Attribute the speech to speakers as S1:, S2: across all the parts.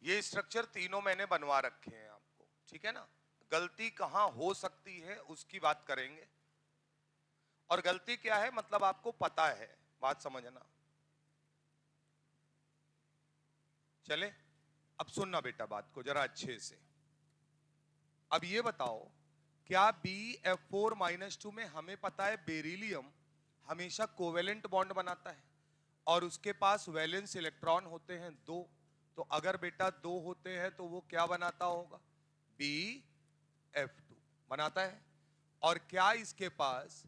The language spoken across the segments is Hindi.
S1: ये स्ट्रक्चर तीनों मैंने बनवा रखे हैं आपको, ठीक है ना। गलती कहां हो सकती है उसकी बात करेंगे, और गलती क्या है मतलब आपको पता है, बात समझना। चले, अब सुनना बेटा बात को जरा अच्छे से। अब ये बताओ, क्या BF4-2 में हमें पता है बेरिलियम हमेशा कोवेलेंट बॉन्ड बनाता है और उसके पास वैलेंस इलेक्ट्रॉन होते हैं 2। तो अगर बेटा 2 होते हैं तो वो क्या बनाता होगा? BF2 बनाता है। और क्या इसके पास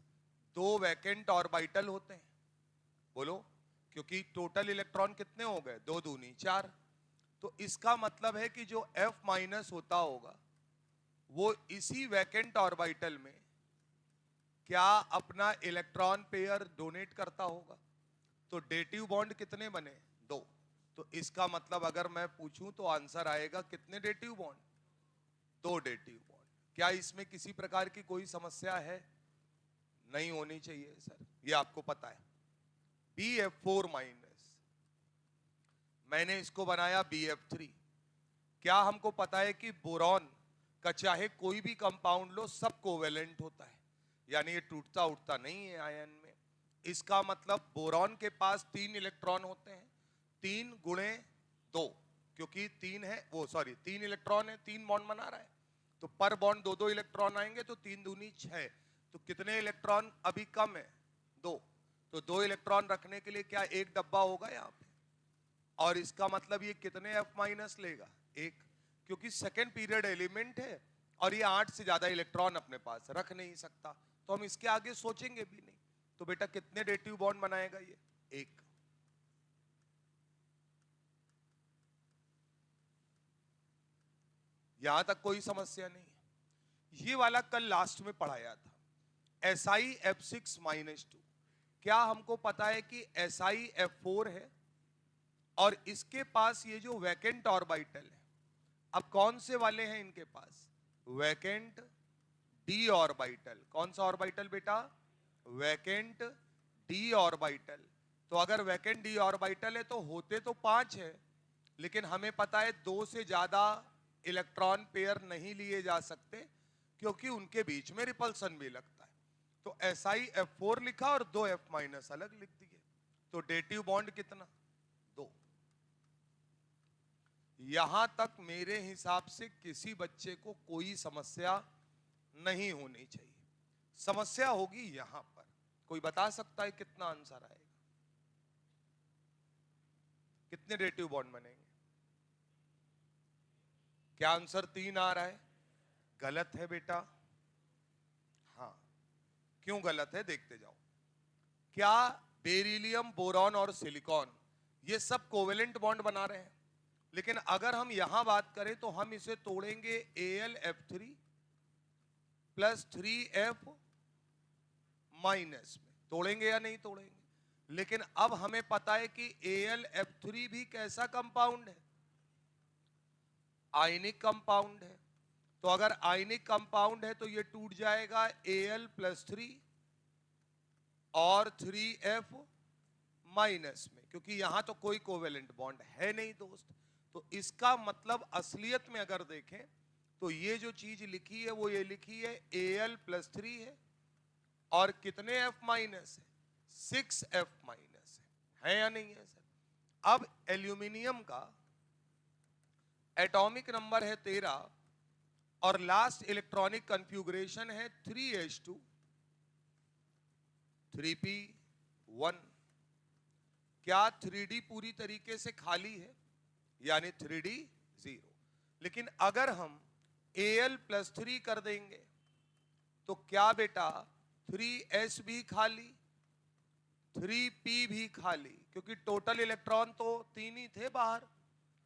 S1: 2 वैकेंट ऑर्बिटल होते हैं? बोलो, क्योंकि टोटल इलेक्ट्रॉन कितने हो गए? 2 दूनी 4। तो इसका मतलब है कि जो F- होता होगा वो इसी वैकेंट ऑर्बिटल में क्या अपना इलेक्ट्रॉन पेयर डोनेट करता होगा। तो डेटिव बॉन्ड कितने बने? 2। तो इसका मतलब अगर मैं पूछूं तो आंसर आएगा कितने डेटिव बॉन्ड? 2 dative bond. क्या इसमें किसी प्रकार की कोई समस्या है? नहीं होनी चाहिए सर, ये आपको पता है। BF4- मैंने इसको बनाया BF3। क्या हमको पता है कि बोरॉन का चाहे कोई भी कंपाउंड लो सब कोवेलेंट होता है, यानी ये टूटता उठता नहीं है आयन में। इसका मतलब बोरॉन के पास 3 इलेक्ट्रॉन होते हैं, 3 गुणे 2, क्योंकि 3 है वो, सॉरी 3 इलेक्ट्रॉन है, 3 बॉन्ड बना रहा है, तो पर बॉन्ड 2 2 इलेक्ट्रॉन आएंगे, तो 3 दूनी 6। तो कितने इलेक्ट्रॉन अभी कम है? 2। तो 2 इलेक्ट्रॉन रखने के लिए क्या एक डब्बा होगा यहाँ पे? और इसका मतलब ये कितने F- लेगा? 1, क्योंकि सेकेंड पीरियड एलिमेंट है और ये 8 से ज्यादा इलेक्ट्रॉन अपने पास रख नहीं सकता, तो हम इसके आगे सोचेंगे भी नहीं। तो बेटा कितने डेटिव बॉन्ड बनाएगा ये? 1। यहां तक कोई समस्या नहीं है। ये वाला कल लास्ट में पढ़ाया था, SiF6-2। क्या हमको पता है कि SiF4 है और इसके पास ये जो वैकेंट ऑर्बिटल है, अब कौन से वाले हैं इनके पास? Vacant D orbital. कौन सा ऑर्बिटल बेटा? Vacant D orbital. तो अगर वैकेंट डी ऑर्बिटल है तो होते तो 5 है, लेकिन हमें पता है 2 से ज्यादा इलेक्ट्रॉन पेयर नहीं लिए जा सकते क्योंकि उनके बीच में रिपल्सन भी लगता है। तो SiF4 लिखा और 2 F- अलग लिख दिए। तो डेटिव बॉन्ड कितना? 2। यहां तक मेरे हिसाब से किसी बच्चे को कोई समस्या नहीं होनी चाहिए। समस्या होगी यहां पर। कोई बता सकता है कितना आंसर आएगा? कितने डेटिव बॉन्ड बनेंगे? क्या आंसर 3 आ रहा है? गलत है बेटा। हाँ, क्यों गलत है देखते जाओ। क्या बेरिलियम, बोरॉन और सिलिकॉन ये सब कोवेलेंट बॉन्ड बना रहे हैं? लेकिन अगर हम यहां बात करें तो हम इसे तोड़ेंगे AlF3 प्लस 3F माइनस में। तोड़ेंगे या नहीं तोड़ेंगे? लेकिन अब हमें पता है कि AlF3 भी कैसा कंपाउंड है? आयनिक कंपाउंड है। तो अगर आयनिक कंपाउंड है तो ये टूट जाएगा Al+3 और 3F माइनस में, क्योंकि यहां तो कोई कोवेलेंट बॉन्ड है नहीं दोस्त। तो इसका मतलब असलियत में अगर देखें तो ये जो चीज लिखी है वो ये लिखी है Al+3 है और कितने F- है? 6F- है या नहीं है सर? अब एल्यूमिनियम का एटॉमिक नंबर है 13 और लास्ट इलेक्ट्रॉनिक कन्फ्यूगरेशन है 3s2 3p1। क्या 3d पूरी तरीके से खाली है? यानी 3d 0। लेकिन अगर हम Al+3 कर देंगे तो क्या बेटा 3s भी खाली, 3p भी खाली, क्योंकि टोटल इलेक्ट्रॉन तो 3 ही थे बाहर,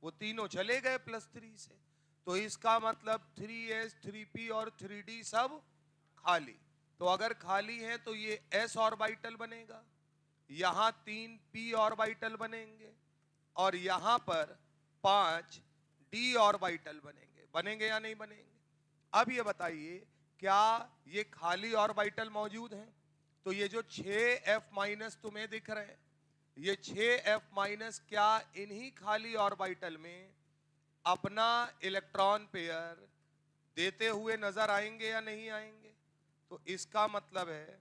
S1: वो तीनों चले गए +3 से। तो इसका मतलब 3s 3p और 3d सब खाली। तो अगर खाली है तो ये s ऑर्बिटल बनेगा, यहां 3p ऑर्बिटल बनेंगे और यहां पर 5 d ऑर्बिटल बनेंगे। बनेंगे या नहीं बनेंगे? अब ये बताइए, क्या ये खाली ऑर्बिटल मौजूद हैं? तो ये जो 6F- तुम्हें दिख रहे हैं, ये 6F- क्या इन्हीं खाली ऑर्बिटल में अपना इलेक्ट्रॉन पेयर देते हुए नजर आएंगे या नहीं आएंगे? तो इसका मतलब है,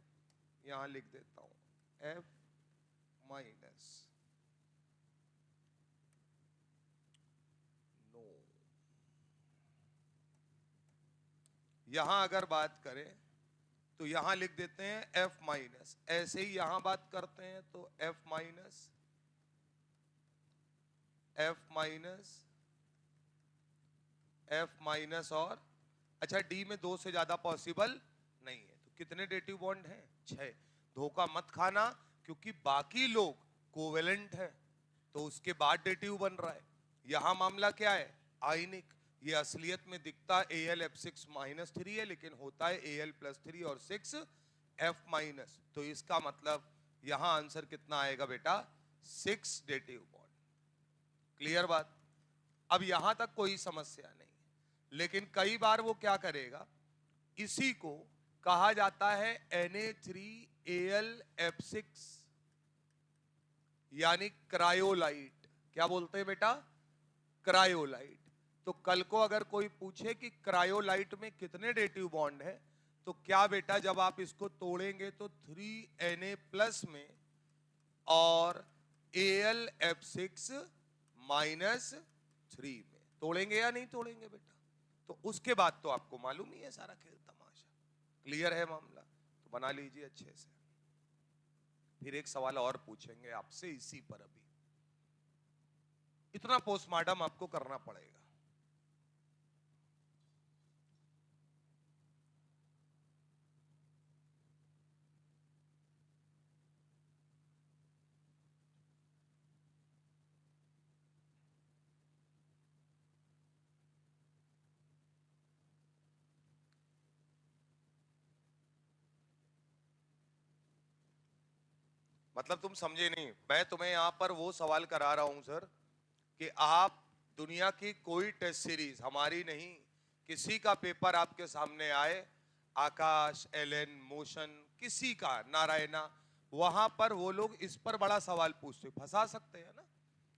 S1: यहां लिख देता हूं F माइनस नो। यहां अगर बात करें तो यहां लिख देते हैं F माइनस, ऐसे ही यहां बात करते हैं तो F minus, F minus, F minus और अच्छा डी में 2 से ज्यादा पॉसिबल नहीं है। तो कितने डेटिव बॉन्ड हैं? 6। धोखा मत खाना, क्योंकि बाकी लोग कोवेलेंट है तो उसके बाद डेटिव बन रहा है। यहां मामला क्या है? आयनिक। ये असलियत में दिखता Al F6-3 है, लेकिन होता है Al+3 और 6 F माइनस। तो इसका मतलब यहां आंसर कितना आएगा बेटा? 6 डेटिव बॉन्ड। क्लियर बात? अब यहां तक कोई समस्या नहीं, लेकिन कई बार वो क्या करेगा, इसी को कहा जाता है Na3Al F6 यानी क्रायोलाइट। क्या बोलते हैं बेटा? क्रायोलाइट। तो कल को अगर कोई पूछे कि क्रायोलाइट में कितने डेटिव बॉन्ड है, तो क्या बेटा जब आप इसको तोड़ेंगे तो 3Na+ में और Al F6-3 में तोड़ेंगे या नहीं तोड़ेंगे बेटा? तो उसके बाद तो आपको मालूम ही है सारा खेल तमाशा। क्लियर है मामला? तो बना लीजिए अच्छे से। फिर एक सवाल और पूछेंगे आपसे इसी पर। अभी इतना पोस्टमार्टम आपको करना पड़ेगा। मतलब तुम समझे नहीं, मैं तुम्हें यहां पर वो सवाल करा रहा हूं सर कि आप दुनिया की कोई टेस्ट सीरीज, हमारी नहीं, किसी का पेपर आपके सामने आए, आकाश, एलन, मोशन, किसी का, नारायणा, वहां पर वो लोग इस पर बड़ा सवाल पूछते, फंसा सकते हैं ना।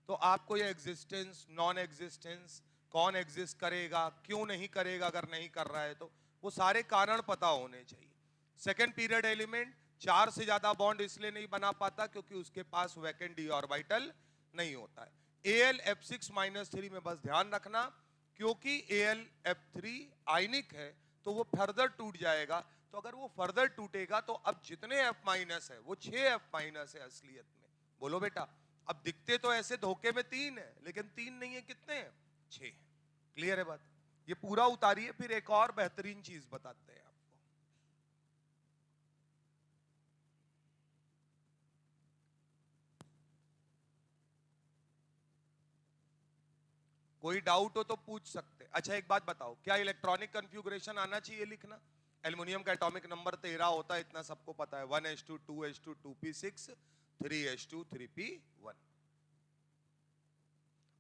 S1: तो आपको ये एग्जिस्टेंस, नॉन एग्जिस्टेंस, कौन एग्जिस्ट करेगा, क्यों नहीं करेगा, अगर नहीं कर रहा है तो वो सारे कारण पता होने चाहिए। सेकेंड पीरियड एलिमेंट 4 से ज्यादा बॉन्ड इसलिए नहीं बना पाता क्योंकि उसके पास वैकेंट डी ऑर्बिटल नहीं होता है। Al F6-3 में बस ध्यान रखना, क्योंकि Al F3 आयनिक है तो वो फर्दर टूट जाएगा। तो अगर वो फर्दर टूटेगा तो अब जितने F- है वो 6 F- है असलियत में। बोलो बेटा, अब दिखते तो ऐसे धोखे में 3 है, लेकिन 3 नहीं है, कितने हैं? 6। क्लियर है बात? ये पूरा उतारिए, फिर एक और बेहतरीन चीज बताते हैं आपको। कोई डाउट हो तो पूछ सकते। अच्छा एक बात बताओ, क्या इलेक्ट्रॉनिक कन्फ्यूग्रेशन आना चाहिए लिखना? एल्युमिनियम का एटॉमिक नंबर 13 होता है, इतना सबको पता है। 1s2 2s2 2p6 3s2 3p1।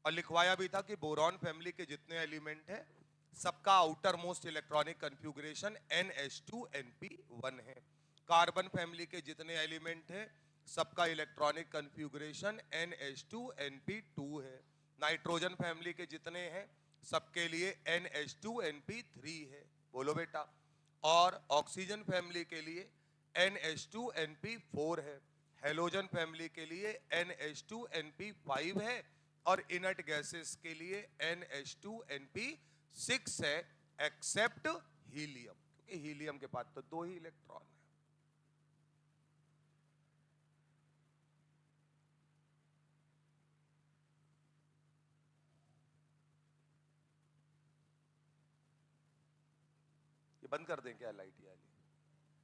S1: और लिखवाया भी था कि बोरॉन फैमिली के जितने एलिमेंट हैं सबका outer most electronic configuration NH2 NP1 है। कार्बन फैमिली के जितने एलिमेंट हैं सबका इलेक्ट्रॉनिक कन्फ्यूग्रेशन NH2 NP2 है। नाइट्रोजन फैमिली के जितने हैं सबके लिए NH2 NP3 है। बोलो बेटा। और ऑक्सीजन फैमिली के लिए NH2 NP4 है। हेलोजन फैमिली के लिए NH2 NP5 है। और इनर्ट गैसेस के लिए NH2 NP6 है, एक्सेप्ट हीलियम, क्योंकि हीलियम के पास तो 2 ही इलेक्ट्रॉन है। ये बंद कर दें क्या लाइट ये वाली,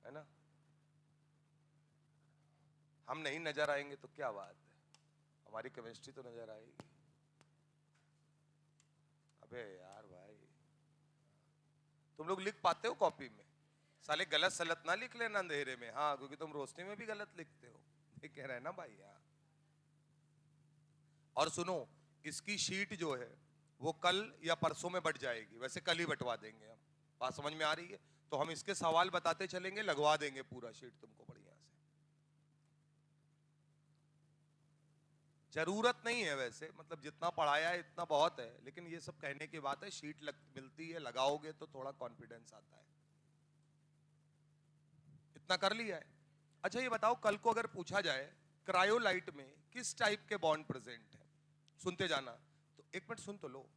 S1: है ना? हम नहीं नजर आएंगे तो क्या बात है, हमारी केमिस्ट्री तो नजर आएगी। अबे यार भाई, तुम लोग लिख पाते हो कॉपी में? साले गलत सलत ना लिख लेना अंधेरे में। हाँ, क्योंकि तुम रोशनी में भी गलत लिखते हो, ये कह रहे हैं ना भाई। यार और सुनो, इसकी शीट जो है वो कल या परसों में बट जाएगी, वैसे कल ही बटवा देंगे हम। बात समझ में आ रही है? तो हम इसके सवाल बताते चलेंगे, लगवा देंगे पूरा शीट तुमको बढ़िया से। जरूरत नहीं है वैसे, मतलब जितना पढ़ाया है इतना बहुत है, लेकिन ये सब कहने की बात है। शीट मिलती है, लगाओगे तो थोड़ा कॉन्फिडेंस आता है। इतना कर लिया है। अच्छा ये बताओ, कल को अगर पूछा जाए क्रायोलाइट में किस टाइप के बॉन्ड प्रेजेंट है, सुनते जाना। तो एक मिनट सुन तो लो।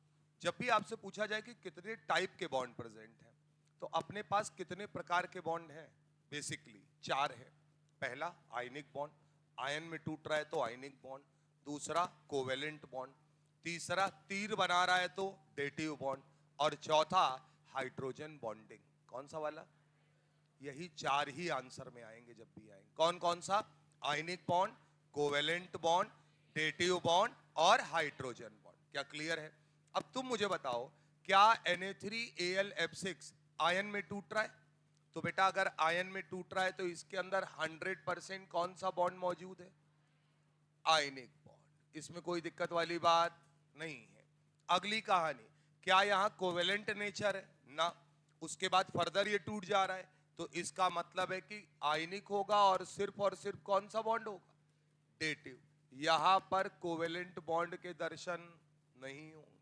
S1: जब भी आपसे पूछा जाए कि कितने टाइप के बॉन्ड प्रेजेंट हैं, तो अपने पास कितने प्रकार के बॉन्ड हैं? बेसिकली 4 है। पहला आयनिक बॉन्ड, आयन में टूट रहा है तो आयनिक बॉन्ड। दूसरा कोवेलेंट बॉन्ड। तीसरा तीर बना रहा है तो डेटिव बॉन्ड। और चौथा हाइड्रोजन बॉन्डिंग। कौन सा वाला? यही 4 ही आंसर में आएंगे जब भी आएंगे। कौन कौन सा? Ionic bond, covalent bond, dative bond और हाइड्रोजन बॉन्ड। क्या क्लियर है? अब तुम मुझे बताओ, क्या Na3Al F6 आयन में टूट रहा है? तो बेटा अगर आयन में टूट रहा है तो इसके अंदर 100% कौन सा बॉन्ड मौजूद है? Ionic bond. इसमें कोई दिक्कत वाली बात नहीं है। अगली कहानी, क्या यहां कोवेलेंट नेचर है? ना। उसके बाद फर्दर ये टूट जा रहा है, तो इसका मतलब है कि आयनिक होगा और सिर्फ कौन सा बॉन्ड होगा? डेटिव। यहां पर कोवेलेंट बॉन्ड के दर्शन नहीं होंगे।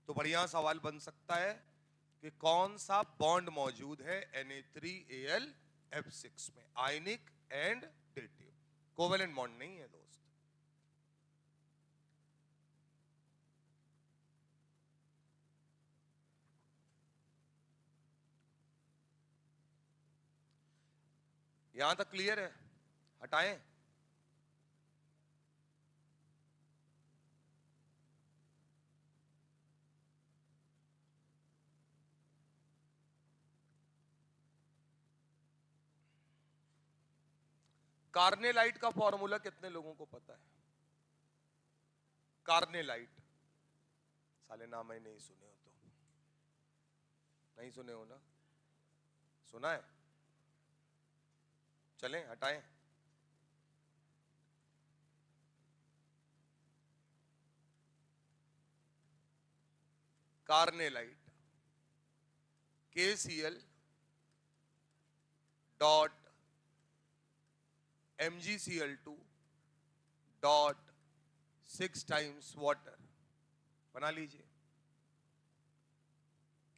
S1: तो बढ़िया सवाल बन सकता है कि कौन सा बॉन्ड मौजूद है Na3Al F6 में? आयनिक एंड डेटिव। कोवेलेंट बॉन्ड नहीं है दोस्त। यहां तक क्लियर है? हटाएं? कार्नेलाइट का फॉर्मूला कितने लोगों को पता है? कार्नेलाइट। साले नाम ही नहीं सुने हो तो। नहीं सुने हो ना? सुना है? चलें हटाएं? Carnallite KCl dot MgCl2 dot 6 times water. बना लीजिए।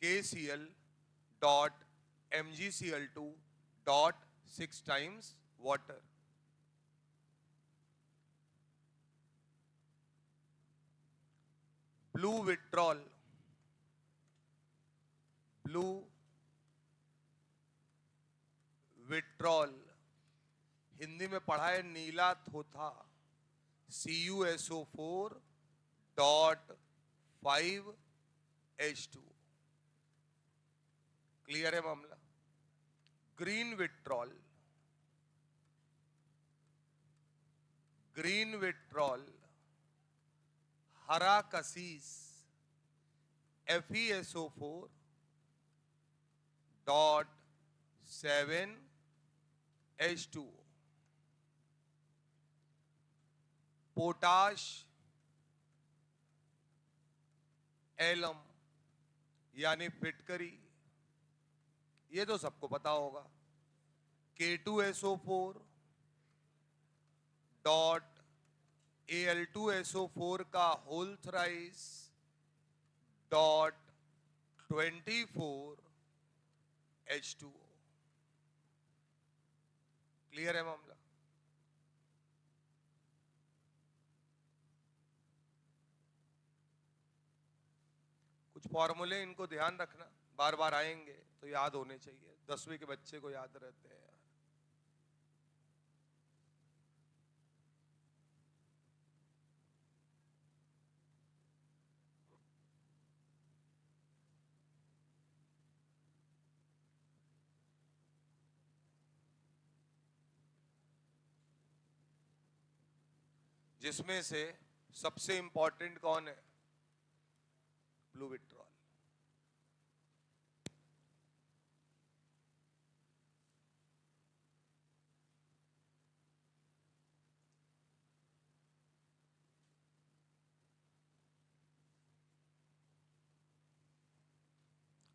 S1: KCl dot MgCl2 dot 6 times water. Blue vitriol, blue vitriol Hindi में पढ़ा है नीला थोथा। CuSO4 dot 5H2। क्लियर है मामला? ग्रीन विट्रॉल, ग्रीन विट्रॉल हरा कसीस FeSO4 dot 7H2। Potash alum यानी फिटकरी, ये तो सबको पता होगा। K2SO4 डॉट Al2SO4 का whole thrice dot 24H2O। Clear है मामला? कुछ फॉर्मूले इनको ध्यान रखना, बार बार आएंगे तो याद होने चाहिए। 10वीं के बच्चे को याद रहते हैं यार। जिसमें से सबसे इंपॉर्टेंट कौन है? Blue vitriol.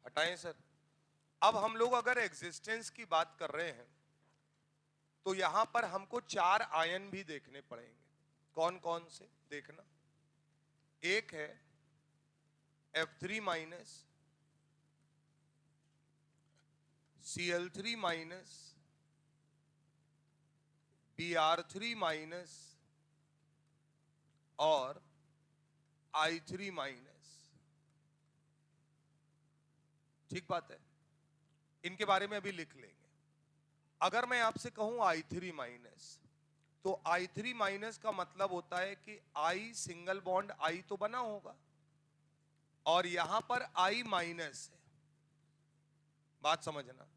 S1: हटाएं सर। अब हम लोग अगर एग्जिस्टेंस की बात कर रहे हैं तो यहां पर हमको 4 आयन भी देखने पड़ेंगे। कौन कौन से देखना, एक है F3 minus, Cl3 minus, Br3 minus और I3 माइनस। ठीक बात है, इनके बारे में अभी लिख लेंगे। अगर मैं आपसे कहूं I3 माइनस, तो I3 माइनस का मतलब होता है कि I सिंगल बॉन्ड I तो बना होगा और यहां पर I माइनस है। बात समझना,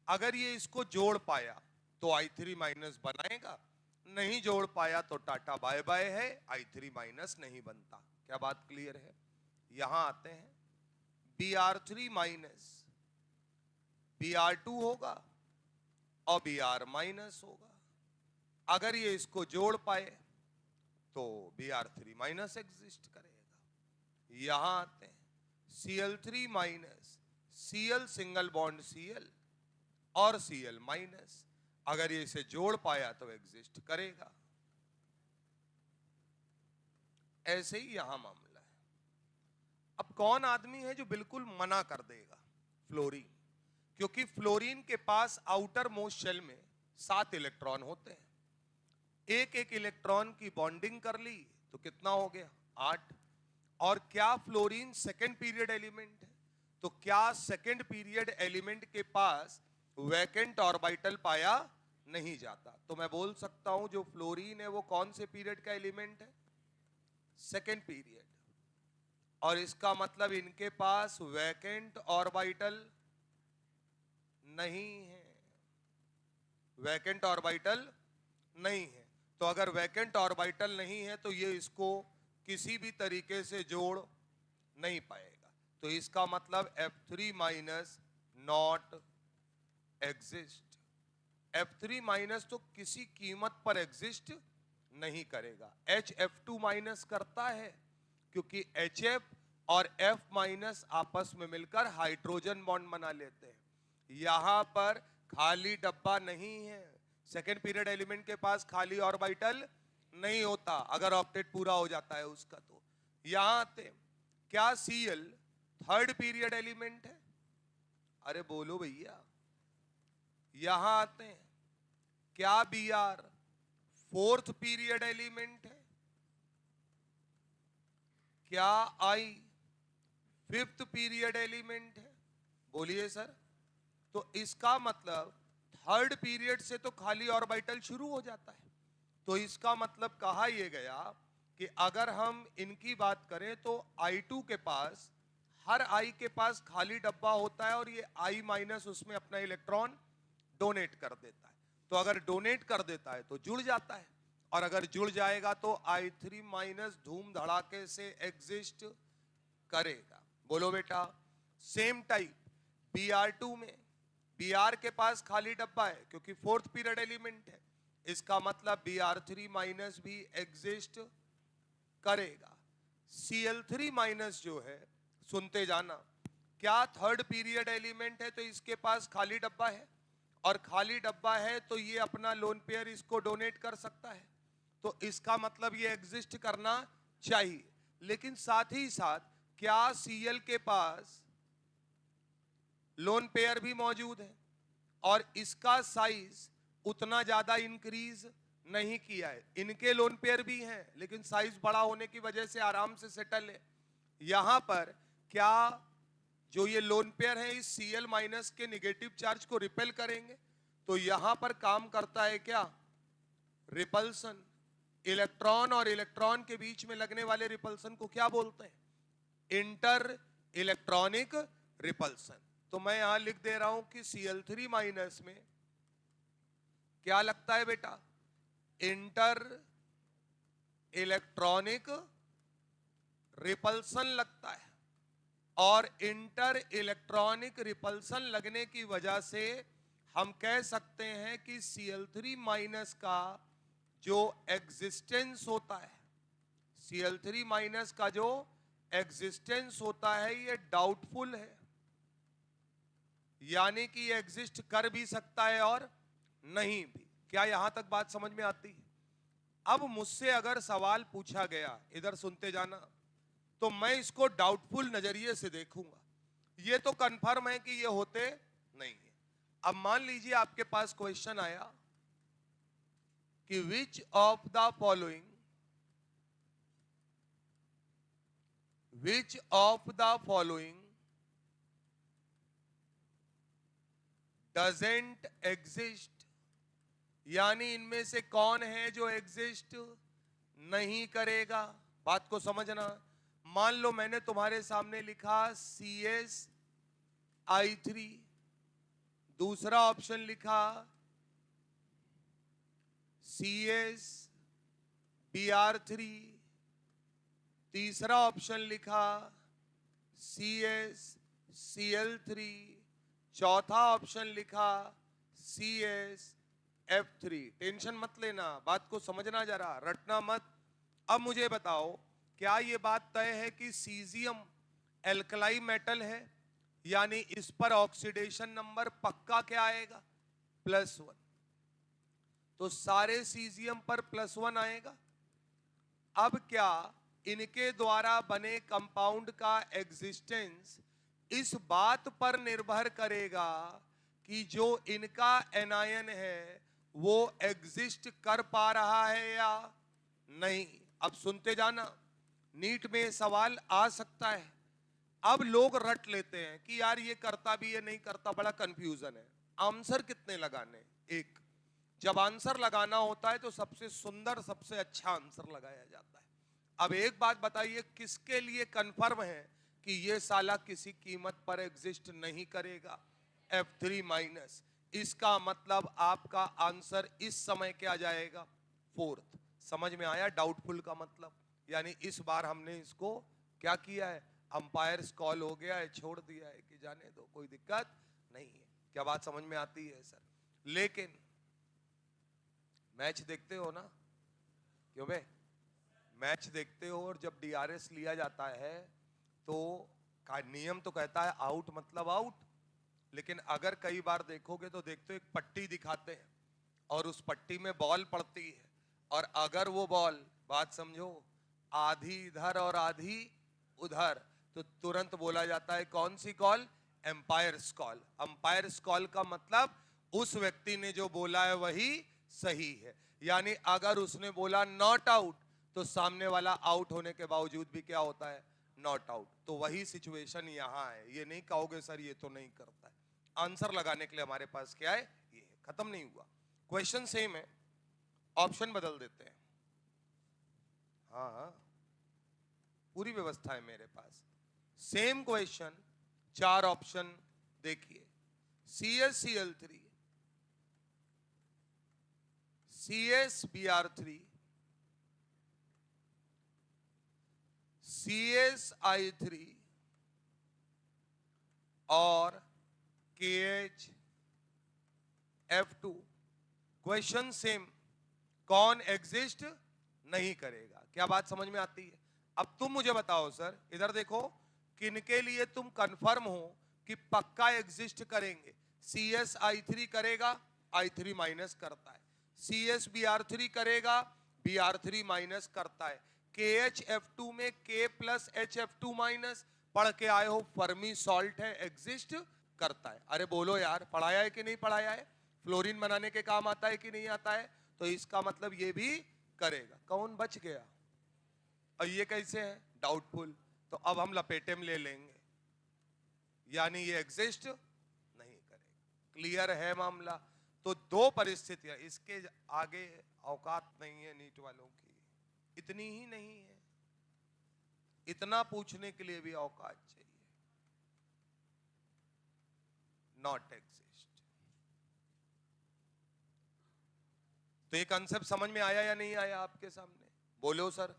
S1: अगर ये इसको जोड़ पाया तो I3 माइनस बनाएगा, नहीं जोड़ पाया तो टाटा बाय बाय है, I3 माइनस नहीं बनता। क्या बात क्लियर है? यहां आते हैं, Br3 माइनस, Br2 होगा और Br माइनस होगा। अगर ये इसको जोड़ पाए तो Br3 माइनस एग्जिस्ट करेगा। यहां आते हैं, Cl3 minus, Cl single bond Cl और Cl माइनस, अगर ये इसे जोड़ पाया तो एग्जिस्ट करेगा। ऐसे ही यहां मामला है। अब कौन आदमी है जो बिल्कुल मना कर देगा? फ्लोरीन, क्योंकि फ्लोरीन के पास आउटर मोस्ट शेल में 7 इलेक्ट्रॉन होते हैं। एक एक इलेक्ट्रॉन की बॉन्डिंग कर ली तो कितना हो गया? 8। और क्या फ्लोरीन सेकेंड पीरियड एलिमेंट है? तो क्या सेकेंड पीरियड एलिमेंट के पास वैकेंट ऑर्बिटल पाया नहीं जाता? तो मैं बोल सकता हूं जो फ्लोरीन है वो कौन से पीरियड का एलिमेंट है? Second period. और इसका मतलब इनके पास वैकेंट ऑर्बिटल नहीं है, वैकेंट ऑर्बिटल नहीं है। तो अगर वैकेंट ऑर्बिटल नहीं है तो ये इसको किसी भी तरीके से जोड़ नहीं पाएगा। तो इसका मतलब F3 minus not exist. F3 minus तो किसी कीमत पर एग्जिस्ट नहीं करेगा। HF2 माइनस करता है क्योंकि HF और F माइनस आपस में मिलकर हाइड्रोजन बॉन्ड बना लेते हैं। यहां पर खाली डब्बा नहीं है, सेकेंड पीरियड एलिमेंट के पास खाली ऑर्बिटल नहीं होता अगर ऑक्टेट पूरा हो जाता है उसका। तो यहां आते, क्या Cl थर्ड पीरियड एलिमेंट है? अरे बोलो भैया। यहां आते हैं, क्या Br फोर्थ पीरियड एलिमेंट है? क्या I फिफ्थ पीरियड एलिमेंट है? बोलिए सर। तो इसका मतलब थर्ड पीरियड से तो खाली ऑर्बिटल शुरू हो जाता है। तो इसका मतलब कहा यह गया कि अगर हम इनकी बात करें तो I2 के पास, हर I के पास खाली डब्बा होता है और ये I माइनस उसमें अपना इलेक्ट्रॉन डोनेट कर देता है। तो अगर डोनेट कर देता है तो जुड़ जाता है, और अगर जुड़ जाएगा तो I3 माइनस धूम धड़ाके से एग्जिस्ट करेगा। बोलो बेटा। सेम टाइप Br2 में, Br के पास खाली डब्बा है क्योंकि फोर्थ पीरियड एलिमेंट है, इसका मतलब Br3 माइनस भी एग्जिस्ट करेगा। Cl3 माइनस जो है, सुनते जाना, क्या थर्ड पीरियड एलिमेंट है? तो इसके पास खाली डब्बा है, और खाली डब्बा है तो ये अपना लोन पेयर इसको डोनेट कर सकता है। तो इसका मतलब ये एग्जिस्ट करना चाहिए। लेकिन साथ ही साथ क्या Cl के पास लोन पेयर भी मौजूद है, और इसका साइज उतना ज्यादा इंक्रीज नहीं किया है। इनके लोन पेयर भी हैं लेकिन साइज बड़ा होने की वजह से आराम से सेटल है। यहां पर क्या जो ये लोन पेयर है इस Cl माइनस के नेगेटिव चार्ज को रिपेल करेंगे? तो यहां पर काम करता है क्या? रिपल्सन। इलेक्ट्रॉन और इलेक्ट्रॉन के बीच में लगने वाले रिपल्सन को क्या बोलते हैं? Inter electronic repulsion. तो मैं यहां लिख दे रहा हूं कि Cl3 माइनस में क्या लगता है बेटा? इंटर इलेक्ट्रॉनिक रिपल्सन लगता है। और इंटर इलेक्ट्रॉनिक रिपल्सन लगने की वजह से हम कह सकते हैं कि Cl3 माइनस का जो एग्जिस्टेंस होता है, Cl3 माइनस का जो एग्जिस्टेंस होता है ये डाउटफुल है। यानी कि ये एग्जिस्ट कर भी सकता है और नहीं भी। क्या यहां तक बात समझ में आती है? अब मुझसे अगर सवाल पूछा गया, इधर सुनते जाना, तो मैं इसको डाउटफुल नजरिए से देखूंगा। ये तो कंफर्म है कि ये होते नहीं है। अब मान लीजिए आपके पास क्वेश्चन आया कि which of the following doesn't exist, यानी इनमें से कौन है जो एग्जिस्ट नहीं करेगा। बात को समझना। मान लो मैंने तुम्हारे सामने लिखा CsI3, दूसरा ऑप्शन लिखा CsBr3, तीसरा ऑप्शन लिखा CsCl3, चौथा ऑप्शन लिखा CsF3। टेंशन मत लेना, बात को समझना, जरा रटना मत। अब मुझे बताओ, क्या ये बात तय है कि सीजियम एल्कलाई मेटल है, यानी इस पर ऑक्सीडेशन नंबर पक्का क्या आएगा? +1। तो सारे सीजियम पर +1 आएगा। अब क्या इनके द्वारा बने कंपाउंड का एग्जिस्टेंस इस बात पर निर्भर करेगा कि जो इनका एनायन है वो एग्जिस्ट कर पा रहा है या नहीं? अब सुनते जाना, नीट में सवाल आ सकता है। अब लोग रट लेते हैं कि यार ये करता भी है, नहीं करता, बड़ा कंफ्यूजन है। आंसर कितने लगाने? एक। जब आंसर लगाना होता है तो सबसे सुंदर, सबसे अच्छा आंसर लगाया जाता है। अब एक बात बताइए, किसके लिए कंफर्म है कि ये साला किसी कीमत पर एग्जिस्ट नहीं करेगा? F3-। इसका मतलब आपका आंसर इस समय क्या जाएगा? 4th। समझ में आया डाउटफुल का मतलब? यानी इस बार हमने इसको क्या किया है, अंपायर्स कॉल हो गया है, छोड़ दिया है कि जाने दो, कोई दिक्कत नहीं है। क्या बात समझ में आती है सर? लेकिन मैच देखते हो ना? क्यों बे? मैच देखते हो, और जब DRS लिया जाता है तो नियम तो कहता है आउट मतलब आउट, लेकिन अगर कई बार देखोगे तो देखते हो एक पट्टी दिखाते हैं और उस पट्टी में बॉल पड़ती है, और अगर वो बॉल, बात समझो, आधी इधर और आधी उधर, तो तुरंत बोला जाता है कौन सी call? Umpire's call. Umpire's call का मतलब उस व्यक्ति ने जो बोला है वही सही है। यानी अगर उसने बोला नॉट आउट, तो सामने वाला आउट होने के बावजूद भी क्या होता है? Not out. तो वही सिचुएशन यहां है। ये नहीं कहोगे सर ये तो नहीं करता है। आंसर लगाने के लिए हमारे पास क्या है? ये है। खत्म नहीं हुआ, क्वेश्चन सेम है, ऑप्शन बदल देते हैं। हाँ हाँ, पूरी व्यवस्था है मेरे पास। सेम क्वेश्चन, 4 ऑप्शन देखिए। CsCl3, CsBr3, CsI3 और KHF2। क्वेश्चन सेम, कौन एग्जिस्ट नहीं करेगा? क्या बात समझ में आती है? अब तुम मुझे बताओ सर, इधर देखो, किनके लिए तुम कंफर्म हो कि पक्का एग्जिस्ट करेंगे? CsI3 करेगा, I3 माइनस करता है। CsBr3 करेगा, Br3 माइनस करता है। KHF2 में K + HF2- पढ़ के आए हो, फर्मी सॉल्ट है, एग्जिस्ट करता है। अरे बोलो यार, पढ़ाया है कि नहीं पढ़ाया है? फ्लोरीन बनाने के काम आता है कि नहीं आता है? तो इसका मतलब ये भी करेगा। कौन बच गया? और ये कैसे है? डाउटफुल। तो अब हम लपेटे में ले लेंगे, यानी ये एग्जिस्ट नहीं करेगा। क्लियर है मामला? तो 2 परिस्थितियां, इसके आगे औकात नहीं है नीट वालों की, इतनी ही नहीं है। इतना पूछने के लिए भी औकात चाहिए। Not exist. तो ये कंसेप्ट समझ में आया या नहीं आया आपके सामने? बोलो सर।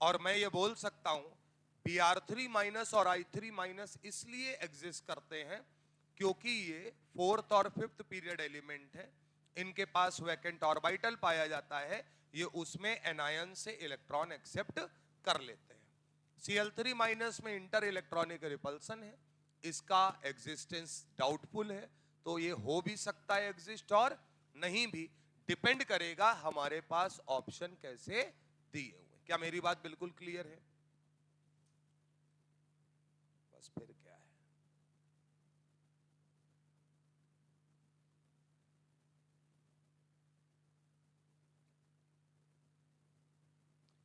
S1: और मैं ये बोल सकता हूं Br3- और I3- इसलिए एग्जिस्ट करते हैं क्योंकि ये 4th और 5th पीरियड एलिमेंट है। इनके पास वैकेंट ऑर्बिटल पाया जाता है, ये उसमें एनायन से इलेक्ट्रॉन एक्सेप्ट कर लेते हैं। Cl3- में इंटर इलेक्ट्रॉनिक रिपल्सन है, इसका एग्जिस्टेंस डाउटफुल है। तो ये हो भी सकता है एग्जिस्ट और नहीं भी, डिपेंड करेगा हमारे पास ऑप्शन कैसे दिए हुए। क्या मेरी बात बिल्कुल क्लियर है? बस फिर क्या है,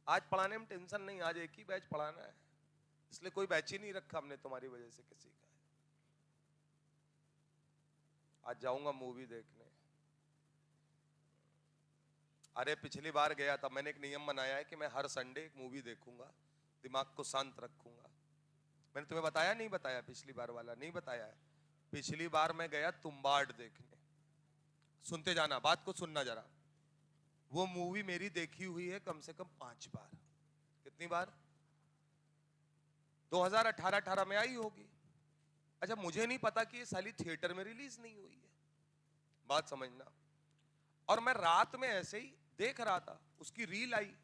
S1: आज पढ़ाने में टेंशन नहीं, आज एक ही बैच पढ़ाना है, इसलिए कोई बैच ही नहीं रखा हमने तुम्हारी वजह से किसी का। आज जाऊंगा मूवी देखने। अरे पिछली बार गया था, मैंने एक नियम बनाया है कि मैं हर संडे एक मूवी देखूंगा, दिमाग को शांत रखूंगा। मैंने तुम्हें बताया नहीं बताया? पिछली बार वाला नहीं बताया है? पिछली बार मैं गया तुम्बाड़ देखने। सुनते जाना, बात को सुनना जरा। वो मूवी मेरी देखी हुई है कम से कम 5 बार। कितनी बार? 2018 में आई होगी। अच्छा, मुझे नहीं पता कि ये साली थिएटर में रिलीज नहीं हुई है, बात समझना। और मैं रात में ऐसे ही देख रहा था, उसकी रील आई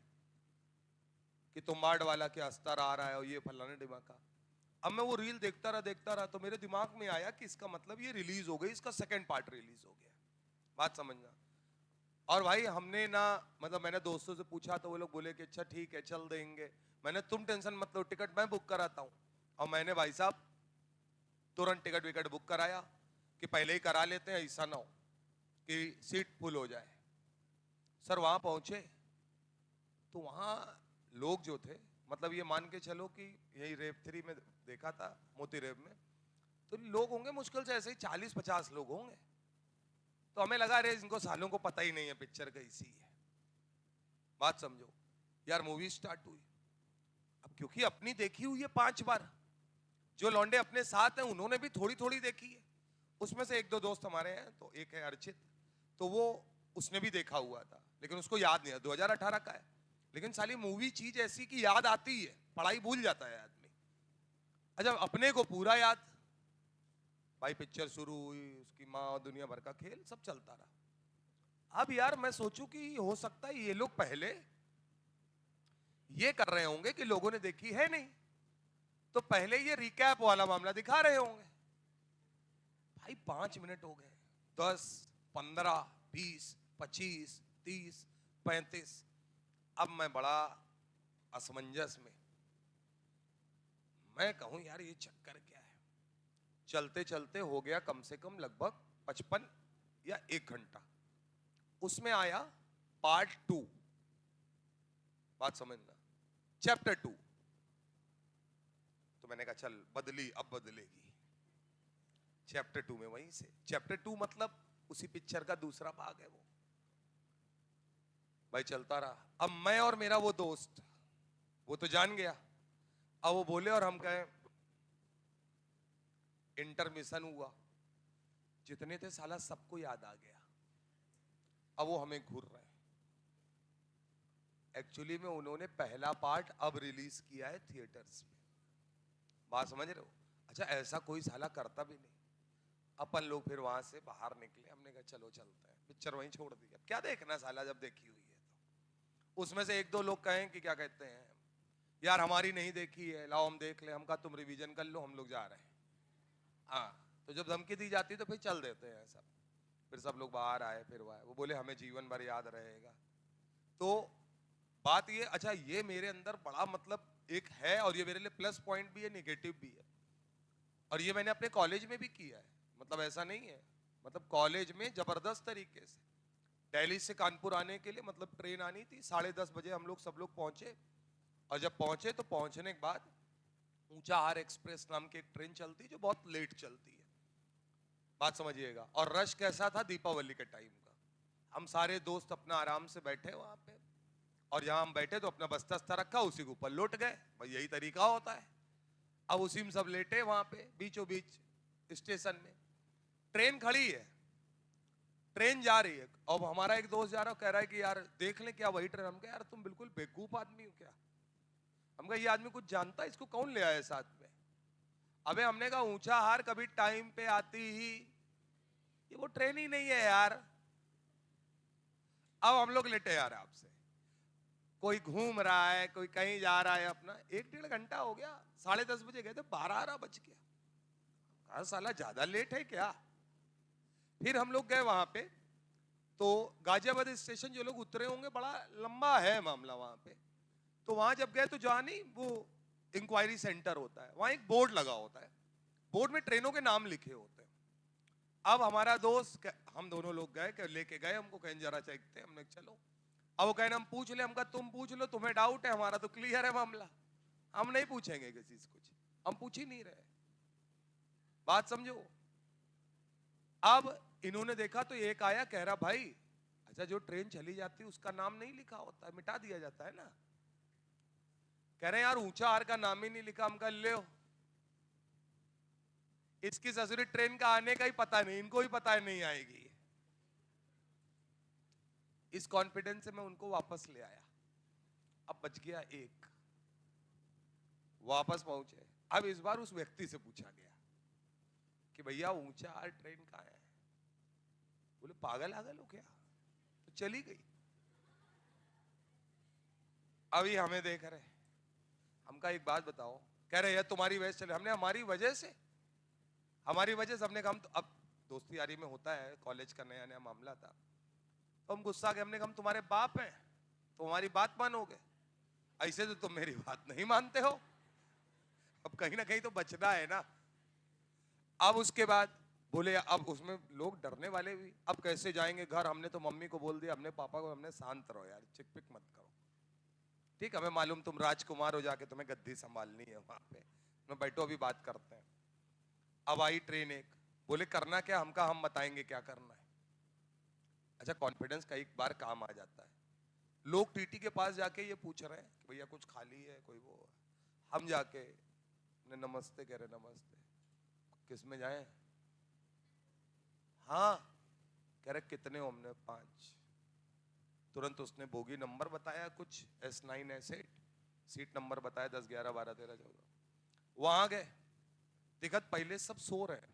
S1: कि तुम्बाड़ वाला के अस्तर आ रहा है और ये फलाने ढिमाका। अब मैं वो रील देखता रहा तो मेरे दिमाग में आया कि इसका मतलब ये रिलीज हो गई, इसका सेकंड पार्ट रिलीज हो गया, बात समझना। और भाई हमने ना, मतलब मैंने दोस्तों से पूछा तो वो लोग बोले कि अच्छा ठीक है चल देंगे। मैंने तुम टेंशन मत लो, टिकट मैं बुक कराता हूँ। और मैंने भाई साहब तुरंत टिकट विकट बुक कराया कि पहले ही करा लेते हैं, ऐसा ना हो कि सीट फुल हो जाए। सर वहां पहुंचे तो वहां लोग जो थे, मतलब ये मान के चलो कि यही रेप 3 में देखा था, मोती रेप में, तो लोग होंगे मुश्किल से ऐसे ही 40-50 लोग होंगे। तो हमें लगा अरे इनको सालों को पता ही नहीं है पिक्चर कैसी है, बात समझो। यार मूवी स्टार्ट हुई, अब क्योंकि अपनी देखी हुई है 5 बार, जो लौंडे अपने साथ हैं उन्होंने भी थोड़ी थोड़ी देखी है। उसमें से एक दो दोस्त हमारे हैं, तो एक है अर्चित, तो वो उसने भी देखा हुआ था लेकिन उसको याद नहीं है, 2018 का है। लेकिन साली मूवी चीज ऐसी कि याद आती है, पढ़ाई भूल जाता है आदमी। अच्छा, अपने को पूरा याद। भाई पिक्चर शुरू हुई, उसकी माँ और दुनिया भर का खेल सब चलता रहा। अब यार मैं सोचूं कि हो सकता है ये लोग पहले ये कर रहे होंगे कि लोगों ने देखी है नहीं, तो पहले ये रिकैप वाला मामला दिखा रहे होंगे। भाई 5 मिनट हो गए, 10, 15, 20, 25, 30, 35। अब मैं बड़ा असमंजस में, मैं कहूं यार ये चक्कर क्या है। चलते चलते हो गया कम से कम लगभग 55 या 1 घंटा। उसमें आया पार्ट 2, बात समझना, चैप्टर 2। तो मैंने कहा चल बदली, अब बदलेगी। चैप्टर 2 में वहीं से, चैप्टर 2 मतलब उसी पिक्चर का दूसरा भाग है वो। भाई चलता रहा। अब मैं और मेरा वो दोस्त, वो तो जान गया। अब वो बोले और हम कहें, इंटरमिशन हुआ, जितने थे साला सबको याद आ गया। अब वो हमें घूर रहे हैं। एक्चुअली में उन्होंने पहला पार्ट अब रिलीज किया है थिएटर्स में, बात समझ रहे हो? अच्छा, ऐसा कोई साला करता भी नहीं। अपन लोग फिर वहां से बाहर निकले, हमने कहा चलो चलते हैं, पिक्चर वहीं छोड़ दी, अब क्या देखना साला जब देखी हुई है। तो उसमें से एक दो लोग कहें कि क्या कहते हैं, यार हमारी नहीं देखी है, लाओ हम देख ले। हम कहा तुम रिवीजन कर लो, हम लोग जा रहे हैं। हाँ, तो जब धमकी दी जाती है तो फिर चल देते हैं सब। फिर सब लोग बाहर आए, फिर वो बोले हमें जीवन भर याद रहेगा। तो बात ये, अच्छा ये मेरे अंदर बड़ा मतलब एक है, और ये मेरे लिए प्लस पॉइंट भी है, नेगेटिव भी है। और ये मैंने अपने कॉलेज में भी किया है, मतलब ऐसा नहीं है, मतलब कॉलेज में जबरदस्त तरीके से। दिल्ली से कानपुर आने के लिए मतलब ट्रेन आनी थी, 10:30 बजे हम लोग सब लोग पहुंचे। और जब पहुंचे तो पहुंचने के बाद ऊंचाहार एक्सप्रेस नाम की एक ट्रेन चलती है जो बहुत लेट चलती है, बात समझिएगा। और रश कैसा था, दीपावली के टाइम का। हम सारे दोस्त अपना आराम से बैठे वहां पे, और जहां हम बैठे तो अपना बस्ता वस्ता रखा, उसी के ऊपर लौट गए, भाई यही तरीका होता है। अब उसी में सब लेटे वहां पे बीचों बीच स्टेशन में। ट्रेन खड़ी है, ट्रेन जा रही है, अब हमारा एक दोस्त जा रहा है, कह रहा है कि यार देख ले क्या वही ट्रेन। हम कहा यार तुम बिल्कुल बेवकूफ आदमी हो क्या? हम कहा ये आदमी कुछ जानता है, इसको कौन ले आया साथ में? अबे हमने कहा ऊंचाहार कभी टाइम पे आती ही, ये वो ट्रेन ही नहीं है यार। अब हम लोग लेटे यार आपसे, कोई घूम रहा है, कोई कहीं जा रहा है अपना। 1-1.5 घंटा हो गया, 10:30 बजे गए थे, 12 बज गया। कहा साला ज्यादा लेट है क्या? फिर हम लोग गए वहां पे, तो गाजियाबाद स्टेशन जो लोग उतरे होंगे, बड़ा लंबा है मामला वहां पे। तो वहां जब गए तो जहाँ नहीं वो इंक्वायरी सेंटर होता है, वहां एक बोर्ड लगा होता है, बोर्ड में ट्रेनों के नाम लिखे होते हैं। अब हमारा दोस्त, हम दोनों लोग गए, लेके गए हमको, कहें जरा चेकते, हमने चलो। अब वो कहना हम पूछ ले, हमका तुम पूछ लो, तुम्हें डाउट है, हमारा तो क्लियर है मामला, हम नहीं पूछेंगे किसी से कुछ, हम पूछ ही नहीं रहे। बात समझो। अब इन्होंने देखा तो एक आया, कह रहा भाई अच्छा जो ट्रेन चली जाती है उसका नाम नहीं लिखा होता है, मिटा दिया जाता है ना। कह रहे यार ऊंचा आर का नाम ही नहीं लिखा। हम कह ले, इसकी ससुरी ट्रेन का आने का ही पता नहीं, इनको ही पता है नहीं आएगी। इस कॉन्फिडेंस से मैं उनको वापस ले आया। अब बच गया एक, वापस पहुंचे। अब इस बार उस व्यक्ति से पूछा गया कि भैया ऊंचा आर ट्रेन कहां है। बोले पागल आगल हो क्या, तो चली गई। अभी हमें देख रहे, हमका एक बात बताओ, कह रहे यार तुम्हारी वजह से चले। हमने हमारी वजह से, हमारी वजह से हमने कहा, तो अब दोस्ती यारी में होता है, कॉलेज का नया नया मामला था, तो हम गुस्सा के हमने कहा हम तुम्हारे बाप हैं तो हमारी बात मानोगे, ऐसे तो तुम मेरी बात नहीं मानते हो। अब कहीं ना कहीं तो बचना है ना। अब उसके बाद बोले, अब उसमें लोग डरने वाले भी, अब कैसे जाएंगे घर। हमने तो मम्मी को बोल दिया, हमने पापा को, हमने शांत रहो यार, चिकपिक मत करो, ठीक, हमें मालूम तुम राजकुमार हो, जाके तुम्हें गद्दी संभालनी है वहां पे, मैं बैठो अभी बात करते हैं। अब आई ट्रेन एक, बोले करना क्या, हमका हम बताएंगे क्या करना है। अच्छा कॉन्फिडेंस का एक बार काम आ जाता है। लोग टीटी के पास जाके ये पूछ रहे हैं कि भैया कुछ खाली है कोई वो। हम जाके नमस्ते कह रहे, नमस्ते, किस में जाएं। हाँ, कह रहे कितने हो, हमने 5। तुरंत उसने बोगी नंबर बताया कुछ S9 S8, सीट नंबर बताया 10 11 12 13 14। वहां गए, देखा पहले सब सो रहे हैं,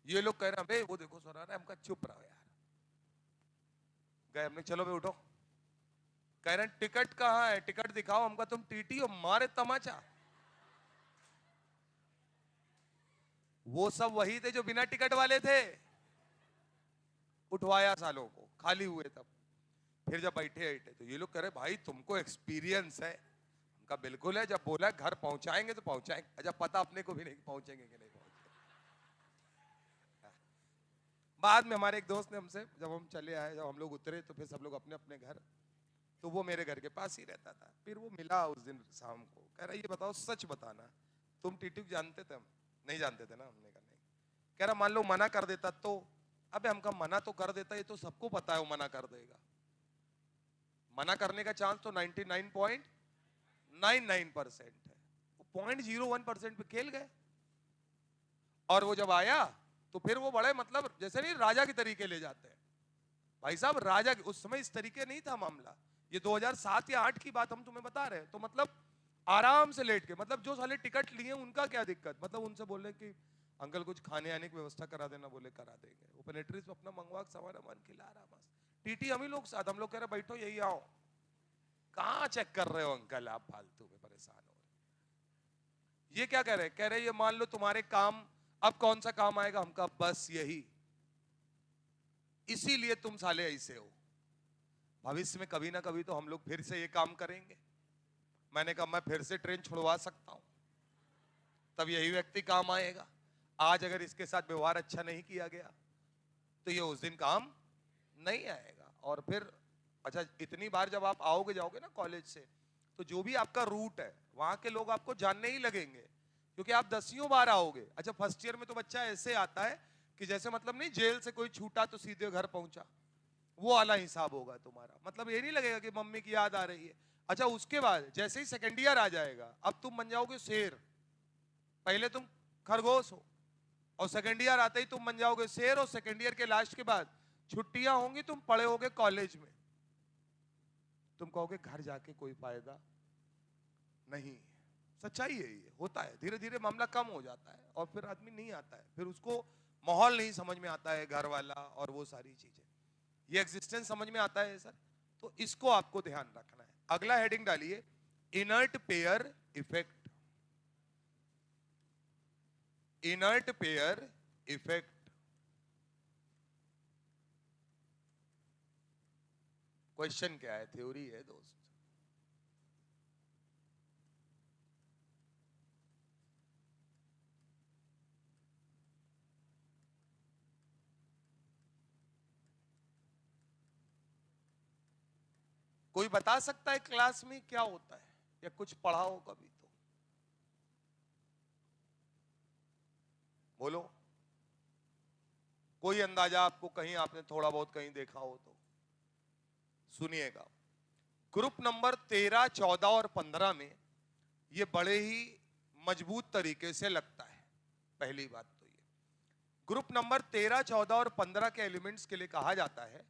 S1: ये लोग कह रहे हैं वो देखो सो रहा है, हमका चुप रहो यार। गए हमने, चलो भाई उठो। कह रहे हैं टिकट कहाँ है, टिकट दिखाओ। हमका तुम टीटी हो, मारे तमाचा। वो सब वही थे जो बिना टिकट वाले थे, उठवाया सालों को, खाली हुए तब। फिर जब बैठे बैठे तो ये लोग कह रहे भाई तुमको एक्सपीरियंस है। उनका बिल्कुल है, जब बोला घर पहुंचाएंगे तो पहुंचाएंगे। अच्छा पता अपने को भी नहीं पहुंचेंगे कि नहीं पहुंचेंगे। बाद में हमारे एक दोस्त ने हमसे, जब हम चले आए, जब हम लोग उतरे तो फिर सब लोग अपने अपने घर, तो वो मेरे घर के पास ही रहता था। फिर वो मिला उस दिन शाम को, कह रहा ये बताओ सच बताना, तुम टीटू जानते थे? हम नहीं जानते थे ना। हमने कहा नहीं। कह रहा मान लो मना कर देता तो? अबे हमका मना तो कर देता, ये तो सबको पता है वो मना कर देगा। मना करने का चांस तो 99.99% है, वो 0.01% पे खेल गए। और वो जब आया तो फिर वो बड़े मतलब जैसे नहीं राजा की तरीके ले जाते हैं। भाई साहब राजा, उस समय इस तरीके नहीं था मामला, ये 2007 या 8 की बात हम तुम्हें बता रहे हैं। तो मतलब आराम से लेट के, मतलब जो साले टिकट लिए उनका क्या दिक्कत, मतलब उनसे बोले कि अंकल कुछ खाने आने की व्यवस्था करा देना, बोले करा देंगे। वो पेनेट्रीज अपना मंगवा सामान वामान खिला रहा मस्त। टीटी हम ही लोग साथ, हम लोग कह रहे बैठो यही आओ। कहां चेक कर रहे हो अंकल आप, फालतू में परेशान हो रहे। ये क्या कह रहे, कह रहे ये मान लो तुम्हारे काम, अब कौन सा काम आएगा। हमका बस यही, इसीलिए तुम साले ऐसे हो। भविष्य में कभी ना कभी तो हम लोग फिर से ये काम करेंगे। मैंने कहा मैं फिर से ट्रेन छुड़वा सकता हूं, तब यही व्यक्ति काम आएगा। आज अगर इसके साथ व्यवहार अच्छा नहीं किया गया तो ये उस दिन काम नहीं आएगा। और फिर अच्छा इतनी बार जब आप आओगे जाओगे ना कॉलेज से, तो जो भी आपका रूट है वहां के लोग आपको जानने ही लगेंगे, क्योंकि आप 10वीं बार आओगे। अच्छा फर्स्ट ईयर में तो बच्चा ऐसे आता है कि जैसे मतलब नहीं, जेल से कोई छूटा तो सीधे घर पहुंचा, वो वाला हिसाब होगा तुम्हारा। मतलब ये नहीं लगेगा कि मम्मी की याद आ रही है। अच्छा उसके बाद जैसे ही सेकेंड ईयर आ जाएगा, अब तुम बन जाओगे शेर। पहले तुम खरगोश हो, और सेकेंड ईयर आते ही तुम बन जाओगे शेर, और सेकेंड ईयर के लास्ट के बाद छुट्टियां होंगी, तुम पढ़े होगे कॉलेज में, तुम कहोगे घर जाके कोई फायदा नहीं। सच्चाई है, ये होता है। धीरे धीरे मामला कम हो जाता है और फिर आदमी नहीं आता है, फिर उसको माहौल नहीं समझ में आता है, घर वाला और वो सारी चीजें, ये एग्जिस्टेंस समझ में आता है सर। तो इसको आपको ध्यान रखना है। अगला हेडिंग डालिए, inert pair effect. Inert pair effect. Question क्या है, थ्योरी है दोस्त। कोई बता सकता है क्लास में क्या होता है, या कुछ पढ़ा हो कभी तो बोलो। कोई अंदाजा आपको, कहीं आपने थोड़ा बहुत कहीं देखा हो तो सुनिएगा। ग्रुप नंबर 13, 14 और 15 में ये बड़े ही मजबूत तरीके से लगता है। पहली बात तो ये, ग्रुप नंबर 13, 14 और 15 के एलिमेंट्स के लिए कहा जाता है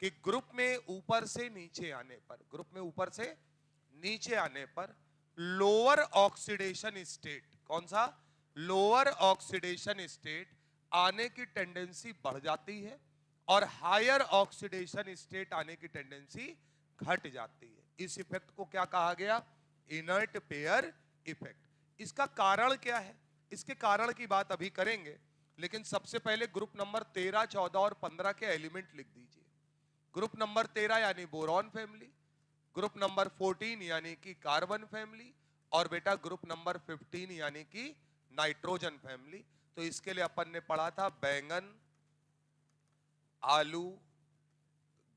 S1: कि ग्रुप में ऊपर से नीचे आने पर, ग्रुप में ऊपर से नीचे आने पर लोअर ऑक्सीडेशन स्टेट, कौन सा, लोअर ऑक्सीडेशन स्टेट आने की टेंडेंसी बढ़ जाती है और हायर ऑक्सीडेशन स्टेट आने की टेंडेंसी घट जाती है। इस इफेक्ट को क्या कहा गया, इनर्ट पेयर इफेक्ट। इसका कारण क्या है, इसके कारण की बात अभी करेंगे, लेकिन सबसे पहले ग्रुप नंबर 13, 14 और 15 के एलिमेंट लिख दीजिए। ग्रुप नंबर 13 यानी बोरॉन फैमिली, ग्रुप नंबर 14 यानी कि कार्बन फैमिली, और बेटा ग्रुप नंबर 15 यानी कि नाइट्रोजन फैमिली। तो इसके लिए अपन ने पढ़ा था बैंगन, आलू,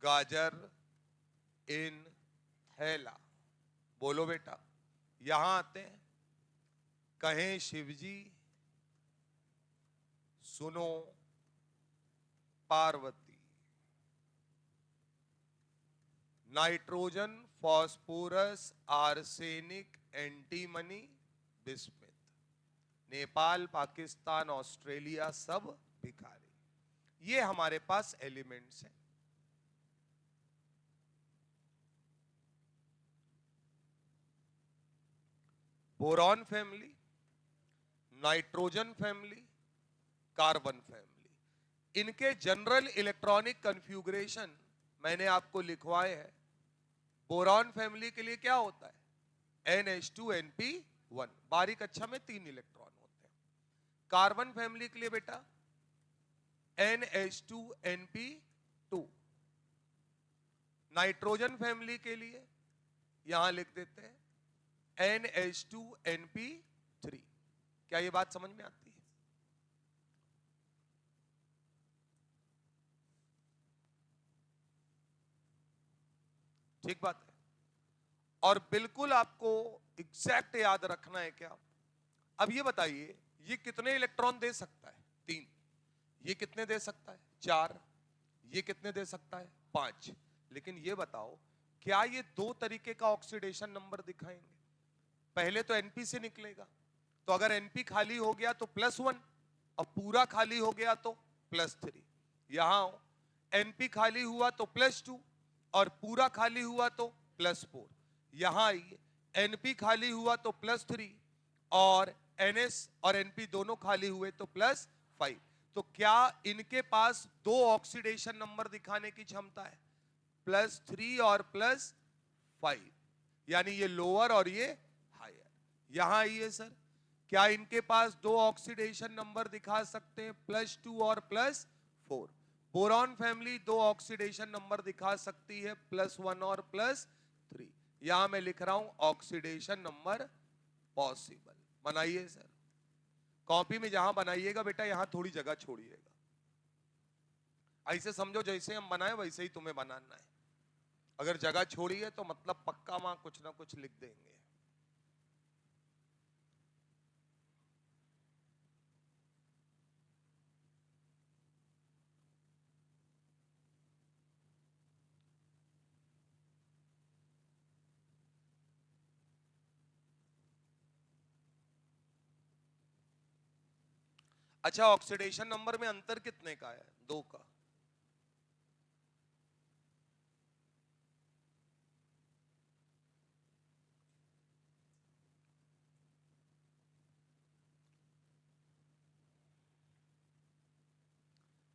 S1: गाजर इन थैला। बोलो बेटा, यहां आते हैं, कहें शिवजी सुनो Parvati. Nitrogen, phosphorus, arsenic, antimony, bismuth. Nepal, Pakistan, Australia सब भिखारी। ये हमारे पास एलिमेंट्स हैं। Boron family, nitrogen family, carbon family, इनके जनरल इलेक्ट्रॉनिक कन्फ्यूगरेशन मैंने आपको लिखवाए हैं। बोरॉन फैमिली के लिए क्या होता है, NH2NP1, बारीक अच्छा में 3 इलेक्ट्रॉन होते हैं। कार्बन फैमिली के लिए बेटा NH2NP2। नाइट्रोजन फैमिली के लिए यहां लिख देते हैं NH2NP3। क्या ये बात समझ में आती है? ठीक बात है। और बिल्कुल आपको एग्जैक्ट याद रखना है क्या। अब ये बताइए, ये कितने इलेक्ट्रॉन दे सकता है, 3। ये कितने दे सकता है, 4। ये कितने दे सकता है, 5। लेकिन ये बताओ, क्या ये 2 तरीके का ऑक्सीडेशन नंबर दिखाएंगे। पहले तो NP से निकलेगा, तो अगर NP खाली हो गया तो +1, और पूरा खाली हो गया तो +3। यहां NP खाली हुआ तो +2, और पूरा खाली हुआ तो +4। यहां आइए, NP खाली हुआ तो +3, और NS और NP दोनों खाली हुए तो +5। तो क्या इनके पास 2 ऑक्सीडेशन नंबर दिखाने की क्षमता है, +3 और +5, यानी ये लोअर और ये हायर। यहां आइए सर, क्या इनके पास 2 ऑक्सीडेशन नंबर दिखा सकते हैं, +2 और +4। बोरॉन फैमिली 2 ऑक्सीडेशन नंबर दिखा सकती है, +1 और +3। यहां मैं लिख रहा हूं ऑक्सीडेशन नंबर पॉसिबल। बनाइए सर, कॉपी में जहां बनाइएगा बेटा यहां थोड़ी जगह छोड़िएगा। ऐसे समझो जैसे हम बनाए वैसे ही तुम्हें बनाना है। अगर जगह छोड़ी है तो मतलब पक्का वहां कुछ ना कुछ लिख देंगे। अच्छा, ऑक्सीडेशन नंबर में अंतर कितने का है, 2 का।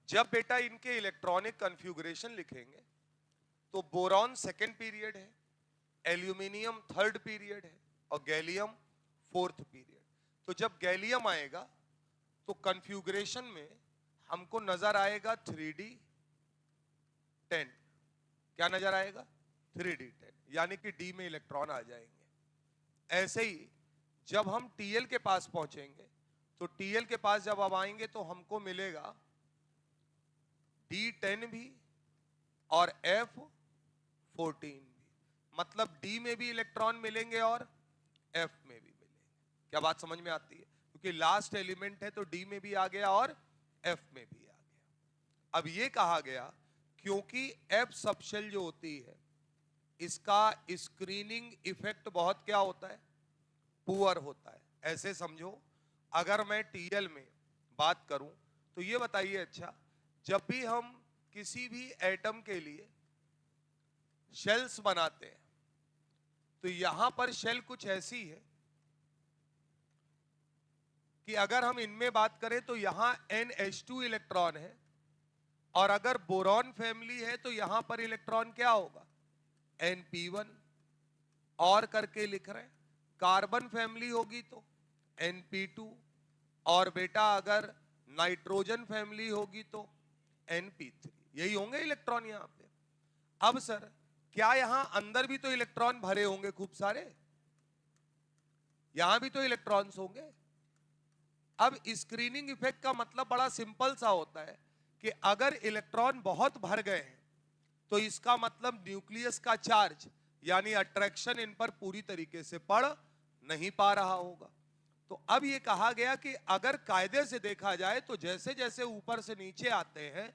S1: जब बेटा इनके इलेक्ट्रॉनिक कन्फ्यूगरेशन लिखेंगे तो बोरॉन सेकेंड पीरियड है, एल्यूमिनियम थर्ड पीरियड है, और गैलियम फोर्थ पीरियड। तो जब गैलियम आएगा तो कन्फ्यूगरेशन में हमको नजर आएगा 3D10। क्या नजर आएगा, 3d10, यानी कि डी में इलेक्ट्रॉन आ जाएंगे। ऐसे ही जब हम टीएल के पास पहुंचेंगे तो टीएल के पास जब अब आएंगे तो हमको मिलेगा D10 भी और F14 भी, मतलब D में भी इलेक्ट्रॉन मिलेंगे और F में भी मिलेंगे। क्या बात समझ में आती है? क्योंकि लास्ट एलिमेंट है तो D में भी आ गया और F में भी आ गया। अब ये कहा गया क्योंकि F सबशेल जो होती है इसका स्क्रीनिंग इफेक्ट बहुत क्या होता है, पुअर होता है। ऐसे समझो, अगर मैं टीएल में बात करूं तो ये बताइए, अच्छा जब भी हम किसी भी एटम के लिए शेल्स बनाते हैं तो यहां पर शेल कुछ ऐसी है कि अगर हम इनमें बात करें तो यहां NH2 इलेक्ट्रॉन है, और अगर बोरॉन फैमिली है तो यहां पर इलेक्ट्रॉन क्या होगा, Np1 और करके लिख रहे हैं। कार्बन फैमिली होगी तो Np2, और बेटा अगर नाइट्रोजन फैमिली होगी तो Np3। यही होंगे इलेक्ट्रॉन यहां पे। अब सर क्या यहां अंदर भी तो इलेक्ट्रॉन भरे होंगे खूब सारे, यहां भी तो इलेक्ट्रॉन्स होंगे। अब स्क्रीनिंग इफेक्ट का मतलब बड़ा सिंपल सा होता है कि अगर इलेक्ट्रॉन बहुत भर गए हैं तो इसका मतलब न्यूक्लियस का चार्ज यानी अट्रैक्शन इन पर पूरी तरीके से पड़ नहीं पा रहा होगा। तो अब ये कहा गया कि अगर कायदे से देखा जाए तो जैसे जैसे ऊपर से नीचे आते हैं,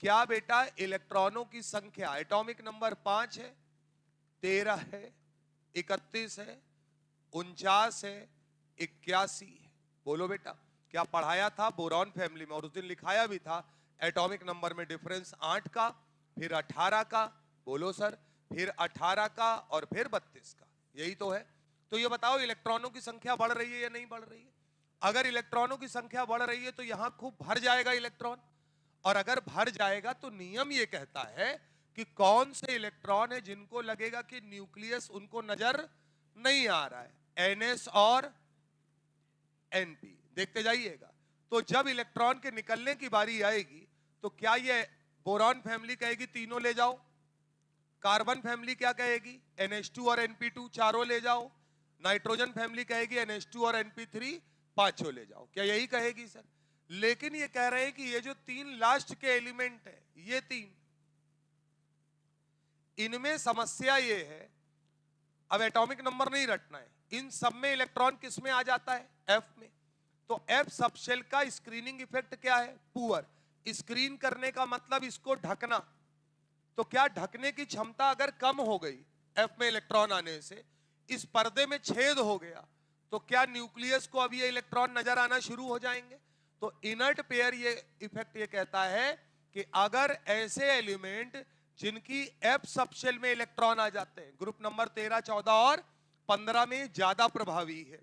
S1: क्या बेटा इलेक्ट्रॉनों की संख्या एटॉमिक नंबर 5 है, 13 है, 31 है, 49 है, 81 है। बोलो बेटा, क्या पढ़ाया था बोरॉन फैमिली में, और उस दिन लिखाया भी था एटॉमिक नंबर में डिफरेंस 8 का, फिर 18 का, बोलो सर, फिर 18 का और फिर 32 का, यही तो है। तो ये बताओ इलेक्ट्रॉनों की संख्या बढ़ रही है या नहीं बढ़ रही है? अगर इलेक्ट्रॉनों की संख्या बढ़ रही है तो यहां खूब भर जाएगा इलेक्ट्रॉन, और अगर भर जाएगा तो नियम ये कहता है कि कौन से इलेक्ट्रॉन है जिनको लगेगा कि न्यूक्लियस उनको नजर नहीं आ रहा है, NS और NP। देखते जाइएगा, तो जब इलेक्ट्रॉन के निकलने की बारी आएगी तो क्या ये बोरॉन फैमिली कहेगी तीनों ले जाओ, कार्बन फैमिली क्या कहेगी NH2 और NP2 चारों ले जाओ, नाइट्रोजन फैमिली कहेगी NH2 और NP3 पांचों ले जाओ, क्या यही कहेगी सर? लेकिन ये कह रहे हैं कि ये जो तीन लास्ट के एलिमेंट है, ये तीन, इनमें समस्या ये है, अब एटॉमिक नंबर नहीं रटना है, इन सब में इलेक्ट्रॉन किस में आ जाता है, F में। तो F सबशेल का स्क्रीनिंग इफेक्ट क्या है, पुअर। स्क्रीन करने का मतलब इसको ढकना, तो क्या ढकने की क्षमता अगर कम हो गई F में इलेक्ट्रॉन आने से, इस पर्दे में छेद हो गया, तो क्या न्यूक्लियस को अब ये इलेक्ट्रॉन नजर आना शुरू हो जाएंगे? तो इनर्ट पेयर ये इफेक्ट ये कहता है कि अगर ऐसे एलिमेंट जिनकी F सबशेल में इलेक्ट्रॉन आ जाते हैं, ग्रुप नंबर 13, 14 और 15 में ज्यादा प्रभावी है,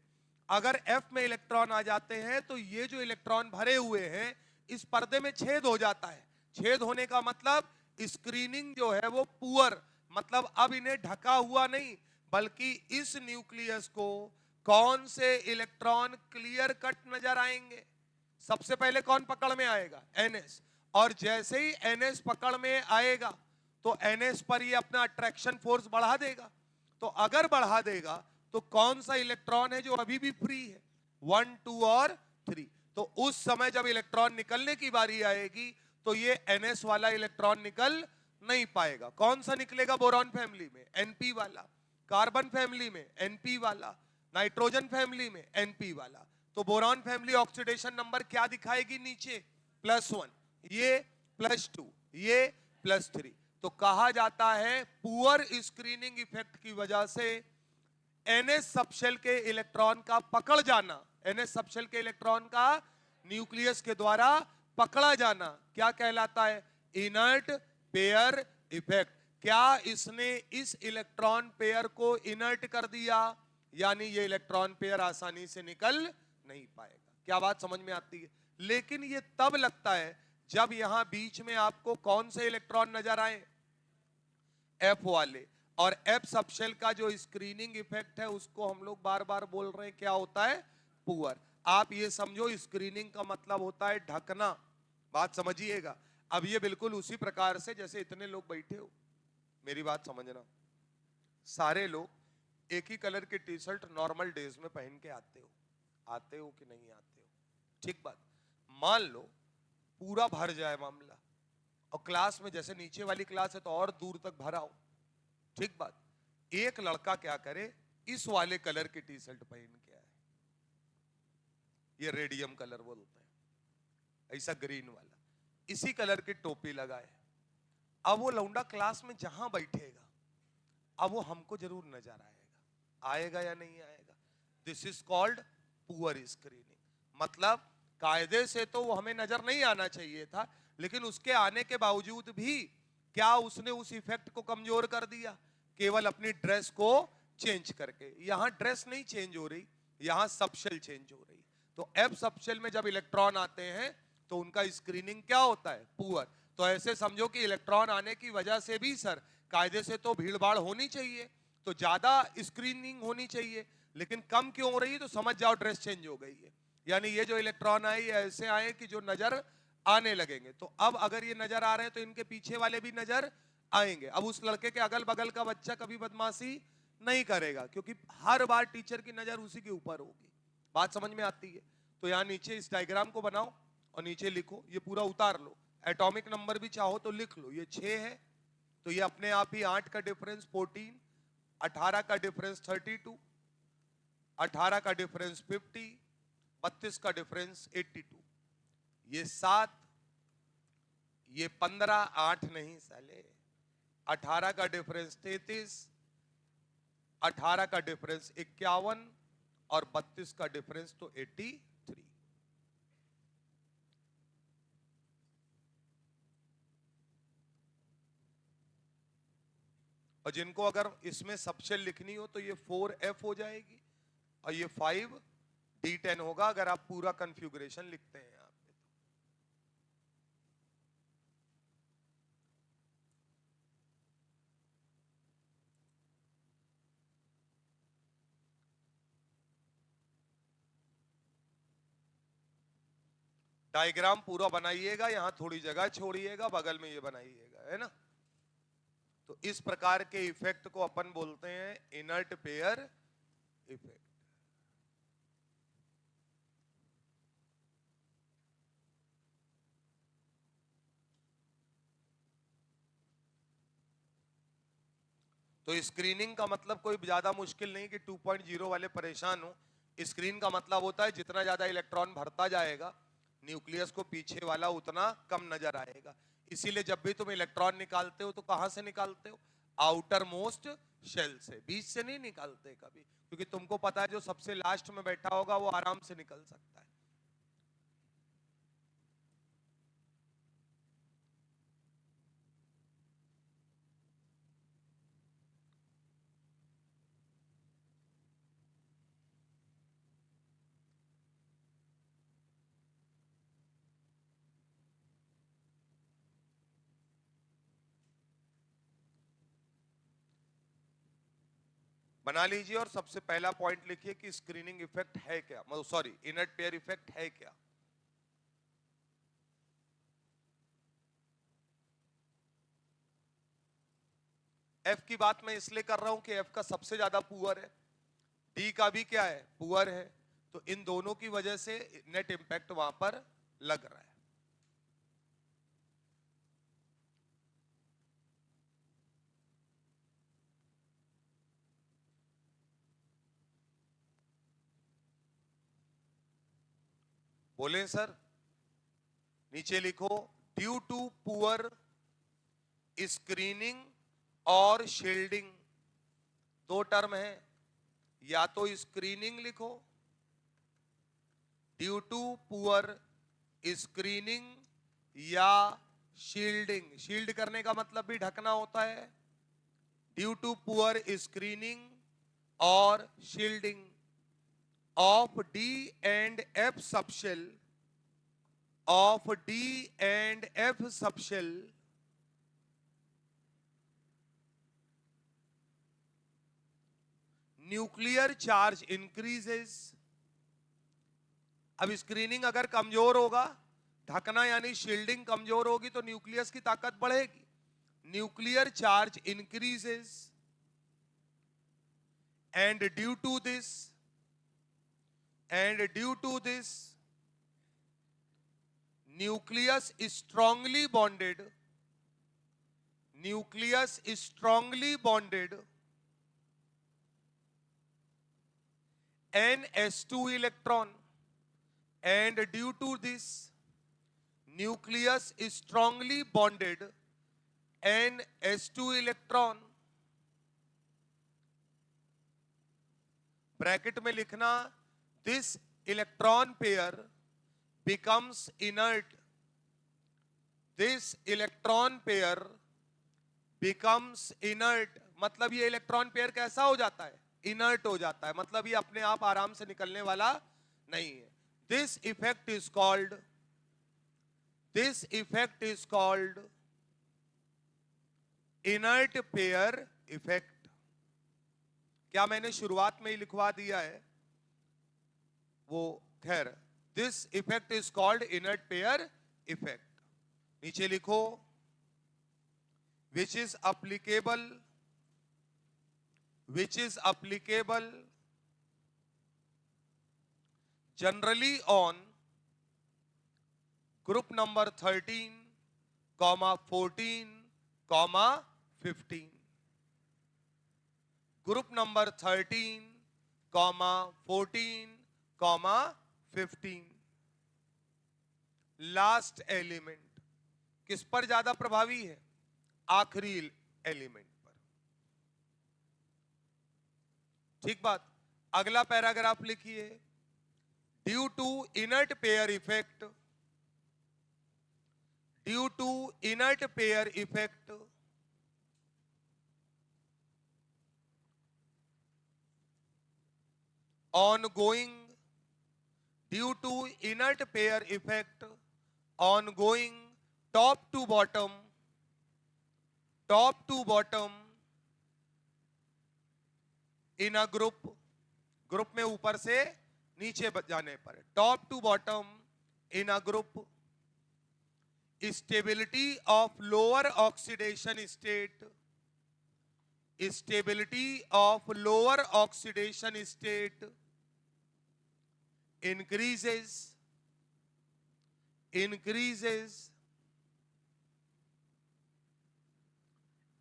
S1: अगर F में इलेक्ट्रॉन आ जाते हैं तो ये जो इलेक्ट्रॉन भरे हुए हैं इस पर्दे में छेद हो जाता है। छेद होने का मतलब स्क्रीनिंग जो है वो पुअर, मतलब अब इन्हें ढका हुआ नहीं, बल्कि इस न्यूक्लियस को कौन से इलेक्ट्रॉन क्लियर कट नजर आएंगे। सबसे पहले कौन पकड़ में आएगा, NS, और जैसे ही NS पकड़ में आएगा तो NS पर ये अपना अट्रैक्शन फोर्स बढ़ा देगा। तो अगर बढ़ा देगा तो कौन सा इलेक्ट्रॉन है जो अभी भी फ्री है, 1, 2 और 3। तो उस समय जब इलेक्ट्रॉन निकलने की बारी आएगी तो ये NS वाला इलेक्ट्रॉन निकल नहीं पाएगा। कौन सा निकलेगा बोरॉन फैमिली में, NP वाला, कार्बन फैमिली में NP वाला, नाइट्रोजन फैमिली में NP वाला। तो बोरॉन फैमिली ऑक्सीडेशन नंबर क्या दिखाएगी नीचे, +1, ये +2, ये +3। तो कहा जाता है पुअर स्क्रीनिंग इफेक्ट की वजह से NS सबशेल के इलेक्ट्रॉन का पकड़ जाना, NS सबशेल के इलेक्ट्रॉन का न्यूक्लियस के द्वारा पकड़ा जाना क्या कहलाता है, इनर्ट पेयर इफेक्ट। क्या इसने इस इलेक्ट्रॉन पेयर को इनर्ट कर दिया, यानी ये इलेक्ट्रॉन पेयर आसानी से निकल नहीं पाएगा। क्या बात समझ में आती है? लेकिन ये तब लगता है जब यहां बीच में आपको कौन से इलेक्ट्रॉन नजर आए, F वाले। और F सबशेल का जो स्क्रीनिंग इफेक्ट है उसको हम लोग बार बार बोल रहे हैं क्या होता है, पुअर। आप ये समझो स्क्रीनिंग का मतलब होता है ढकना, बात समझिएगा। अब ये बिल्कुल उसी प्रकार से जैसे इतने लोग बैठे हो, मेरी बात समझना, सारे लोग एक ही कलर की टी शर्ट नॉर्मल डेज में पहन के आते हो कि नहीं आते हो? ठीक बात। मान लो पूरा भर जाए मामला, और क्लास में जैसे नीचे वाली क्लास है तो और दूर तक भरा हो, ठीक बात। एक लड़का क्या करे, इस वाले कलर की टी शर्ट पहन के आए, ये रेडियम कलर बोलते हैं, ऐसा ग्रीन वाला, इसी कलर की टोपी लगाए। अब वो लौंडा क्लास में जहां बैठेगा, अब वो हमको जरूर नजर आएगा या नहीं आएगा? This is called poor screening. मतलब कायदे से तो वो हमें नजर नहीं आना चाहिए था, लेकिन उसके आने के बावजूद भी क्या उसने उस इफेक्ट को कमजोर कर दिया? केवल अपनी ड्रेस को चेंज करके। यहां ड्रेस नहीं चेंज हो रही, यहां सबशेल चेंज हो रही। तो एफ सबशेल में जब इलेक्ट्रॉन आते हैं तो उनका स्क्रीनिंग क्या होता है? पुअर। तो ऐसे समझो कि इलेक्ट्रॉन आने की वजह से भी सर कायदे से तो भीड़-भाड़ होनी चाहिए, तो ज्यादा स्क्रीनिंग होनी चाहिए, लेकिन कम क्यों हो रही है? तो समझ जाओ ड्रेस चेंज हो गई है। यानी ये जो इलेक्ट्रॉन आए ये ऐसे आए कि जो नजर आने लगेंगे। तो अब अगर ये नजर आ रहे हैं तो इनके पीछे वाले भी नजर आएंगे। अब उस लड़के के अगल बगल का बच्चा कभी बदमाशी नहीं करेगा, क्योंकि हर बार टीचर की नजर उसी के ऊपर होगी। बात समझ में आती है? तो यहां नीचे इस डायग्राम को बनाओ और नीचे लिखो, ये पूरा उतार लो। एटॉमिक नंबर भी चाहो तो लिख लो, ये 6 है तो ये अपने आप ही 8 का डिफरेंस 14, 18 का डिफरेंस 32, 18 का डिफरेंस 50, 32 का डिफरेंस 82, ये 7, ये 15, 8 नहीं साले, 18 का डिफरेंस 33, 18 का डिफरेंस 51 और 32 का डिफरेंस तो 83। और जिनको अगर इसमें सबशेल लिखनी हो तो ये 4F हो जाएगी और ये 5D10 होगा, अगर आप पूरा कॉन्फ़िगरेशन लिखते हैं यहाँ पे। डायग्राम पूरा बनाइएगा, यहां थोड़ी जगह छोड़िएगा, बगल में ये बनाइएगा, है ना? तो इस प्रकार के इफेक्ट को अपन बोलते हैं इनर्ट पेयर इफेक्ट। तो स्क्रीनिंग का मतलब कोई ज्यादा मुश्किल नहीं कि 2.0 वाले परेशान हो। स्क्रीन का मतलब होता है जितना ज्यादा इलेक्ट्रॉन भरता जाएगा न्यूक्लियस को पीछे वाला उतना कम नजर आएगा। इसीलिए जब भी तुम इलेक्ट्रॉन निकालते हो तो कहां से निकालते हो? आउटर मोस्ट शेल से, बीच से नहीं निकालते कभी, क्योंकि तुमको पता है जो सबसे लास्ट में बैठा होगा वो आराम से निकल सकता है। बना लीजिए और सबसे पहला पॉइंट लिखिए कि स्क्रीनिंग इफेक्ट है क्या, मतलब सॉरी इनर्ट पेयर इफेक्ट है क्या। एफ की बात मैं इसलिए कर रहा हूं कि एफ का सबसे ज्यादा पुअर है, डी का भी क्या है? पुअर है। तो इन दोनों की वजह से नेट इंपैक्ट वहां पर लग रहा है। बोले सर? नीचे लिखो ड्यू टू पुअर स्क्रीनिंग और शील्डिंग, दो टर्म है, या तो स्क्रीनिंग लिखो, ड्यू टू पुअर स्क्रीनिंग या शील्डिंग। शील्ड करने का मतलब भी ढकना होता है। ड्यू टू पुअर स्क्रीनिंग और shielding of D and F subshell, of D and F subshell nuclear charge increases। अब स्क्रीनिंग अगर कमजोर होगा, ढकना यानी शील्डिंग कमजोर होगी तो न्यूक्लियस की ताकत बढ़ेगी। Nuclear charge increases and due to this nucleus is strongly bonded NS2 electron, and due to this nucleus is strongly bonded NS2 electron, bracket में लिखना, this electron pair becomes inert. This electron pair becomes inert. मतलब ये इलेक्ट्रॉन पेयर कैसा हो जाता है? इनर्ट हो जाता है, मतलब ये अपने आप आराम से निकलने वाला नहीं है. This effect is called inert pair effect. क्या मैंने शुरुआत में ही लिखवा दिया है वो? खैर, this effect is called inert pair effect. नीचे लिखो, which is applicable generally on group number 13, 14, 15. Group number 13, 14, 15. Last element किस पर ज्यादा प्रभावी है? आखिरी एलिमेंट पर. ठीक बात. अगला पैराग्राफ लिखिए. Due to inert pair effect ongoing top to bottom in a group में ऊपर से नीचे जाने पर, top to bottom in a group, stability of lower oxidation state increases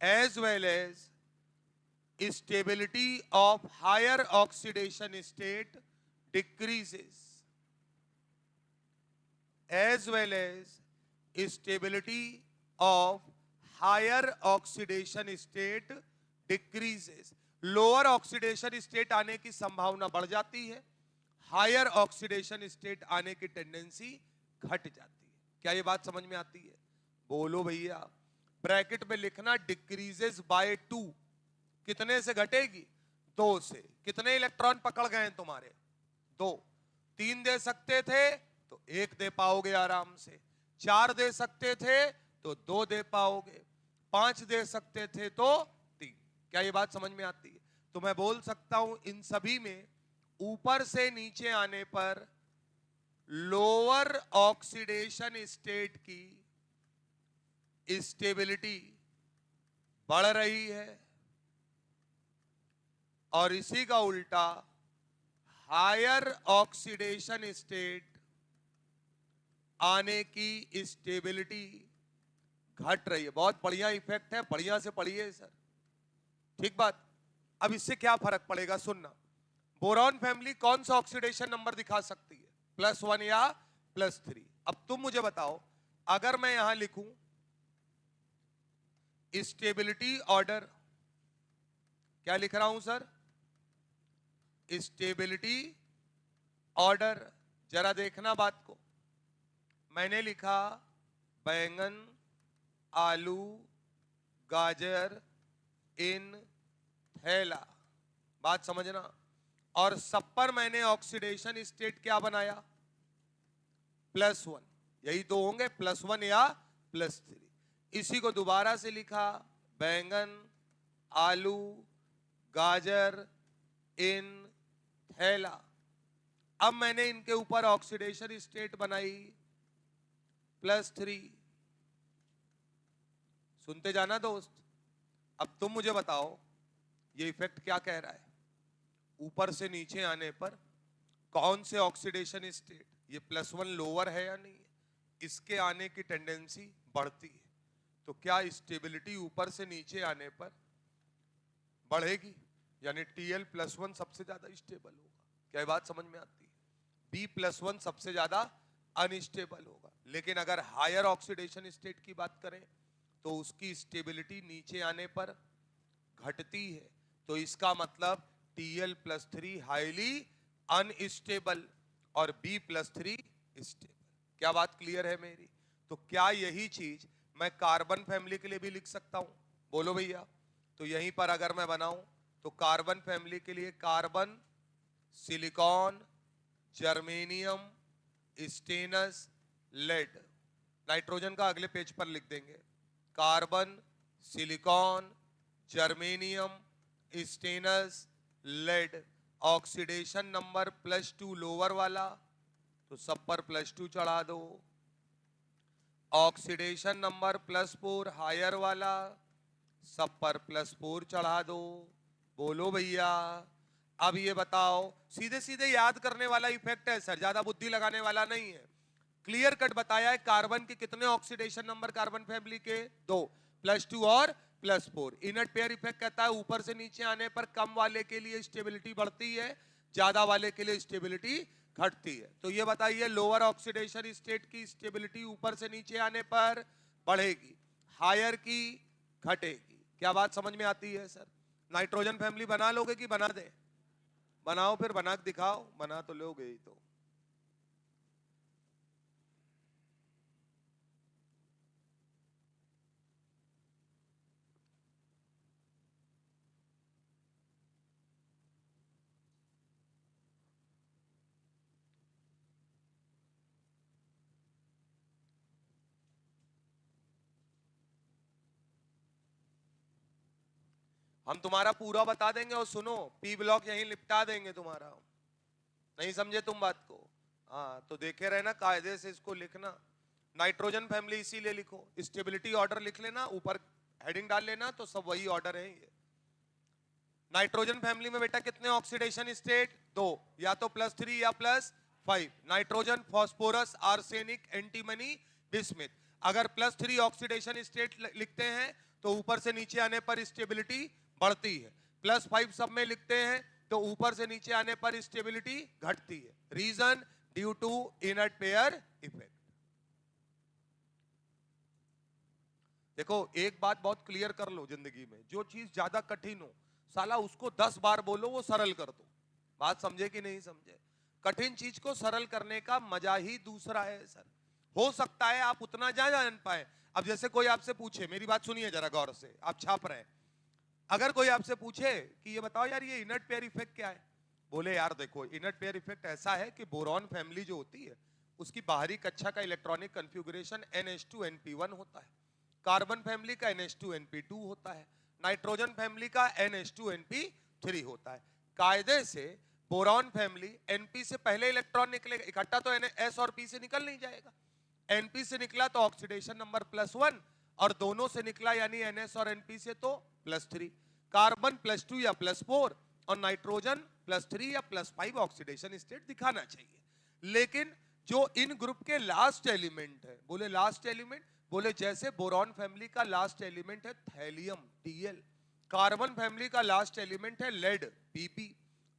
S1: as well as stability of higher oxidation state decreases. As well as stability of higher oxidation state decreases. Lower oxidation state आने की संभावना बढ़ जाती है, हायर ऑक्सीडेशन स्टेट आने की टेंडेंसी घट जाती है. क्या ये बात समझ में आती है? बोलो भैया. ब्रैकेट में लिखना डिक्रीजेस बाय 2. कितने से घटेगी? 2 से. कितने इलेक्ट्रॉन पकड़ गए हैं तुम्हारे? 2. 3 दे सकते थे तो 1 दे पाओगे आराम से. 4 दे सकते थे तो 2 दे पाओगे. 5 दे सकते थे तो 3. क्या ये बात समझ में आती है? तो मैं बोल सकता हूं इन सभी में ऊपर से नीचे आने पर लोअर ऑक्सीडेशन स्टेट की स्टेबिलिटी बढ़ रही है और इसी का उल्टा हायर ऑक्सीडेशन स्टेट आने की स्टेबिलिटी घट रही है. बहुत बढ़िया इफेक्ट है, बढ़िया से पढ़िए सर. ठीक बात. अब इससे क्या फर्क पड़ेगा सुनना. बोरॉन फैमिली कौन सा ऑक्सीडेशन नंबर दिखा सकती है? +1 या +3? अब तुम मुझे बताओ, अगर मैं यहां लिखूं स्टेबिलिटी ऑर्डर, क्या लिख रहा हूं सर? Stability order. जरा देखना बात को. मैंने लिखा बैंगन, आलू, गाजर इन थैला. बात समझना. और सब पर मैंने ऑक्सीडेशन स्टेट क्या बनाया? +1. यही तो होंगे, +1 या +3. इसी को दोबारा से लिखा बैंगन, आलू, गाजर इन थैला. अब मैंने इनके ऊपर ऑक्सीडेशन स्टेट बनाई +3. सुनते जाना दोस्त. अब तुम मुझे बताओ ये इफेक्ट क्या कह रहा है? ऊपर से नीचे आने पर कौन से ऑक्सीडेशन स्टेट, ये +1 लोअर है या नहीं है, इसके आने की टेंडेंसी बढ़ती है। तो क्या स्टेबिलिटी ऊपर से नीचे आने पर बढ़ेगी, यानी Tl+1 सबसे ज्यादा स्टेबल होगा। क्या बात समझ में आती है? B+1 सबसे ज्यादा अनस्टेबल होगा। लेकिन अगर हायर ऑक्सीडेशन स्टेट की बात करें तो उसकी स्टेबिलिटी नीचे आने पर घटती है। तो इसका मतलब Tl+3 हाईली अनस्टेबल और B+3 स्टेबल। क्या बात क्लियर है मेरी? तो क्या यही चीज मैं कार्बन फैमिली के लिए भी लिख सकता हूं? बोलो भैया। तो यहीं पर अगर मैं बनाऊं तो कार्बन फैमिली के लिए carbon, silicon, germanium, stannous, lead. Nitrogen का अगले पेज पर लिख देंगे, carbon, silicon, germanium, stannous, lead. Oxidation number +2 lower वाला, तो सब पर +2 चढ़ा दो। ऑक्सीडेशन नंबर +4 हायर वाला, सब पर +4 चढ़ा दो। बोलो भैया। अब ये बताओ, सीधे सीधे याद करने वाला इफेक्ट है सर, ज्यादा बुद्धि लगाने वाला नहीं है। क्लियर कट बताया है कार्बन के कितने ऑक्सीडेशन नंबर कार्बन फैमिली के? 2, +2 और +4। इनर्ट पेयर इफेक्ट कहता है ऊपर से नीचे आने पर कम वाले के लिए स्टेबिलिटी बढ़ती है, ज्यादा वाले के लिए स्टेबिलिटी घटती है। तो ये बताइए लोअर ऑक्सीडेशन स्टेट की स्टेबिलिटी ऊपर से नीचे आने पर बढ़ेगी, हायर की घटेगी। क्या बात समझ में आती है सर? नाइट्रोजन फैमिली बना लोगे कि बना दे? बनाओ, फिर बना के दिखाओ। बना तो लोगे ही। तो हम तुम्हारा पूरा बता देंगे और सुनो, पी ब्लॉक यहीं निपटा देंगे तुम्हारा। नहीं समझे तुम बात को? हाँ, तो देखे रहना, कायदे से इसको लिखना। नाइट्रोजन फैमिली इसीलिए लिखो, स्टेबिलिटी ऑर्डर लिख लेना, ऊपर हेडिंग डाल लेना, तो सब वही ऑर्डर है ये। नाइट्रोजन फैमिली में बेटा कितने ऑक्सीडेशन स्टेट? 2, या तो +3 या +5। Nitrogen, phosphorus, arsenic, antimony, bismuth. अगर +3 ऑक्सीडेशन स्टेट लिखते हैं तो ऊपर से नीचे आने पर स्टेबिलिटी बढ़ती है। +5 सब में लिखते हैं तो ऊपर से नीचे आने पर स्टेबिलिटी घटती है। Reason due to inert pair effect. देखो एक बात बहुत क्लियर कर लो जिंदगी में, जो चीज ज्यादा कठिन हो साला उसको 10 बार बोलो वो सरल कर दो। बात समझे कि नहीं समझे? कठिन चीज को सरल करने का मजा ही दूसरा है सर। हो सकता है आप उतना जान पाए। अब जैसे कोई आपसे पूछे, मेरी बात सुनिए जरा गौर से, आप छाप रहे हैं। अगर कोई आपसे पूछे कि ये बताओ यार ये इनर्ट पेयर इफेक्ट क्या है, बोले यार देखो इनर्ट पेयर इफेक्ट ऐसा है कि बोरॉन फैमिली जो होती है उसकी बाहरी कक्षा का इलेक्ट्रॉनिक कन्फिगुरेशन NH2NP1 होता है, कार्बन फैमिली का NH2NP2 होता है, नाइट्रोजन फैमिली का NH2NP3 होता है। कायदे से बोरॉन फैमिली NP से पहले इलेक्ट्रॉन निकलेगा, इकट्ठा तो S और P से निकल नहीं जाएगा। NP से निकला तो ऑक्सीडेशन नंबर +1, और दोनों से निकला यानी NS और NP से तो +3। कार्बन +2 या +4 और नाइट्रोजन +3 या +5 ऑक्सीडेशन स्टेट दिखाना चाहिए। लेकिन जो इन ग्रुप के लास्ट एलिमेंट है, बोले लास्ट एलिमेंट, बोले जैसे बोरॉन फैमिली का लास्ट एलिमेंट है थैलियम Tl, कार्बन फैमिली का लास्ट एलिमेंट है लेड Pp,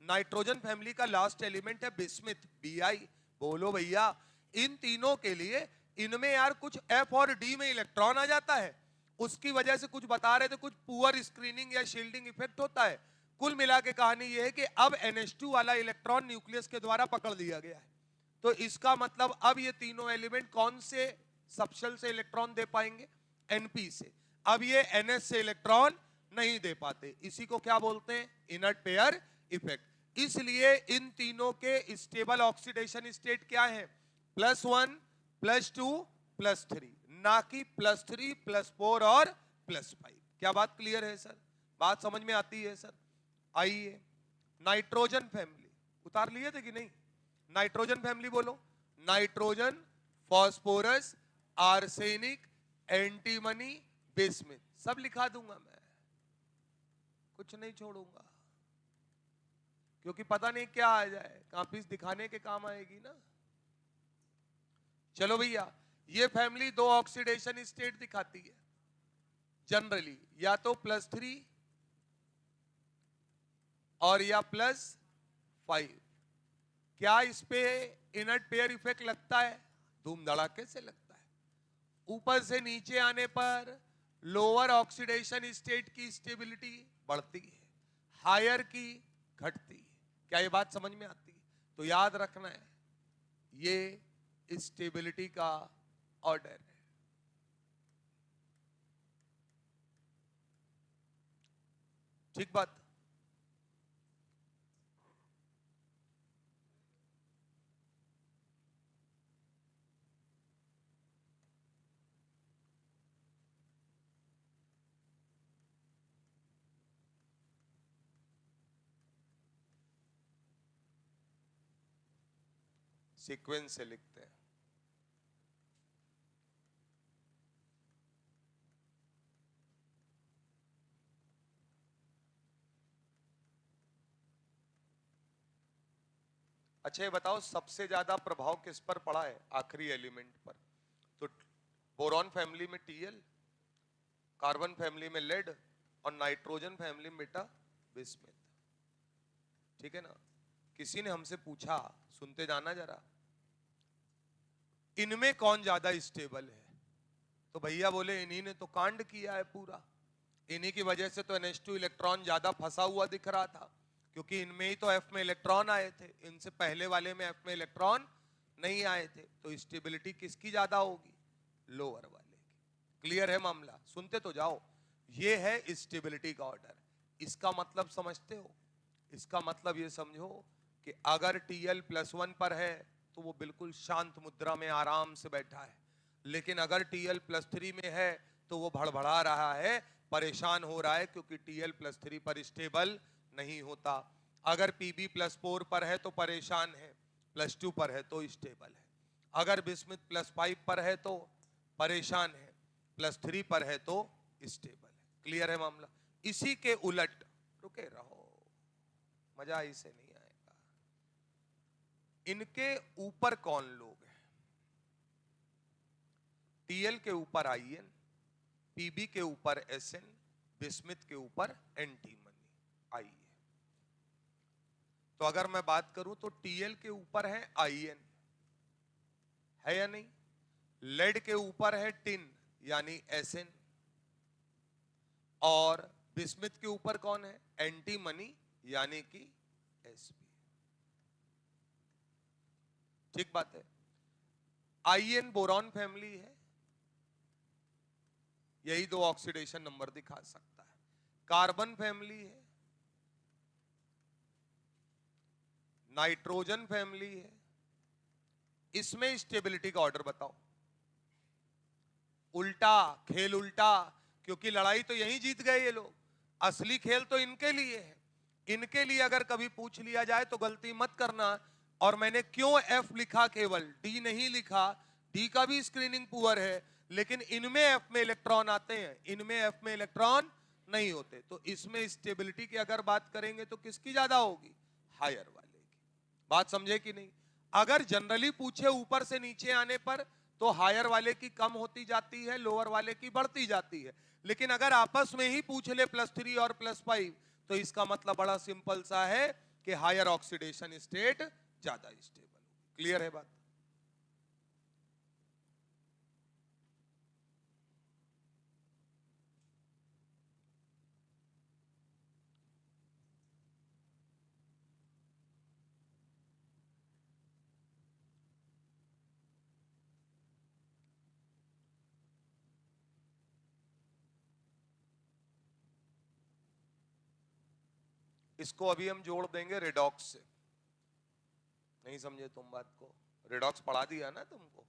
S1: नाइट्रोजन फैमिली का लास्ट एलिमेंट है बिस्मिथ Bi। बोलो भैया, इन तीनों के लिए इनमें यार कुछ F और D में इलेक्ट्रॉन आ जाता है, उसकी वजह से कुछ बता रहे थे, कुछ पुअर स्क्रीनिंग या शील्डिंग इफेक्ट होता है। कुल मिला के कहानी यह है कि अब NH2 वाला इलेक्ट्रॉन न्यूक्लियस के द्वारा पकड़ लिया गया है। तो इसका मतलब अब ये तीनों एलिमेंट कौन से सबशेल से इलेक्ट्रॉन दे पाएंगे? NP से। अब ये NS से इलेक्ट्रॉन नहीं दे पाते, इसी को क्या बोलते हैं? Inert pair effect. इसलिए इन तीनों के स्टेबल ऑक्सीडेशन स्टेट क्या है? +1, +2, +3, ना कि +3, +4 और +5। क्या बात क्लियर है सर? बात समझ में आती है सर? आइए नाइट्रोजन फैमिली उतार लिए थे कि नहीं? नाइट्रोजन फैमिली बोलो। Nitrogen, phosphorus, arsenic, antimony, bismuth, सब लिखा दूंगा मैं, कुछ नहीं छोड़ूंगा। क्योंकि पता नहीं क्या आ जाए, कापीस दिखाने के काम आएगी ना। चलो भैया, ये फैमिली दो ऑक्सीडेशन स्टेट दिखाती है जनरली, या तो +3 और या +5। क्या इस पे इनर्ट पेयर इफेक्ट लगता है? धूम धड़ाके से लगता है। ऊपर से नीचे आने पर लोअर ऑक्सीडेशन स्टेट की स्टेबिलिटी बढ़ती है, हायर की घटती है। क्या ये बात समझ में आती है? तो याद रखना है, ये स्टेबिलिटी का ऑर्डर है। ठीक बात। सीक्वेंस से लिखते हैं। अच्छा, ये बताओ सबसे ज्यादा प्रभाव किस पर पड़ा है आखिरी एलिमेंट पर? तो बोरॉन फैमिली में Tl, कार्बन फैमिली में लेड और नाइट्रोजन फैमिली में बेटा बिस्मिथ। ठीक है ना? किसी ने हमसे पूछा, सुनते जाना जरा, इनमें कौन ज्यादा स्टेबल है? तो भैया बोले इन्हीं ने तो कांड किया है पूरा, इन्हीं की वजह से तो NH2 इलेक्ट्रॉन ज्यादा फंसा हुआ दिख रहा था, क्योंकि इनमें ही तो F में इलेक्ट्रॉन आए थे, इनसे पहले वाले में F में इलेक्ट्रॉन नहीं आए थे। तो स्टेबिलिटी किसकी ज्यादा होगी? लोअर वाले की। क्लियर है मामला? सुनते तो जाओ। ये है स्टेबिलिटी का ऑर्डर। इसका मतलब समझते हो? इसका मतलब ये समझो कि अगर Tl+1 पर है तो वो बिल्कुल शांत मुद्रा में आराम से बैठा है, लेकिन अगर Tl+3 में है तो वो भड़बड़ा रहा है, परेशान हो रहा है, क्योंकि Tl+3 पर स्टेबल नहीं होता। अगर Pb+4 पर है तो परेशान है, +2 पर है तो स्टेबल है। अगर बिस्मिथ +5 पर है तो परेशान है, +3 पर है तो स्टेबल है। क्लियर है मामला? इसी के उलट, रुके रहो, मजा इसे नहीं आएगा। इनके ऊपर कौन लोग हैं? Tl के ऊपर In, Pb के ऊपर Sn, बिस्मिथ के ऊपर एंटीमनी आई है। तो अगर मैं बात करूं तो Tl के ऊपर है In, है या नहीं? लेड के ऊपर है टिन यानी Sn, और बिस्मिथ के ऊपर कौन है? एंटीमनी यानी कि Sp। ठीक बात है। In बोरॉन फैमिली है, यही दो ऑक्सीडेशन नंबर दिखा सकता है। कार्बन फैमिली है, नाइट्रोजन फैमिली है, इसमें स्टेबिलिटी का ऑर्डर बताओ। उल्टा खेल, उल्टा, क्योंकि लड़ाई तो यहीं जीत गए ये लोग। असली खेल तो इनके लिए है। इनके लिए अगर कभी पूछ लिया जाए तो गलती मत करना। और मैंने क्यों F लिखा, केवल D नहीं लिखा, D का भी स्क्रीनिंग पुअर है, लेकिन इनमें F में इलेक्ट्रॉन आते हैं, इनमें F में इलेक्ट्रॉन नहीं होते। तो इसमें स्टेबिलिटी की अगर बात करेंगे तो किसकी ज्यादा होगी? हायर वाले की। बात समझे कि नहीं? अगर जनरली पूछे ऊपर से नीचे आने पर तो हायर वाले की कम होती जाती है, लोअर वाले की बढ़ती जाती है। लेकिन अगर आपस में ही पूछ ले +3 और +5, तो इसका मतलब बड़ा सिंपल सा है कि हायर ऑक्सीडेशन स्टेट ज्यादा स्टेबल। क्लियर है बात? इसको अभी हम जोड़ देंगे रेडॉक्स से। नहीं समझे तुम बात को? रेडॉक्स पढ़ा दिया ना तुमको,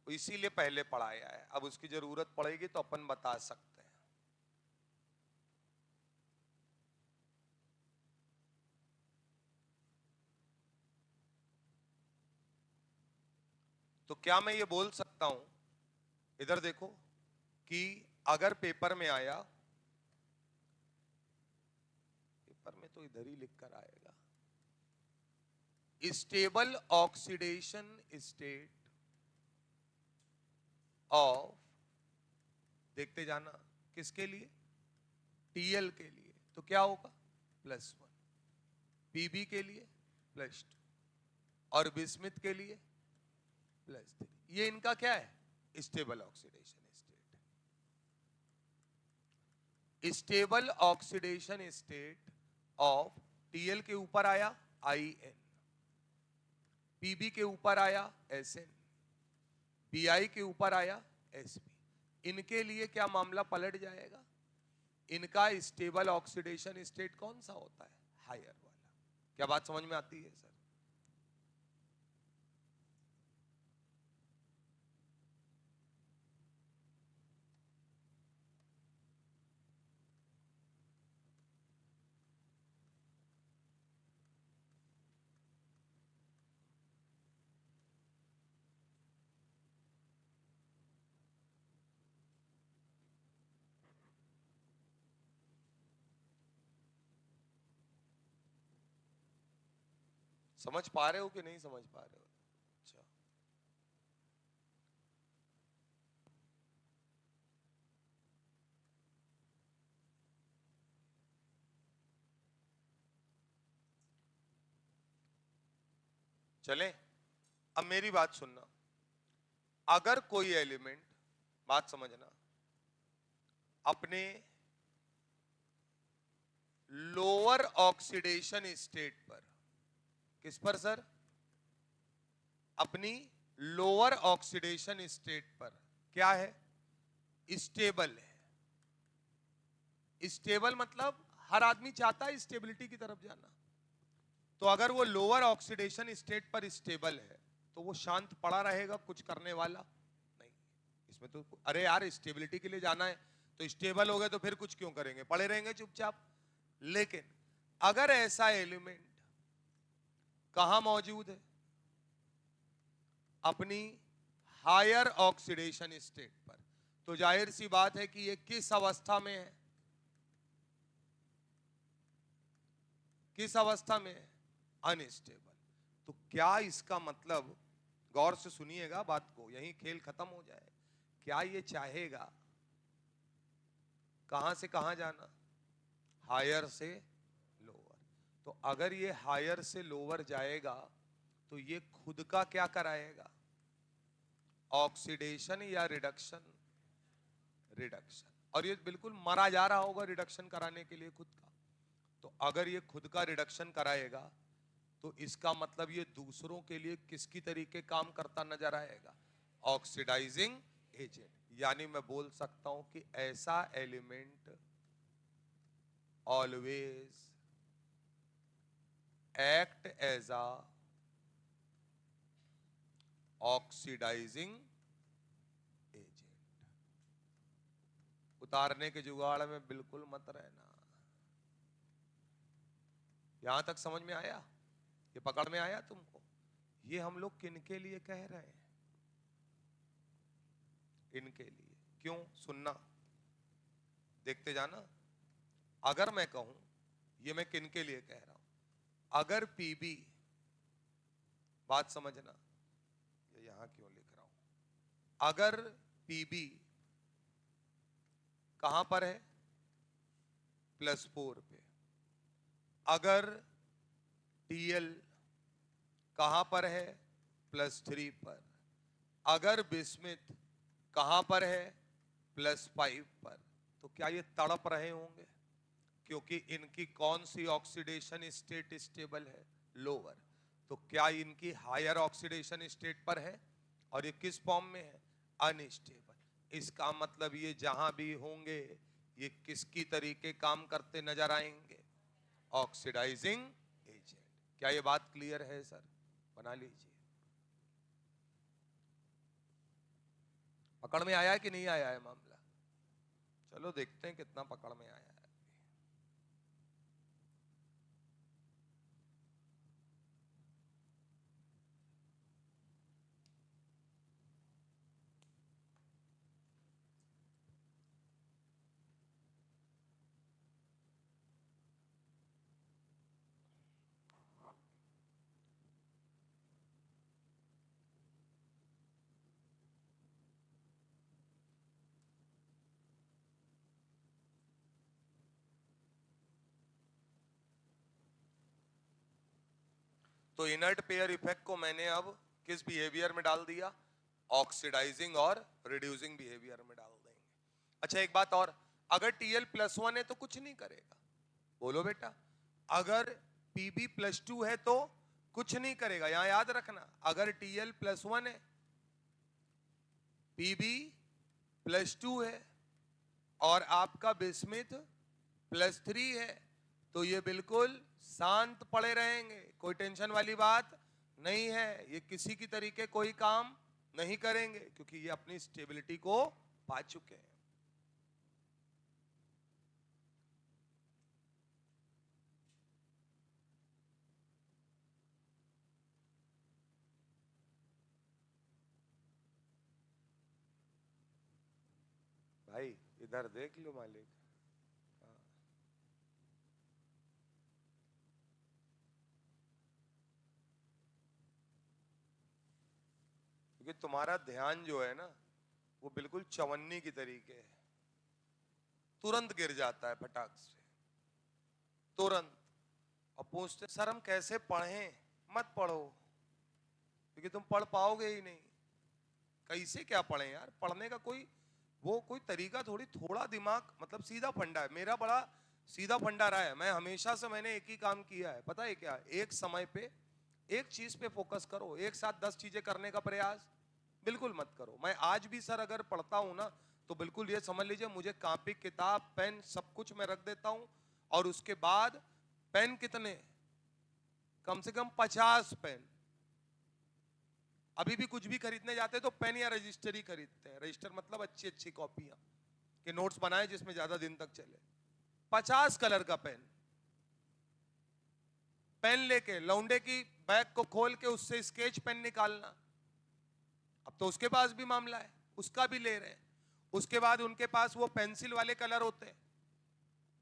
S1: तो इसीलिए पहले पढ़ाया है। अब उसकी जरूरत पड़ेगी तो अपन बता सकते हैं। तो क्या मैं ये बोल सकता हूं, इधर देखो, कि अगर पेपर में आया, पेपर में तो इधर ही लिख कर आएगा, स्टेबल ऑक्सीडेशन स्टेट ऑफ, देखते जाना, किसके लिए? टीएल के लिए, तो क्या होगा? +1। पीबी के लिए +2 और बिस्मिथ के लिए +3। ये इनका क्या है? Stable oxidation state. Stable oxidation state of TL के ऊपर आया IN, पीबी के ऊपर आया SN, बीआई के ऊपर आया SP। इनके लिए क्या मामला पलट जाएगा? इनका स्टेबल ऑक्सीडेशन स्टेट कौन सा होता है? हायर वाला। क्या बात समझ में आती है सर? समझ पा रहे हो कि नहीं समझ पा रहे हो? अच्छा, चले। अब मेरी बात सुनना। अगर कोई एलिमेंट, बात समझना, अपने लोअर ऑक्सीडेशन स्टेट पर, किस पर सर? अपनी लोअर ऑक्सीडेशन स्टेट पर क्या है? स्टेबल है। स्टेबल मतलब हर आदमी चाहता है स्टेबिलिटी की तरफ जाना। तो अगर वो लोअर ऑक्सीडेशन स्टेट पर स्टेबल है तो वो शांत पड़ा रहेगा, कुछ करने वाला नहीं। इसमें तो अरे यार स्टेबिलिटी के लिए जाना है तो स्टेबल हो गए तो फिर कुछ क्यों करेंगे, पड़े रहेंगे चुपचाप। लेकिन अगर ऐसा एलिमेंट कहां मौजूद है? अपनी हायर ऑक्सीडेशन स्टेट पर, तो जाहिर सी बात है कि ये किस अवस्था में है? किस अवस्था में है? अनस्टेबल। तो क्या इसका मतलब, गौर से सुनिएगा बात को, यही खेल खत्म हो जाए। क्या ये चाहेगा कहां से कहां जाना? हायर से लोअर। तो अगर ये हायर से लोअर जाएगा तो ये खुद का क्या कराएगा? ऑक्सीडेशन या रिडक्शन? रिडक्शन। और ये बिल्कुल मरा जा रहा होगा रिडक्शन कराने के लिए खुद का। तो अगर ये खुद का रिडक्शन कराएगा तो इसका मतलब ये दूसरों के लिए किसकी तरीके काम करता नजर आएगा? Oxidising agent. यानी मैं बोल सकता हूं कि ऐसा element always act as a oxidising agent. उतारने के जुगाड़ में बिल्कुल मत रहना। यहां तक समझ में आया? ये पकड़ में आया तुमको? ये हम लोग किनके लिए कह रहे हैं? इनके लिए। क्यों? सुनना, देखते जाना। अगर मैं कहूं, ये मैं किनके लिए कह रहा हूं, अगर पीबी, बात समझना, ये यहां क्यों लिख रहा हूं, अगर पीबी कहां पर है? +4 पे। अगर टीएल कहां पर है? +3 पर। अगर बिस्मिथ कहां पर है? +5 पर। तो क्या ये तड़प रहे होंगे? क्योंकि इनकी कौन सी ऑक्सीडेशन स्टेट स्टेबल है? लोअर। तो क्या इनकी हायर ऑक्सीडेशन स्टेट पर है? और ये किस फॉर्म में है? अनस्टेबल। इसका मतलब ये जहां भी होंगे ये किसकी तरीके काम करते नजर आएंगे? Oxidising agent. क्या ये बात क्लियर है सर? बना लीजिए। पकड़ में आया है कि नहीं आया है मामला? चलो देखते हैं कितना पकड़ में आया है। तो इनर्ट पेयर इफेक्ट को मैंने अब किस बिहेवियर में डाल दिया? ऑक्सीडाइजिंग और रिड्यूसिंग बिहेवियर में डाल देंगे। अच्छा एक बात और, अगर Tl+1 है तो कुछ नहीं करेगा, बोलो बेटा। अगर Pb+2 है तो कुछ नहीं करेगा, यहां याद रखना। अगर Tl+1 है, Pb+2 है और आपका बिस्मिथ +3 है, तो ये बिल्कुल शांत पड़े रहेंगे, कोई टेंशन वाली बात नहीं है। ये किसी की तरीके कोई काम नहीं करेंगे क्योंकि ये अपनी स्टेबिलिटी को पा चुके हैं। भाई इधर देख लो मालिक। हाँ। क्योंकि तुम्हारा ध्यान जो है ना वो बिल्कुल चवन्नी की तरीके है, तुरंत गिर जाता है फटाक से, तुरंत। और पूछते सर हम कैसे पढ़ें? मत पढ़ो, क्योंकि तुम पढ़ पाओगे ही नहीं। कैसे क्या पढ़ें यार? पढ़ने का कोई तरीका थोड़ी, थोड़ा दिमाग, मतलब सीधा फंडा है। मेरा बड़ा सीधा फंडा रहा है, मैं हमेशा से मैंने एक ही काम किया है, पता है क्या? एक समय पे एक चीज पे फोकस करो, एक साथ 10 चीजें करने का प्रयास बिल्कुल मत करो। मैं आज भी सर अगर पढ़ता हूं ना तो बिल्कुल ये समझ लीजिए, मुझे कॉपी किताब पेन सब कुछ मैं रख देता हूं, और उसके बाद पेन कितने, कम से कम 50 पेन। अभी भी कुछ भी खरीदने जाते हैं तो पेन या रजिस्टर ही खरीदते हैं। रजिस्टर मतलब अच्छी अच्छी कॉपियां के नोट्स बनाए जिसमें ज्यादा दिन तक चले। 50 कलर का पेन, पेन लेके लौंडे की बैग को खोल के उससे स्केच पेन निकालना। अब तो उसके पास भी मामला है, उसका भी ले रहे हैं। उसके बाद उनके पास वो पेंसिल वाले कलर होते हैं,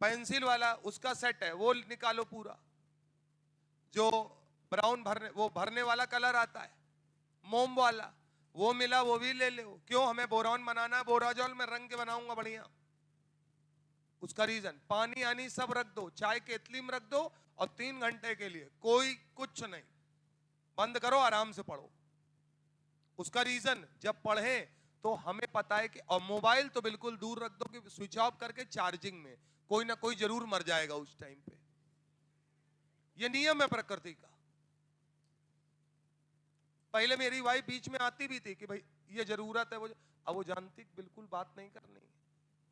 S1: पेंसिल वाला उसका सेट है, वो निकालो पूरा। जो ब्राउन भरने वाला कलर आता है, मोम वाला, वो मिला वो भी ले लो। क्यों? हमें बोरॉन बनाना है, बोराजॉल में रंग के बनाऊंगा बढ़िया। उसका रीजन, पानी आनी सब रख दो, चाय केतली में रख दो, और 3 घंटे के लिए कोई कुछ नहीं, बंद करो, आराम से पढ़ो। उसका रीजन, जब पढ़े तो हमें पता है कि, और मोबाइल तो बिल्कुल दूर रख दो कि स्विच ऑफ करके चार्जिंग में, कोई ना कोई जरूर मर जाएगा उस टाइम पे। ये नियम है प्रकृति का। पहले मेरी वाइफ बीच में आती भी थी कि भाई ये जरूरत है, वो अब वो जानती बिल्कुल बात नहीं करनी,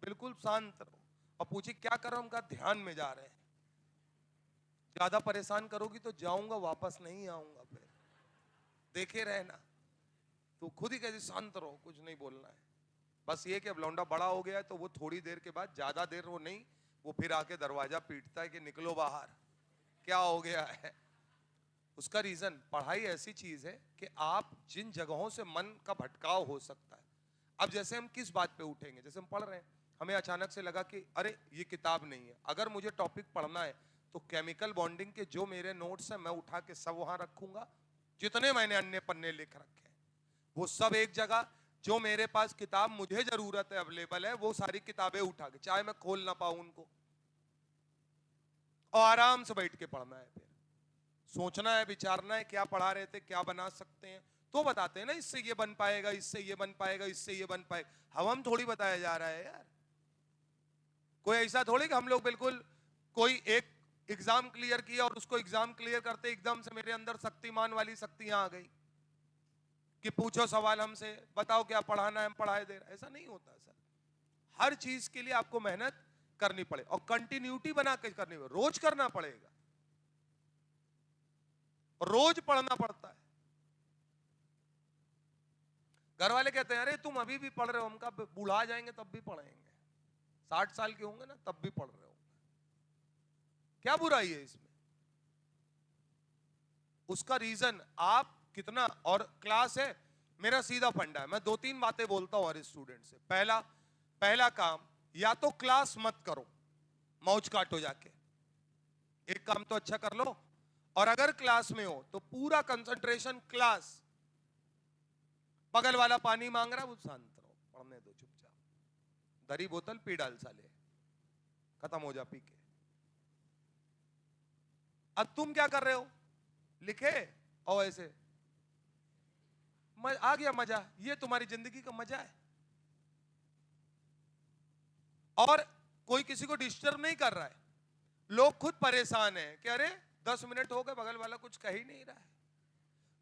S1: बिल्कुल शांत रहो। और पूछी क्या करो, हम कहा ध्यान में जा रहे हैं। ज्यादा परेशान करोगी तो जाऊंगा, वापस नहीं आऊंगा, फिर देखे रहना। तो खुद ही कहती शांत रहो, कुछ नहीं बोलना है। बस ये कि अब लौंडा बड़ा हो गया है तो वो थोड़ी देर के बाद, ज्यादा देर वो नहीं, वो फिर आके दरवाजा पीटता है कि निकलो बाहर, क्या हो गया है। उसका रीजन, पढ़ाई ऐसी चीज है कि आप जिन जगहों से मन का भटकाव हो सकता है। अब जैसे हम किस बात पे उठेंगे, जैसे हम पढ़ रहे हैं, हमें अचानक से लगा कि अरे ये किताब नहीं है। अगर मुझे टॉपिक पढ़ना है तो केमिकल बॉन्डिंग के जो मेरे नोट्स हैं मैं उठा के सब वहां रखूंगा, जितने मैंने अन्य पन्ने लिख रखे हैं वो सब एक जगह। जो मेरे पास किताब मुझे जरूरत है, अवेलेबल है, वो सारी किताबें उठा के, चाहे मैं खोल ना पाऊं उनको, और आराम से बैठ के पढ़ना है। फिर सोचना है, विचारना है, क्या पढ़ा रहे थे, क्या बना सकते हैं, तो बताते हैं ना, इससे ये बन पाएगा, इससे ये बन पाएगा, इससे ये बन पाएगा। हम थोड़ी बताया जा रहा है यार। कोई ऐसा थोड़ी कि हम लोग बिल्कुल, कोई एक एग्जाम क्लियर किया और उसको एग्जाम क्लियर करते एकदम से मेरे अंदर शक्तिमान वाली शक्तियां आ गई कि पूछो सवाल हमसे, बताओ क्या पढ़ाना है, हम पढ़ाए दे रहे। ऐसा नहीं होता सर। हर चीज के लिए आपको मेहनत करनी पड़े और कंटिन्यूटी बना के करनी पड़े, रोज करना पड़ेगा, रोज पढ़ना पड़ता है। घर वाले कहते हैं अरे तुम अभी भी पढ़ रहे हो, हम कब बूढ़ा जाएंगे तब भी पढ़ेंगे, 60 साल के होंगे ना तब भी पढ़ रहे हो, क्या बुराई है इसमें? उसका रीजन आप कितना, और क्लास है, मेरा सीधा फंडा है, मैं 2-3 बातें बोलता हूं हर स्टूडेंट से। पहला काम, या तो क्लास मत करो, मौज काटो जाके, एक काम तो अच्छा कर लो। और अगर क्लास में हो तो पूरा कंसंट्रेशन क्लास। बगल वाला पानी मांग रहा है, वो शांत रहो, पढ़ने दो चुपचाप, धरी बोतल पी डाल साले, खत्म हो जा पी के। अब तुम क्या कर रहे हो, लिखे और ऐसे आ गया मजा। ये तुम्हारी जिंदगी का मजा है। और कोई किसी को डिस्टर्ब नहीं कर रहा है, लोग खुद परेशान हैं कि अरे 10 मिनट हो गए, बगल वाला कुछ कह ही नहीं रहा है,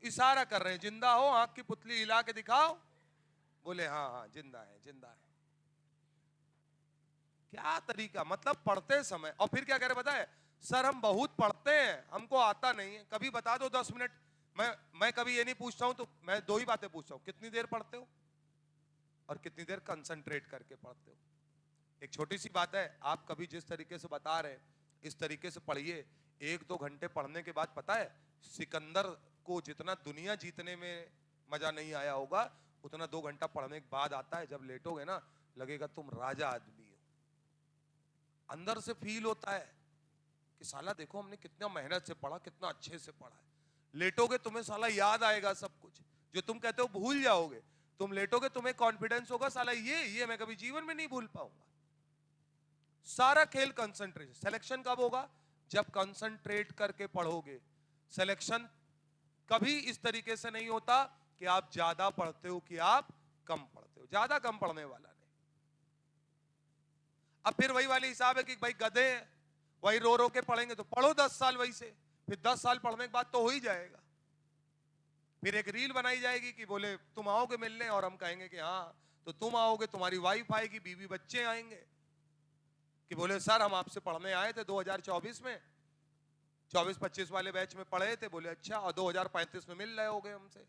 S1: इशारा कर रहे हैं, जिंदा हो, आंख की पुतली हिला के दिखाओ, बोले हाँ हाँ जिंदा है जिंदा है। क्या तरीका, मतलब पढ़ते समय। और फिर क्या कह रहे बताए, सर हम बहुत पढ़ते हैं, हमको आता नहीं है, कभी बता दो 10 मिनट। मैं कभी ये नहीं पूछता हूं, तो मैं दो ही बातें पूछता हूं, कितनी देर पढ़ते हो और कितनी देर कंसंट्रेट करके पढ़ते हो। एक छोटी सी बात है, आप कभी जिस तरीके से बता रहे हैं इस तरीके से पढ़िए, 1-2 घंटे पढ़ने के बाद पता है सिकंदर को जितना दुनिया जीतने में मजा नहीं आया होगा, उतना 2 घंटा पढ़ने के बाद आता है। जब लेटोगे ना, लगेगा तुम राजा आदमी हो। अंदर से फील होता है कि साला देखो हमने कितना मेहनत से पढ़ा, कितना अच्छे से पढ़ा है। लेटोगे तुम्हें साला याद आएगा सब कुछ, जो तुम कहते हो भूल जाओगे। तुम लेटोगे तुम्हें कॉन्फिडेंस होगा, साला ये मैं कभी जीवन में नहीं भूल पाऊंगा। सारा खेल कंसंट्रेशन। सिलेक्शन कब होगा, जब कंसंट्रेट करके पढ़ोगे। सिलेक्शन कभी इस तरीके से नहीं होता कि आप ज्यादा पढ़ते हो कि आप कम पढ़ते हो। ज्यादा कम पढ़ने वाला नहीं। अब फिर वही वाली हिसाब है कि भाई गधे हैं, वही रो रो के पढ़ेंगे, तो पढ़ो 10 साल वही से, फिर 10 साल पढ़ने के बाद तो हो ही जाएगा। फिर एक रील बनाई जाएगी कि बोले तुम आओगे मिलने, और हम कहेंगे कि हाँ, तो तुम आओगे, तुम्हारी वाइफ आएगी, बीवी बच्चे आएंगे, कि बोले सर हम आपसे पढ़ने आए थे 2024 में, 24-25 वाले बैच में पढ़े थे। बोले अच्छा, और 2035 में मिल रहे होगे हमसे।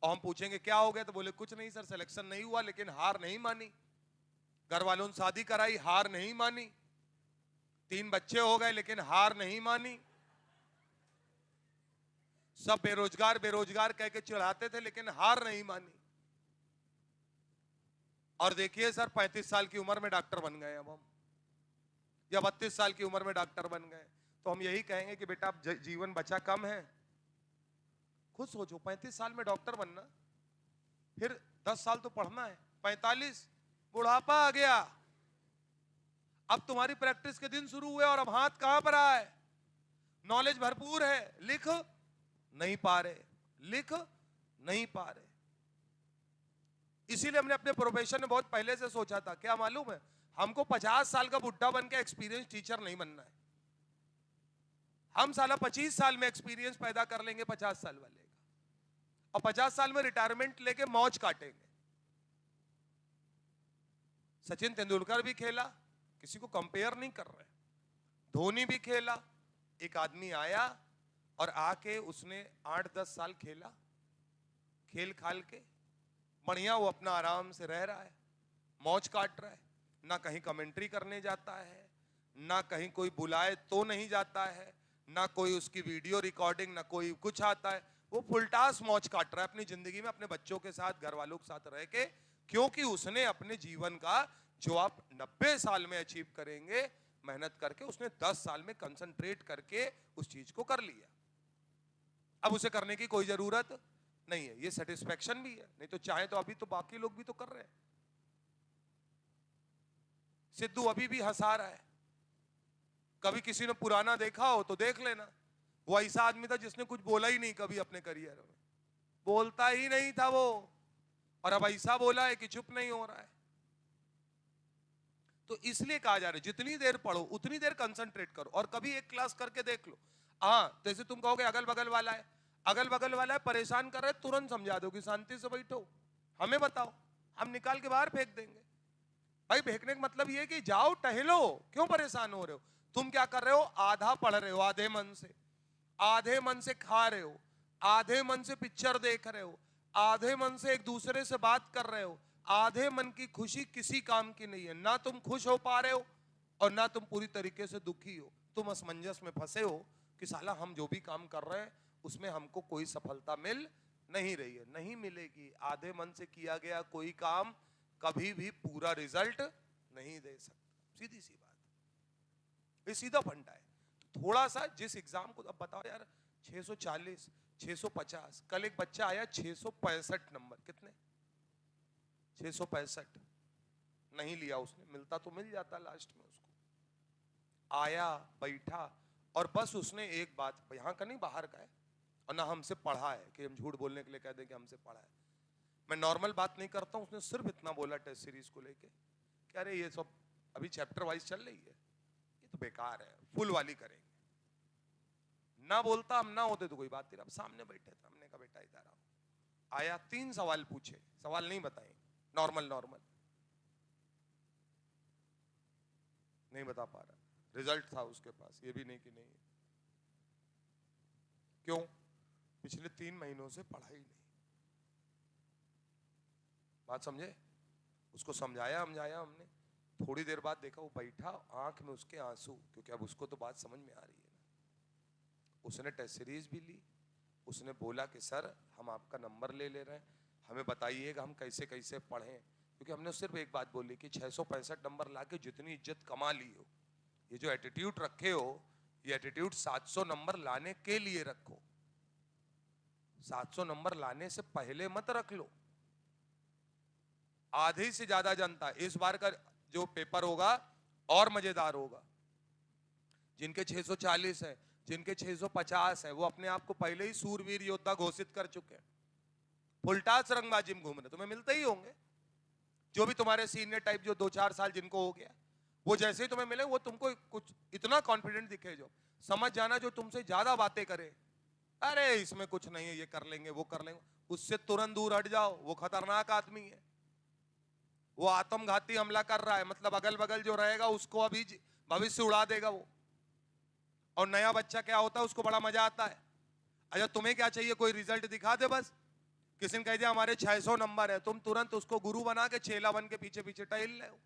S1: और हम पूछेंगे क्या हो गया, तो बोले कुछ नहीं सर, सिलेक्शन नहीं हुआ, लेकिन हार नहीं मानी, घर वालों ने शादी कराई, हार नहीं मानी, 3 बच्चे हो गए लेकिन हार नहीं मानी, सब बेरोजगार बेरोजगार कह के चिढ़ाते थे लेकिन हार नहीं मानी। और देखिए सर 35 साल की उम्र में डॉक्टर बन गए अब हम, या 32 साल की उम्र में डॉक्टर बन गए, तो हम यही कहेंगे कि बेटा अब जीवन बचा कम है। खुद सोचो 35 साल में डॉक्टर बनना, फिर 10 साल तो पढ़ना है, 45 बुढ़ापा आ गया। अब तुम्हारी प्रैक्टिस के दिन शुरू हुए और अब हाथ कहां पर आए, नॉलेज भरपूर है, लिख नहीं पा रहे, लिख नहीं पा रहे। इसीलिए हमने अपने प्रोफेशन में बहुत पहले से सोचा था, क्या मालूम है, हमको 50 साल का बुढ़ा बन के एक्सपीरियंस टीचर नहीं बनना है। हम साला 25 साल में एक्सपीरियंस पैदा कर लेंगे 50 साल वाले का, और 50 साल में रिटायरमेंट लेके मौज काटेंगे। सचिन तेंदुलकर भी खेला, किसी को कंपेयर नहीं कर रहे, धोनी भी खेला। एक आदमी आया और आके उसने 8-10 साल खेला, खेल खाल के बढ़िया वो अपना आराम से रह रहा है, मौज काट रहा है, ना कहीं कमेंट्री करने जाता है, ना कहीं कोई बुलाए तो नहीं जाता है, ना कोई उसकी वीडियो रिकॉर्डिंग, ना कोई कुछ आता है। वो फुलटास मौज काट रहा है अपनी जिंदगी में, अपने बच्चों के साथ, घर वालों के साथ रह के, क्योंकि उसने अपने जीवन का जो आप 90 साल में अचीव करेंगे मेहनत करके, उसने 10 साल में कंसंट्रेट करके उस चीज को कर लिया। अब उसे करने की कोई जरूरत नहीं है। ये सेटिस्फेक्शन भी है, नहीं तो चाहे तो अभी तो बाकी लोग भी तो कर रहे हैं। सिद्धू अभी भी हंसा रहा है, कभी किसी ने पुराना देखा हो तो देख लेना, वो ऐसा आदमी था जिसने कुछ बोला ही नहीं कभी अपने करियर में, बोलता ही नहीं था वो, और अब ऐसा बोला है कि चुप नहीं हो रहा है। तो इसलिए कहा जा रहा है जितनी देर पढ़ो उतनी देर कंसंट्रेट करो, और कभी एक क्लास करके देख लो। हाँ, जैसे तुम कहोगे अगल बगल वाला है, अगल बगल वाला है, परेशान कर रहे, तुरंत समझा दो कि शांति से बैठो, हमें बताओ, हम निकाल के बाहर फेंक देंगे। भाई फेंकने का मतलब ये कि जाओ टहलो, क्यों परेशान हो रहे हो। तुम क्या कर रहे हो, आधा पढ़ रहे हो आधे मन से, आधे मन से खा रहे हो, आधे मन से पिक्चर देख रहे हो, आधे मन से एक दूसरे से बात कर रहे हो, आधे मन की खुशी किसी काम की नहीं है। ना तुम खुश हो पा रहे हो और ना तुम पूरी तरीके से दुखी हो, तुम असमंजस में फंसे हो कि साला हम जो भी काम कर रहे हैं उसमें हमको कोई सफलता मिल नहीं रही है। नहीं मिलेगी। आधे मन से किया गया कोई काम कभी भी पूरा रिजल्ट नहीं दे सकता, सीधी सी बात, ये सीधा फंडा है। थोड़ा सा जिस एग्जाम को, अब बताओ यार 640, 650, कल एक बच्चा आया 665 नंबर, कितने 665 नहीं लिया उसने, मिलता तो मिल जाता लास्ट में उसको। आया बैठा और बस उसने एक बात, यहाँ का नहीं बाहर का है, और ना हमसे पढ़ा है कि हम झूठ बोलने के लिए कह दें कि हमसे पढ़ा है। मैं नॉर्मल बात नहीं करता हूँ, उसने सिर्फ इतना बोला टेस्ट सीरीज को लेके कि अरे ये सब अभी चैप्टर वाइज चल रही है, ये तो बेकार है, फुल वाली करेंगे। ना बोलता हम ना होते तो कोई बात नहीं, अब सामने बैठे थे, हमने कहा बेटा इधर आओ। आया, 3 सवाल पूछे, सवाल नहीं बताए, नॉर्मल नॉर्मल, नहीं बता पा रहा, रिजल्ट था उसके पास, ये भी नहीं कि नहीं। क्यों? पिछले 3 महीनों से पढ़ाई नहीं। बात समझे? उसको समझाया हमने, थोड़ी देर बाद देखा वो बैठा, आंख में उसके आंसू, क्योंकि अब उसको तो बात समझ में आ रही है ना। उसने टेस्ट सीरीज भी ली, उसने बोला कि सर हम आपका नंबर ले ले रहे हैं, हमें बताइएगा हम कैसे कैसे पढ़ें, क्योंकि हमने सिर्फ एक बात बोली कि 665 नंबर लाके जितनी इज्जत कमा ली हो, ये जो एटीट्यूड रखे हो, ये एटीट्यूड 700 नंबर लाने के लिए रखो, 700 नंबर लाने से पहले मत रख लो। आधे से ज्यादा जनता इस बार का जो पेपर होगा और मजेदार होगा। जिनके 640 है, जिनके 650 है, वो अपने आप को पहले ही सूरवीर योद्धा घोषित कर चुके हैं, फुलटास रंगबाजी में घूम रहे। तुम्हें मिलते ही होंगे जो भी तुम्हारे सीनियर टाइप, जो 2-4 साल जिनको हो गया, वो जैसे ही तुम्हें मिले वो तुमको कुछ इतना कॉन्फिडेंट दिखे, जो समझ जाना जो तुमसे ज्यादा बातें करे, अरे इसमें कुछ नहीं है, ये कर लेंगे वो कर लेंगे, उससे तुरंत दूर हट जाओ, वो खतरनाक आदमी है, वो आत्मघाती हमला कर रहा है, मतलब अगल बगल जो रहेगा उसको अभी भविष्य उड़ा देगा वो। और नया बच्चा क्या होता है, उसको बड़ा मजा आता है। अच्छा तुम्हें क्या चाहिए, कोई रिजल्ट दिखा दे बस, किसी ने कह दिया हमारे 600 नंबर है, तुम तुरंत उसको गुरु बना के चेला बन के पीछे पीछे टहल रहे हो।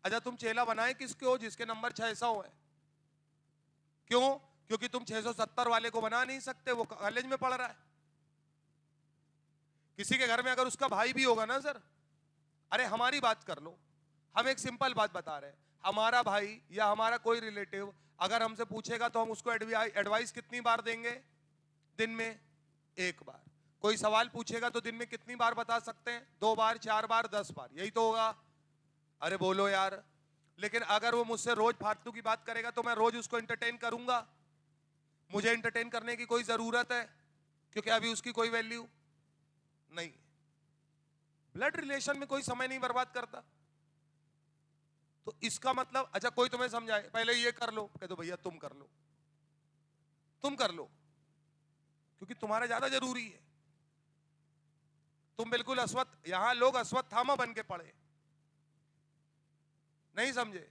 S1: अच्छा तुम चेला बनाए किसके हो, जिसके नंबर 600 है। क्यों? क्योंकि तुम 670 वाले को बना नहीं सकते, वो कॉलेज में पढ़ रहा है। किसी के घर में अगर उसका भाई भी होगा ना सर, अरे हमारी बात कर लो, हम एक सिंपल बात बता रहे हैं, हमारा भाई या हमारा कोई रिलेटिव अगर हमसे पूछेगा तो हम उसको एडवाइस कितनी बार देंगे? दिन में 1 बार। कोई सवाल पूछेगा तो दिन में कितनी बार बता सकते हैं? 2 बार, 4 बार, 10 बार, यही तो होगा। अरे बोलो यार। लेकिन अगर वो मुझसे रोज फालतू की बात करेगा तो मैं रोज उसको एंटरटेन करूंगा? मुझे एंटरटेन करने की कोई जरूरत है? क्योंकि अभी उसकी कोई वैल्यू नहीं। ब्लड रिलेशन में कोई समय नहीं बर्बाद करता। तो इसका मतलब, अच्छा कोई तुम्हें समझाए, पहले ये कर लो, कह दो भैया तुम कर लो, तुम कर लो, क्योंकि तुम्हारा ज्यादा जरूरी है। तुम बिल्कुल यहां लोग अश्वत्थामा बन के पड़े, नहीं समझे?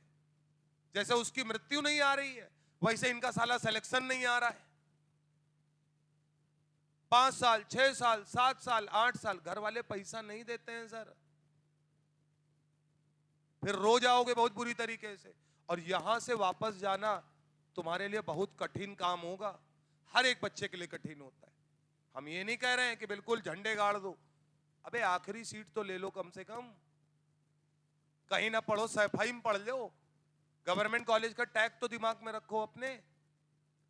S1: जैसे उसकी मृत्यु नहीं आ रही है, वैसे इनका साला सिलेक्शन नहीं आ रहा है। 5 साल, 6 साल, 7 साल, 8 साल घर वाले पैसा नहीं देते हैं सर, फिर रो जाओगे बहुत बुरी तरीके से, और यहां से वापस जाना तुम्हारे लिए बहुत कठिन काम होगा। हर एक बच्चे के लिए कठिन होता है। हम ये नहीं कह रहे हैं कि बिल्कुल झंडे गाड़ दो, अबे आखिरी सीट तो ले लो कम से कम, कहीं ना पढ़ो सफाई में पढ़ लो, गवर्नमेंट कॉलेज का टैग तो दिमाग में रखो अपने,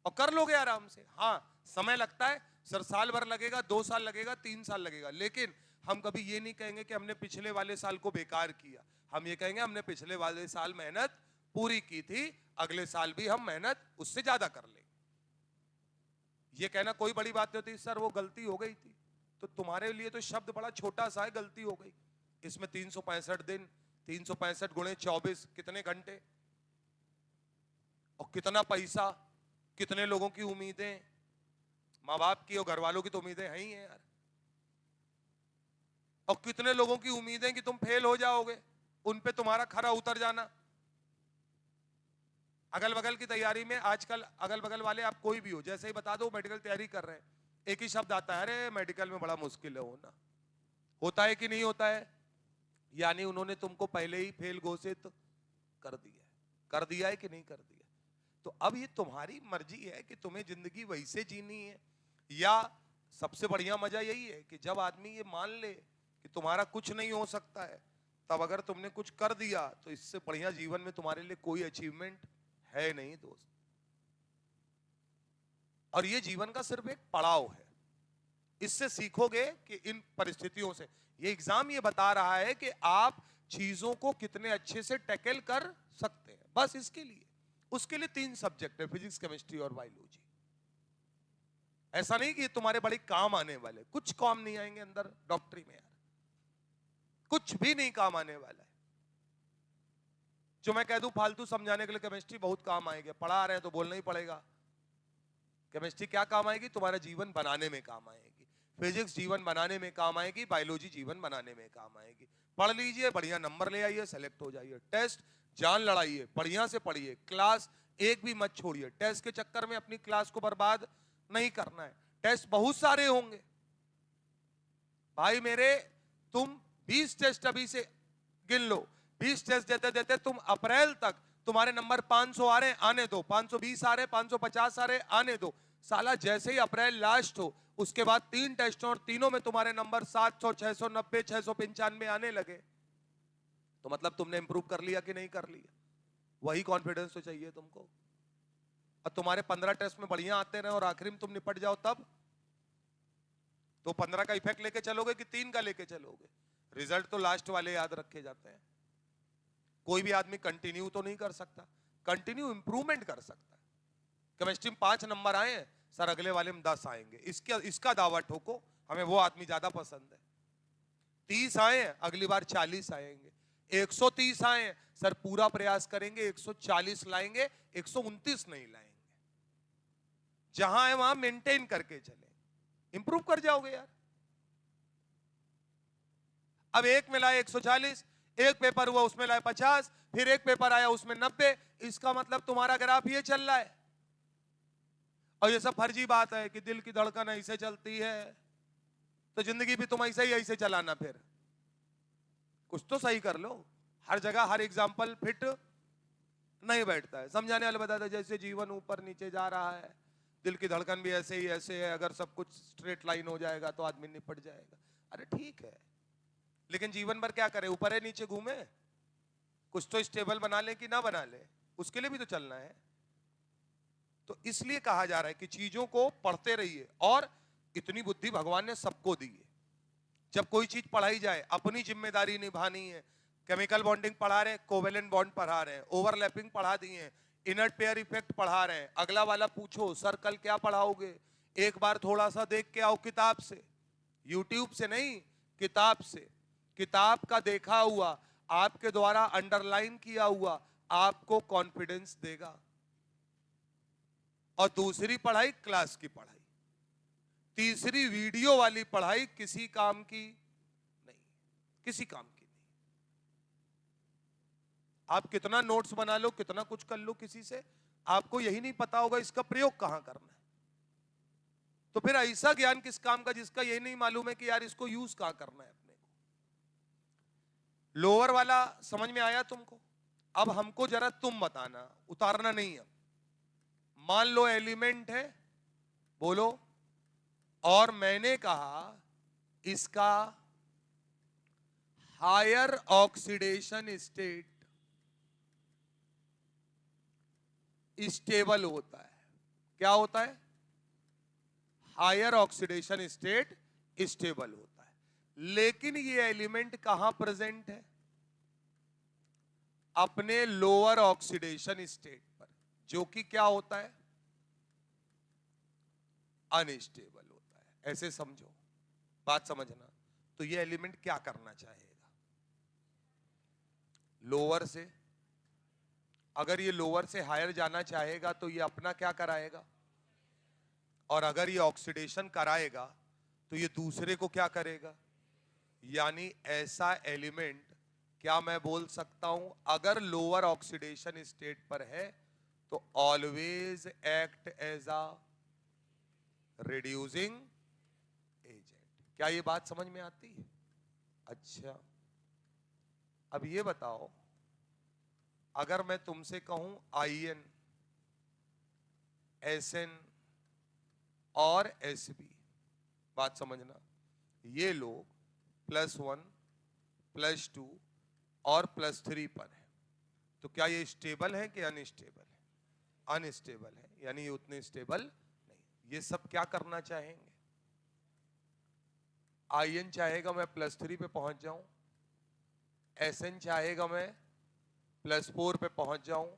S1: और कर लोगे आराम से। हाँ समय लगता है सर, साल भर लगेगा, 2 साल लगेगा, 3 साल लगेगा, लेकिन हम कभी ये नहीं कहेंगे कि हमने पिछले वाले साल को बेकार किया। हम ये कहेंगे हमने पिछले वाले साल मेहनत पूरी की थी, अगले साल भी हम मेहनत उससे ज्यादा कर लेंगे। ये कहना कोई बड़ी बात नहीं होती, सर वो गलती हो गई थी, तो तुम्हारे लिए तो शब्द बड़ा छोटा सा है, गलती हो गई। इसमें 365 दिन, 365 गुणे 24, कितने घंटे और कितना पैसा, कितने लोगों की उम्मीदें, माँ बाप की और घर वालों की तो उम्मीदें हैं ही हैं यार, और कितने लोगों की उम्मीदें कि तुम फेल हो जाओगे, उन पे तुम्हारा खरा उतर जाना। अगल बगल की तैयारी में आजकल अगल बगल वाले, आप कोई भी हो, जैसे ही बता दो मेडिकल तैयारी कर रहे हैं, एक ही शब्द आता है, अरे मेडिकल में बड़ा मुश्किल है होना। होता है कि नहीं होता है? यानी उन्होंने तुमको पहले ही फेल घोषित कर दिया है कि नहीं कर दिया? तो अब ये तुम्हारी मर्जी है कि तुम्हें जिंदगी वैसे जीनी है, या सबसे बढ़िया मजा यही है कि जब आदमी ये मान ले कि तुम्हारा कुछ नहीं हो सकता है, तब अगर तुमने कुछ कर दिया तो इससे बढ़िया जीवन में तुम्हारे लिए कोई अचीवमेंट है नहीं दोस्त। और ये जीवन का सिर्फ एक पड़ाव है, इससे सीखोगे कि इन परिस्थितियों से, ये एग्जाम ये बता रहा है कि आप चीजों को कितने अच्छे से टैकल कर सकते हैं, बस इसके लिए। उसके लिए 3 सब्जेक्ट है, फिजिक्स, केमिस्ट्री और बायोलॉजी। ऐसा नहीं कि ये तुम्हारे बड़े काम आने वाले, कुछ काम नहीं आएंगे अंदर डॉक्टरी में यार, कुछ भी नहीं काम आने वाला है। जो मैं कह दूं फालतू समझाने के लिए केमिस्ट्री बहुत काम आएगी, पढ़ा रहे हैं तो बोलना ही पड़ेगा। केमिस्ट्री क्या काम आएगी? तुम्हारा जीवन बनाने में काम आएगी। फिजिक्स जीवन बनाने में काम आएगी, बायोलॉजी जीवन बनाने में काम आएगी। पढ़ लीजिए, बढ़िया नंबर ले आइए, सेलेक्ट हो जाइए। टेस्ट जान लड़ाइए, बढ़िया से पढ़िए, क्लास एक भी मत छोड़िए। टेस्ट के चक्कर में अपनी क्लास को बर्बाद नहीं करना है। टेस्ट बहुत सारे होंगे भाई मेरे, तुम 20 टेस्ट अभी से गिन लो। 20 टेस्ट देते देते तुम अप्रैल तक तुम्हारे नंबर 500 आ रहे, आने दो। 520 आ रहे, 550 आ रहे, आने दो। साला जैसे ही अप्रैल लास्ट हो, उसके बाद 3 टेस्ट और तीनों में तुम्हारे नंबर 700, 690, 695 आने लगे, तो मतलब तुमने इंप्रूव कर लिया कि नहीं कर लिया? वही कॉन्फिडेंस तो चाहिए तुमको। और तुम्हारे 15 टेस्ट में बढ़िया आते रहे और आखिरी में तुम निपट जाओ, तब तो 15 का इफेक्ट लेके चलोगे कि 3 का लेके चलोगे? रिजल्ट तो लास्ट वाले याद रखे जाते हैं। कोई भी आदमी कंटिन्यू तो नहीं कर सकता, कंटिन्यू इंप्रूवमेंट कर सकता है। केमिस्ट्री में 5 नंबर आए हैं सर, अगले वाले में 10 आएंगे, इसका दावा ठोको, हमें वो आदमी ज्यादा पसंद है। 30 आए हैं, अगली बार 40 आएंगे। 130 आए हैं सर, पूरा प्रयास करेंगे 140 लाएंगे, 129 नहीं लाएंगे। जहां है वहां मेंटेन करके चले, इंप्रूव कर जाओगे यार। अब एक में लाए 140, एक पेपर हुआ उसमें लाए 50, फिर एक पेपर आया उसमें 90। इसका मतलब तुम्हारा ग्राफ ये चल रहा है। और ये सब फर्जी बात है कि दिल की धड़कन ऐसे चलती है, तो जिंदगी भी तुम ऐसे चलाना। फिर कुछ तो सही कर लो। हर जगह हर एग्जाम्पल फिट नहीं बैठता है। समझाने वाले बताते हैं जैसे जीवन ऊपर नीचे जा रहा है, दिल की धड़कन भी ऐसे ही ऐसे है, अगर सब कुछ स्ट्रेट लाइन हो जाएगा तो आदमी निपट जाएगा। अरे ठीक है, लेकिन जीवन भर क्या करे, ऊपर है नीचे घूमे? कुछ तो स्टेबल बना ले कि ना बना ले, उसके लिए भी तो चलना है। तो इसलिए कहा जा रहा है कि चीजों को पढ़ते रहिए। और इतनी बुद्धि भगवान ने सबको दी है। जब कोई चीज पढ़ाई जाए, अपनी जिम्मेदारी निभानी है। केमिकल बॉन्डिंग पढ़ा रहे हैं, कोवेलेंट बॉन्ड पढ़ा रहे हैं, ओवरलैपिंग पढ़ा दिए हैं, इनर्ट पेयर इफेक्ट पढ़ा रहे हैं। अगला वाला पूछो सर कल क्या पढ़ाओगे, एक बार थोड़ा सा देख के आओ किताब से, यूट्यूब से नहीं, किताब से। किताब का देखा हुआ, आपके द्वारा अंडरलाइन किया हुआ आपको कॉन्फिडेंस देगा। और दूसरी पढ़ाई क्लास की पढ़ाई, तीसरी वीडियो वाली पढ़ाई किसी काम की नहीं, किसी काम की नहीं। आप कितना नोट्स बना लो, कितना कुछ कर लो किसी से, आपको यही नहीं पता होगा इसका प्रयोग कहां करना है। तो फिर ऐसा ज्ञान किस काम का जिसका यही नहीं मालूम है कि यार इसको यूज कहां करना है अपने को। लोअर वाला समझ में आया तुमको? अब हमको जरा तुम बताना, उतारना नहीं है। मान लो एलिमेंट है, बोलो, और मैंने कहा इसका हायर ऑक्सीडेशन स्टेट स्टेबल होता है। क्या होता है? हायर ऑक्सीडेशन स्टेट स्टेबल होता है। लेकिन ये एलिमेंट कहां प्रेजेंट है? अपने लोअर ऑक्सीडेशन स्टेट पर, जो कि क्या होता है? अनस्टेबल होता है। ऐसे समझो, बात समझना। तो ये एलिमेंट क्या करना चाहेगा? लोअर से, अगर ये लोअर से हायर जाना चाहेगा तो ये अपना क्या कराएगा? और अगर ये ऑक्सीडेशन कराएगा तो ये दूसरे को क्या करेगा? यानी ऐसा एलिमेंट, क्या मैं बोल सकता हूं अगर लोअर ऑक्सीडेशन स्टेट पर है तो always act as a reducing agent. क्या ये बात समझ में आती है? अच्छा, अब ये बताओ, अगर मैं तुमसे कहूं आईएन, एसएन और एसबी, बात समझना, ये लोग +1, +2 और +3 पर है, तो क्या ये स्टेबल है कि अनस्टेबल है? अनस्टेबल है, यानी ये उतने स्टेबल नहीं। ये सब क्या करना चाहेंगे? आईएन चाहेगा मैं +3 पे पहुंच जाऊं, एसएन चाहेगा मैं +4 पे पहुंच जाऊं,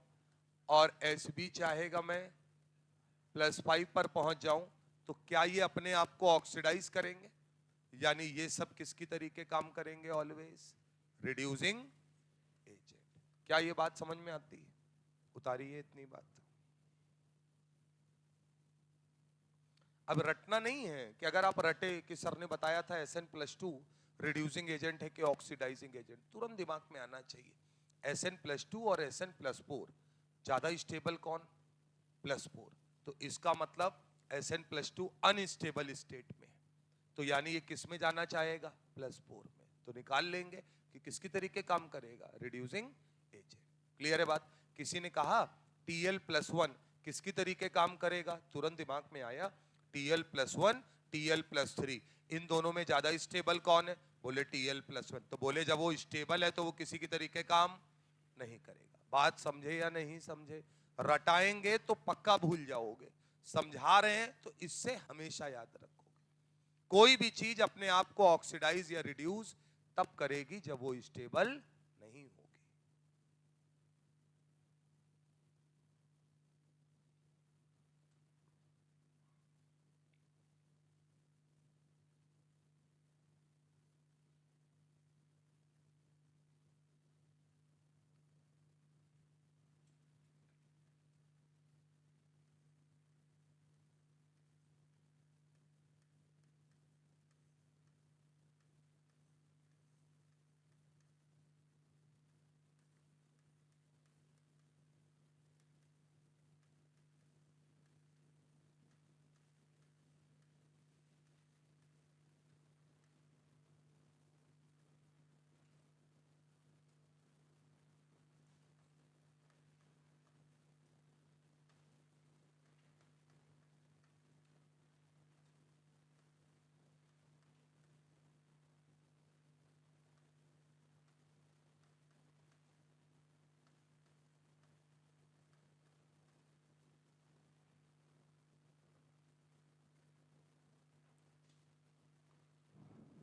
S1: और Sb चाहेगा मैं +5 पर पहुंच जाऊं, तो क्या ये अपने आप को ऑक्सीडाइज करेंगे? यानी ये सब किसकी तरीके काम करेंगे? Always reducing agent. क्या ये बात समझ में आती है? उतारिए इतनी बात। अब रटना नहीं है कि अगर आप रटे कि सर ने बताया था Sn+2 रिड्यूसिंग एजेंट है कि ऑक्सीडाइजिंग एजेंट, तुरंत दिमाग में आना चाहिए Sn+2 और Sn+4 ज्यादा स्टेबल कौन? +4। तो इसका मतलब Sn+2 अनस्टेबल स्टेट में, तो यानी ये किस में जाना चाहेगा? +4 में। तो निकाल लेंगे कि किसकी तरीके काम करेगा? Reducing agent. क्लियर है बात? किसी ने कहा Tl+1 किसकी तरीके काम करेगा? तुरंत दिमाग में आया Tl+1 Tl+3, इन दोनों में ज्यादा स्टेबल कौन है? बोले Tl+1। तो बोले जब वो स्टेबल है तो वो किसी की तरीके काम नहीं करेगा। बात समझे या नहीं समझे? रटाएंगे तो पक्का भूल जाओगे, समझा रहे हैं तो इससे हमेशा याद रखोगे। कोई भी चीज अपने आप को ऑक्सीडाइज या रिड्यूस तब करेगी जब वो स्टेबल नहीं होगी।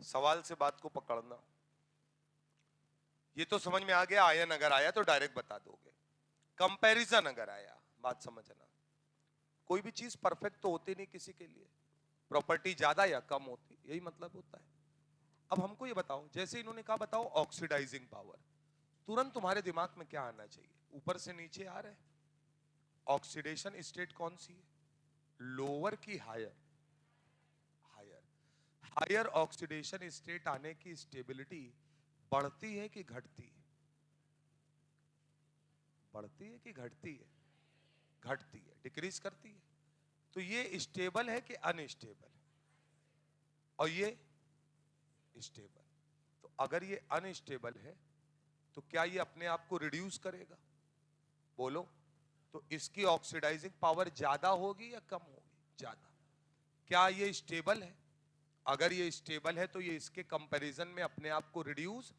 S1: सवाल से बात को पकड़ना। ये तो समझ में आ गया, आयन अगर आया तो डायरेक्ट बता दोगे, कंपैरिजन अगर आया, बात समझना। कोई भी चीज परफेक्ट तो होती नहीं किसी के लिए, प्रॉपर्टी ज्यादा या कम होती, यही मतलब होता है। अब हमको ये बताओ, जैसे इन्होंने कहा बताओ ऑक्सीडाइजिंग पावर, तुरंत तुम्हारे दिमाग में क्या आना चाहिए? ऊपर से नीचे आ रहे, ऑक्सीडेशन स्टेट कौन सी है? लोअर की higher? Higher. Higher oxidation state आने की स्टेबिलिटी बढ़ती है कि घटती है? बढ़ती है कि घटती है? घटती है, डिक्रीज करती है। तो ये स्टेबल है कि अनस्टेबल? और ये स्टेबल। तो अगर ये अनस्टेबल है तो क्या ये अपने आप को रिड्यूस करेगा? बोलो। तो इसकी ऑक्सीडाइजिंग पावर ज्यादा होगी या कम होगी? ज्यादा। क्या ये स्टेबल है? अगर ये स्टेबल है तो ये इसके कंपैरिजन में अपने आप को रिड्यूस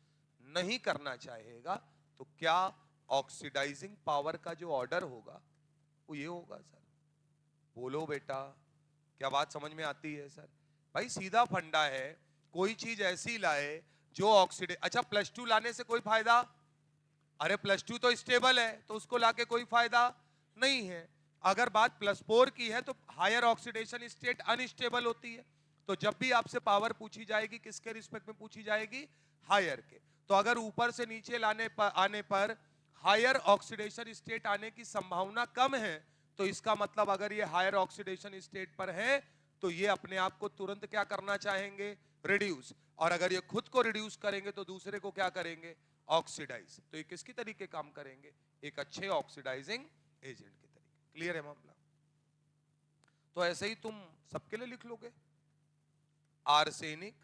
S1: नहीं करना चाहेगा, तो क्या ऑक्सीडाइजिंग पावर का जो ऑर्डर होगा वो ये होगा? सर बोलो बेटा, क्या बात समझ में आती है? सर भाई सीधा फंडा है, कोई चीज ऐसी लाए जो ऑक्सीडेट। अच्छा +2 लाने से कोई फायदा? अरे +2 तो स्टेबल है, तो उसको लाके कोई फायदा नहीं है। अगर बात +4 की है तो हायर ऑक्सीडेशन स्टेट अनस्टेबल होती है, तो जब भी आपसे पावर पूछी जाएगी किसके रिस्पेक्ट में पूछी जाएगी? हायर के। तो अगर ऊपर से नीचे आने पर हायर ऑक्सीडेशन स्टेट आने की संभावना कम है, तो इसका मतलब अगर ये हायर ऑक्सीडेशन स्टेट पर है तो ये अपने आप को तुरंत क्या करना चाहेंगे? रिड्यूस। और अगर ये खुद को रिड्यूस करेंगे तो दूसरे को क्या करेंगे? ऑक्सीडाइज। तो ये किसकी तरीके काम करेंगे? एक अच्छे ऑक्सीडाइजिंग एजेंट के तरीके। क्लियर है मामला? तो ऐसे ही तुम सबके लिए लिख लोगे, आर्सेनिक,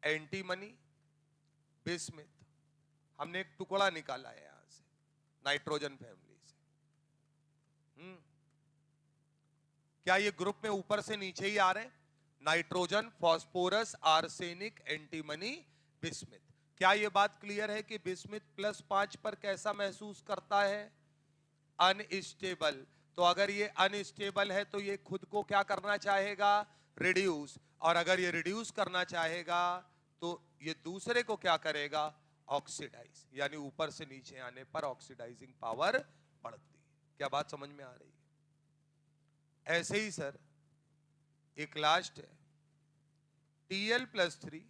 S1: एंटीमनी, बिस्मिथ। हमने एक टुकड़ा निकाला है यहां से नाइट्रोजन फैमिली से। क्या ये ग्रुप में ऊपर से नीचे ही आ रहे हैं? Nitrogen, phosphorus, arsenic, antimony, bismuth. क्या ये बात क्लियर है कि बिस्मिथ +5 पर कैसा महसूस करता है? अनस्टेबल। तो अगर ये अनस्टेबल है तो ये खुद को क्या करना चाहेगा? रिड्यूस। और अगर ये रिड्यूस करना चाहेगा तो ये दूसरे को क्या करेगा? ऑक्सीडाइज। यानी ऊपर से नीचे आने पर ऑक्सीडाइजिंग पावर बढ़ती है। क्या बात समझ में आ रही है? ऐसे ही सर एक लास्ट है Tl+3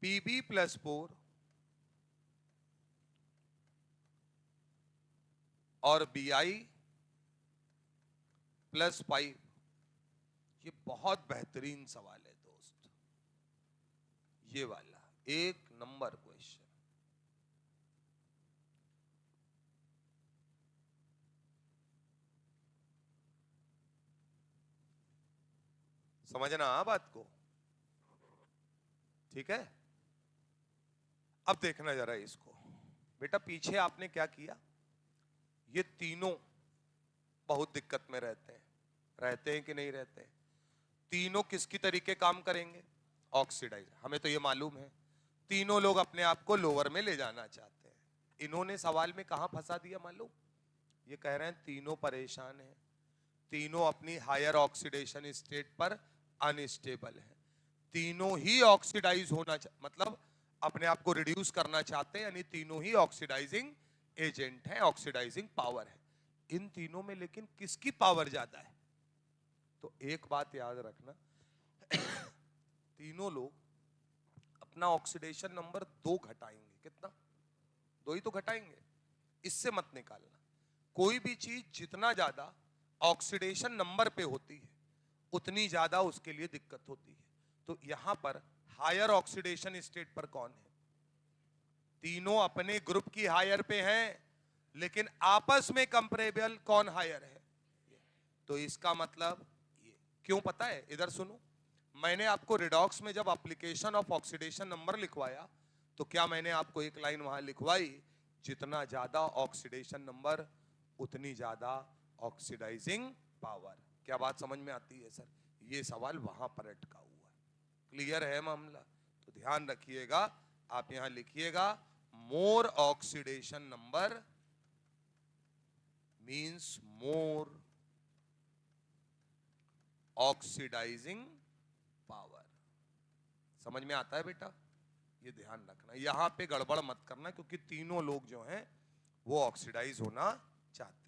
S1: Pb+4 और Bi+5। ये बहुत बेहतरीन सवाल है दोस्त, ये वाला एक नंबर क्वेश्चन। समझना बात को, ठीक है? अब देखना जरा इसको बेटा, पीछे आपने क्या किया, ये तीनों बहुत दिक्कत में रहते हैं कि नहीं रहते हैं? तीनों किसकी तरीके काम करेंगे? ऑक्सीडाइजर। हमें तो ये मालूम है, तीनों लोग अपने आप को लोअर में ले जाना चाहते हैं। इन्होंने सवाल में कहां फंसा दिया मालूम? ये कह रहे हैं तीनों परेशान हैं, तीनों अपनी हायर ऑक्सीडेशन स्टेट पर अनस्टेबल हैं, तीनों ही ऑक्सीडाइज होना मतलब अपने आप को रिड्यूस करना चाहते हैं, यानी तीनों ही ऑक्सीडाइजिंग एजेंट हैं, ऑक्सीडाइजिंग पावर है इन तीनों में। लेकिन किसकी पावर ज्यादा है? तो एक बात याद रखना तीनों लोग अपना ऑक्सीडेशन नंबर 2 घटाएंगे। कितना? 2 ही तो घटाएंगे, इससे मत निकालना। कोई भी चीज जितना ज्यादा ऑक्सीडेशन नंबर पे होती है उतनी ज्यादा उसके लिए दिक्कत होती है। तो यहां पर हायर ऑक्सीडेशन स्टेट पर कौन है? तीनों अपने ग्रुप की हायर पे हैं, लेकिन आपस में कंपेरेबल कौन हायर है? तो इसका मतलब ये क्यों पता है? इधर सुनो, मैंने आपको रिडॉक्स में जब एप्लीकेशन ऑफ ऑक्सीडेशन नंबर लिखवाया तो क्या मैंने आपको एक लाइन वहां लिखवाई, जितना ज्यादा ऑक्सीडेशन नंबर उतनी ज्यादा ऑक्सीडाइजिंग पावर। क्या बात समझ में आती है सर? ये सवाल वहां पर अटका हुआ है। क्लियर है मामला? तो ध्यान रखिएगा, आप यहां लिखिएगा more oxidation number means more oxidising power. समझ में आता है बेटा? ये ध्यान रखना, यहां पे गड़बड़ मत करना, क्योंकि तीनों लोग जो हैं वो ऑक्सीडाइज होना चाहते हैं।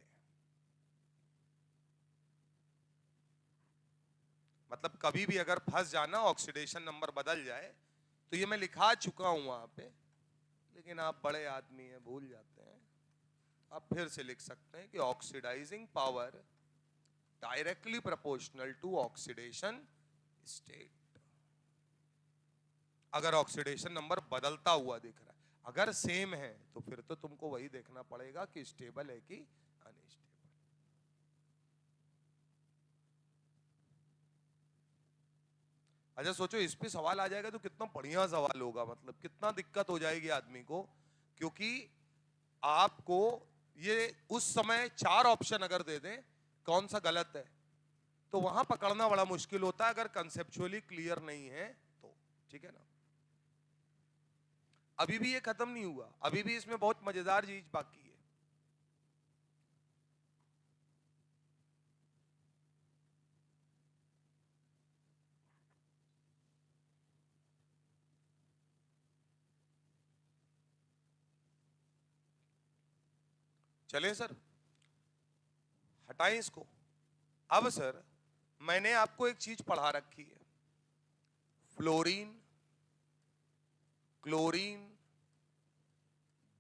S1: मतलब कभी भी अगर फंस जाना, ऑक्सीडेशन नंबर बदल जाए, तो ये मैं लिखा चुका हूं वहां पे, लेकिन आप बड़े आदमी हैं भूल जाते हैं। आप फिर से लिख सकते हैं कि oxidising power directly proportional to oxidation state. अगर ऑक्सीडेशन नंबर बदलता हुआ दिख रहा है, अगर सेम है तो फिर तो तुमको वही देखना पड़ेगा कि स्टेबल है कि अनस्टेबल। अच्छा सोचो, इस पे सवाल आ जाएगा तो कितना बढ़िया सवाल होगा, मतलब कितना दिक्कत हो जाएगी आदमी को, क्योंकि आपको ये उस समय 4 ऑप्शन अगर दे दें कौन सा गलत है, तो वहां पकड़ना बड़ा मुश्किल होता है अगर कंसेप्चुअली क्लियर नहीं है तो। ठीक है ना? अभी भी ये खत्म नहीं हुआ, अभी भी इसमें बहुत मजेदार चीज बाकी है। चलें सर, हटाएं इसको। अब सर मैंने आपको एक चीज पढ़ा रखी है, फ्लोरीन, क्लोरीन,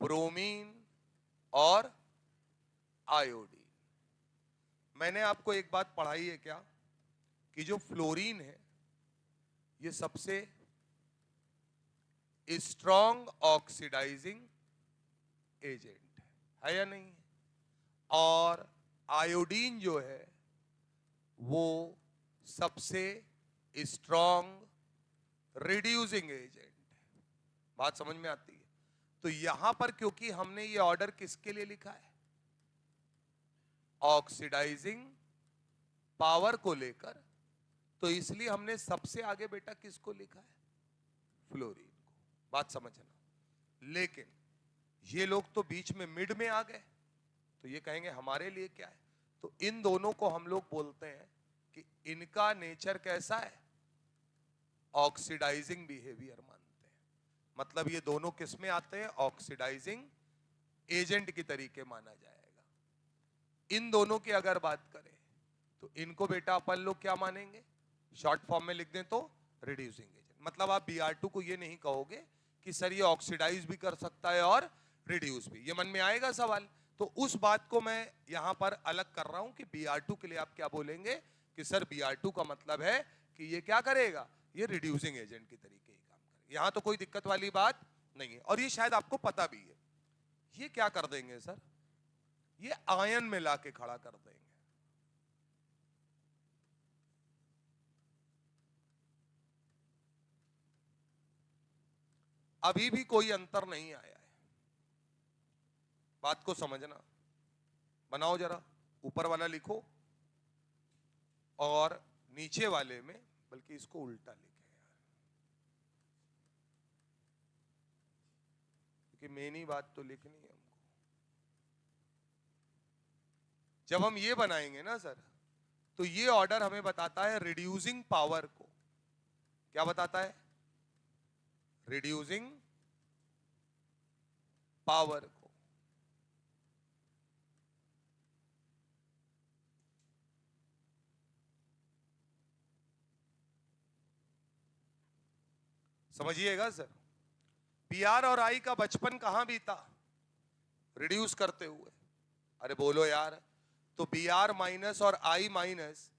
S1: ब्रोमीन और आयोडीन। मैंने आपको एक बात पढ़ाई है क्या, कि जो फ्लोरीन है ये सबसे स्ट्रॉन्ग ऑक्सीडाइजिंग एजेंट है या नहीं? और आयोडीन जो है वो सबसे स्ट्रॉन्ग रिड्यूसिंग एजेंट है। बात समझ में आती है? तो यहां पर क्योंकि हमने ये ऑर्डर किसके लिए लिखा है, ऑक्सीडाइजिंग पावर को लेकर, तो इसलिए हमने सबसे आगे बेटा किसको लिखा है, फ्लोरीन को। बात समझना। लेकिन ये लोग तो बीच में मिड में आ गए, तो ये कहेंगे हमारे लिए क्या है, तो इन दोनों को हम लोग बोलते हैं कि इनका नेचर कैसा है, ऑक्सीडाइजिंग बिहेवियर मानते हैं। मतलब ये दोनों किस में आते हैं, ऑक्सीडाइजिंग एजेंट की तरीके माना जाएगा। इन दोनों की अगर बात करें तो इनको बेटा अपन लोग क्या मानेंगे, शॉर्ट फॉर्म में लिख दें तो रिड्यूसिंग एजेंट। मतलब आप Br2 को ये नहीं कहोगे कि सर ये ऑक्सीडाइज भी कर सकता है और रिड्यूस भी, ये मन में आएगा सवाल। तो उस बात को मैं यहां पर अलग कर रहा हूं कि Br2 के लिए आप क्या बोलेंगे कि सर Br2 का मतलब है कि ये क्या करेगा, ये रिड्यूसिंग एजेंट की तरीके ही काम करेगा। यहां तो कोई दिक्कत वाली बात नहीं है, और ये शायद आपको पता भी है। ये क्या कर देंगे सर, ये आयन में लाके खड़ा कर देंगे। अभी भी कोई अंतर नहीं आया है, बात को समझना। बनाओ जरा, ऊपर वाला लिखो और नीचे वाले में, बल्कि इसको उल्टा लिखे यार, क्योंकि मेन ही बात तो लिखनी है हमको। जब हम ये बनाएंगे ना सर, तो ये ऑर्डर हमें बताता है रिड्यूसिंग पावर को। क्या बताता है, रिड्यूसिंग पावर को। समझिएगा सर, Pr और I का बचपन कहां बीता, रिड्यूस करते हुए। अरे बोलो यार, तो Br माइनस और I माइनस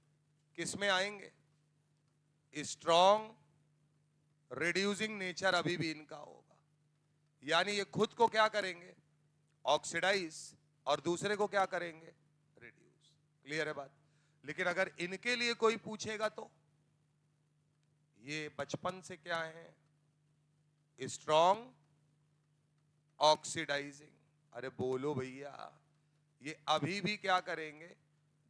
S1: किस में आएंगे, स्ट्रॉन्ग रिड्यूसिंग नेचर अभी भी इनका होगा। यानी ये खुद को क्या करेंगे, ऑक्सीडाइज, और दूसरे को क्या करेंगे, रिड्यूस। क्लियर है बात। लेकिन अगर इनके लिए कोई पूछेगा तो ये बचपन से क्या है, स्ट्रॉन्ग ऑक्सीडाइजिंग। अरे बोलो भैया, ये अभी भी क्या करेंगे,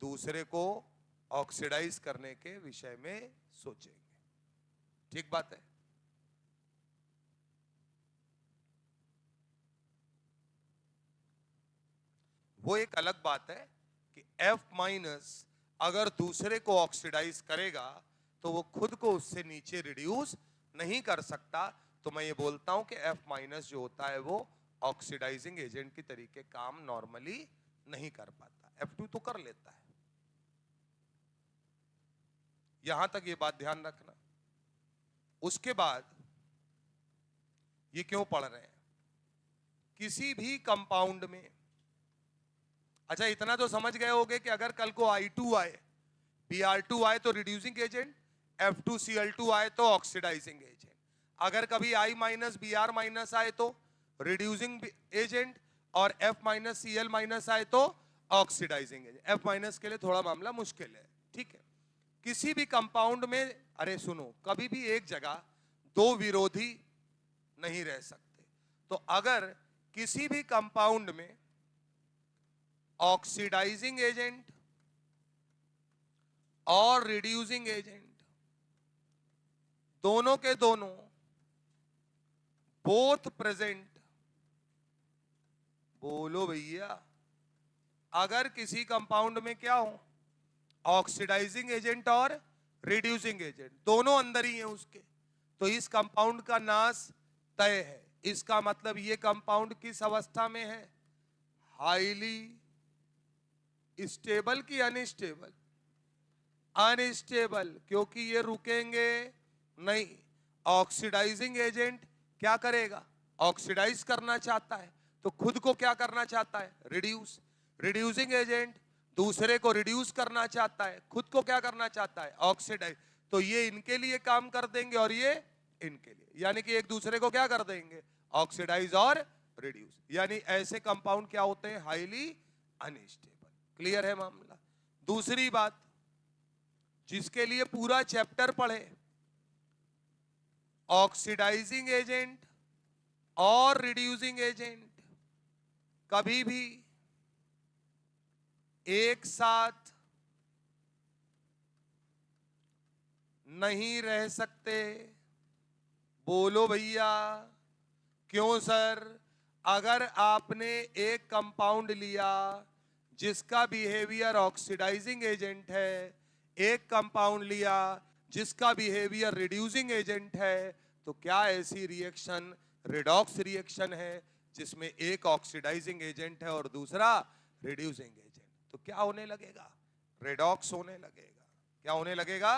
S1: दूसरे को ऑक्सीडाइज करने के विषय में सोचेंगे। ठीक बात है। वो एक अलग बात है कि F माइनस अगर दूसरे को ऑक्सीडाइज करेगा तो वो खुद को उससे नीचे रिड्यूस नहीं कर सकता। तो मैं ये बोलता हूं कि F माइनस जो होता है वो ऑक्सीडाइजिंग एजेंट की तरीके काम नॉर्मली नहीं कर पाता, F2 तो कर लेता है। यहां तक ये बात ध्यान रखना। उसके बाद ये क्यों पढ़ रहे हैं, किसी भी कंपाउंड में, अच्छा इतना तो समझ गए होंगे कि अगर कल को I2 आए, Br2 आए तो रिड्यूसिंग एजेंट, F2Cl2 आए तो ऑक्सीडाइजिंग एजेंट। अगर कभी I माइनस Br माइनस आए तो रिड्यूसिंग एजेंट, और F माइनस Cl माइनस आए तो ऑक्सीडाइजिंग एजेंट। F माइनस के लिए थोड़ा मामला मुश्किल है, ठीक है। किसी भी कंपाउंड में, अरे सुनो, कभी भी एक जगह दो विरोधी नहीं रह सकते। तो अगर किसी भी कंपाउंड में ऑक्सीडाइजिंग एजेंट और रिड्यूसिंग एजेंट दोनों के दोनों बोथ प्रेजेंट, बोलो भैया, अगर किसी कंपाउंड में क्या हो, ऑक्सीडाइजिंग एजेंट और रिड्यूसिंग एजेंट दोनों अंदर ही हैं उसके, तो इस कंपाउंड का नाश तय है। इसका मतलब ये कंपाउंड किस अवस्था में है, हाईली स्टेबल की अनस्टेबल, अनस्टेबल, क्योंकि ये रुकेंगे नहीं। ऑक्सीडाइजिंग एजेंट क्या करेगा, ऑक्सीडाइज करना चाहता है, तो खुद को क्या करना चाहता है, रिड्यूस। रिड्यूसिंग एजेंट दूसरे को रिड्यूस करना चाहता है, खुद को क्या करना चाहता है, ऑक्सीडाइज। तो ये इनके लिए काम कर देंगे और ये इनके लिए, यानी कि एक दूसरे को क्या कर देंगे, ऑक्सीडाइज और रिड्यूस। यानी ऐसे कंपाउंड क्या होते हैं, हाईली अनस्टेबल। क्लियर है मामला। दूसरी बात, जिसके लिए पूरा चैप्टर पढ़े, ऑक्सीडाइजिंग एजेंट और रिड्यूसिंग एजेंट कभी भी एक साथ नहीं रह सकते। बोलो भैया, क्यों सर, अगर आपने एक कंपाउंड लिया जिसका बिहेवियर ऑक्सीडाइजिंग एजेंट है, एक कंपाउंड लिया जिसका बिहेवियर रिड्यूसिंग एजेंट है, तो क्या ऐसी रिएक्शन रिडॉक्स रिएक्शन है जिसमें एक ऑक्सीडाइजिंग एजेंट है और दूसरा रिड्यूसिंग एजेंट, तो क्या होने लगेगा? रेडॉक्स होने लगेगा। क्या होने लगेगा?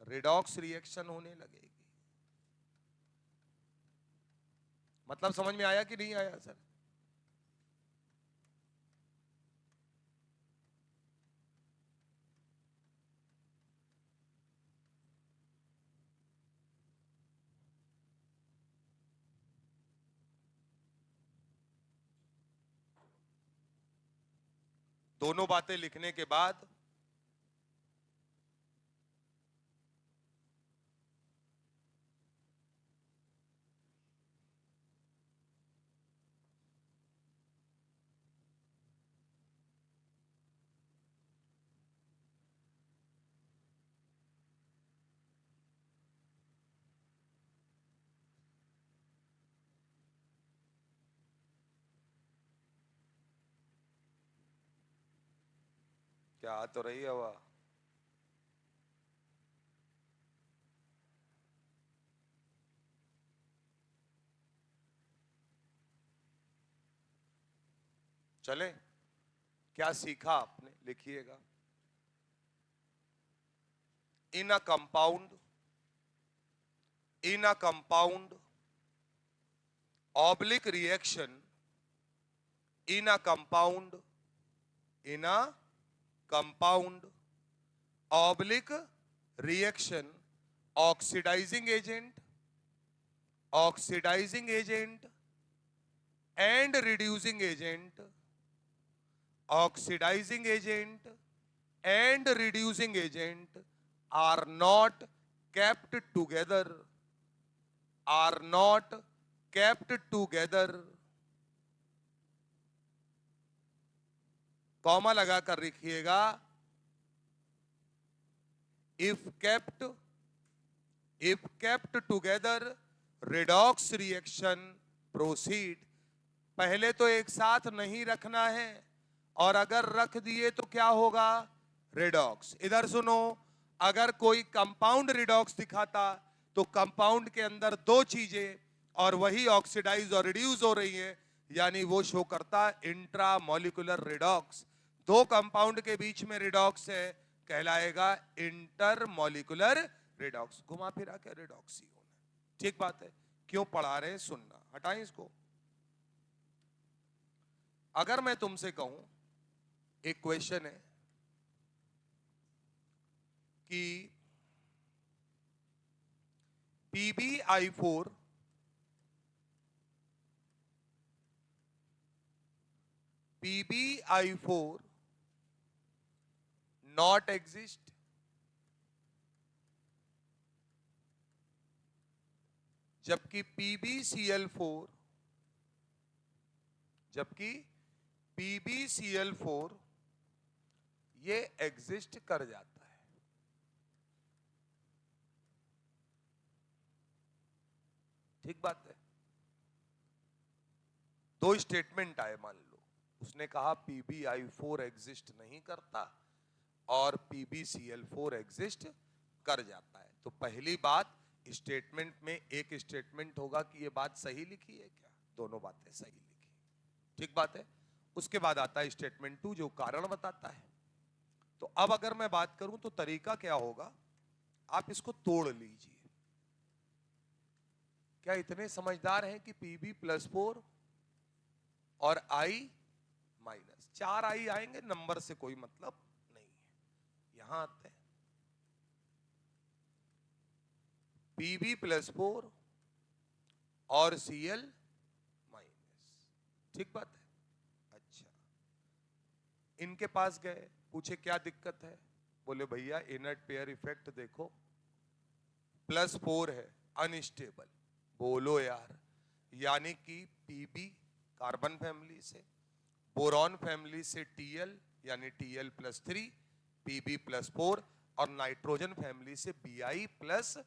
S1: रेडॉक्स रिएक्शन होने लगेगी। मतलब समझ में आया कि नहीं आया सर? दोनों बातें लिखने के बाद क्या आ तो रही है हवा? चले, क्या सीखा आपने? लिखिएगा। In a compound oblique reaction in a compound oblique reaction, oxidizing agent and reducing agent, oxidizing agent and reducing agent are not kept together, are not kept together, comma लगा कर लिखिएगा, if kept together redox reaction proceed। पहले तो एक साथ नहीं रखना है, और अगर रख दिए तो क्या होगा? रिडॉक्स। इधर सुनो, अगर कोई कंपाउंड रिडॉक्स दिखाता तो कंपाउंड के अंदर दो चीजें और वही ऑक्सीडाइज और रिड्यूस हो रही है, यानी वो शो करता इंट्रा मॉलिक्यूलर रिडॉक्स। दो कंपाउंड के बीच में रिडॉक्स है, कहलाएगा इंटर मॉलिक्यूलर रिडॉक्स। घुमा फिरा के रिडॉक्स ही होना। ठीक बात है? क्यों पढ़ा रहे हैं? सुनना। हटाएं इसको। अगर मैं तुमसे कहूं, एक क्वेश्चन है कि PbI4 नॉट एग्जिस्ट, जबकि PbCl4 ये एग्जिस्ट कर जाता है। ठीक बात है? दो स्टेटमेंट आए, मान लो उसने कहा PbI4 एग्जिस्ट नहीं करता और PbCl4 एग्जिस्ट कर जाता है। तो पहली बात, स्टेटमेंट में एक स्टेटमेंट होगा कि ये बात सही लिखी है क्या? दोनों बातें सही लिखी। ठीक बात है? उसके बाद आता है स्टेटमेंट 2 जो कारण बताता है। तो अब अगर मैं बात करूं तो तरीका क्या होगा, आप इसको तोड़ लीजिए। क्या इतने समझदार हैं कि Pb+4 और I माइनस, 4 I आएंगे, नंबर से कोई मतलब नहीं है। यहां आते हैं, Pb+4 और Cl माइनस। ठीक बात है? अच्छा, इनके पास गए, पूछे क्या दिक्कत है? बोले भैया इनर्ट पेयर इफेक्ट देखो, +4 है, अनस्टेबल। बोलो यार, यानी कि Pb कार्बन फैमिली से, बोरॉन फैमिली से Tl यानी Tl+3, Pb+4, और नाइट्रोजन फैमिली से Bi+5।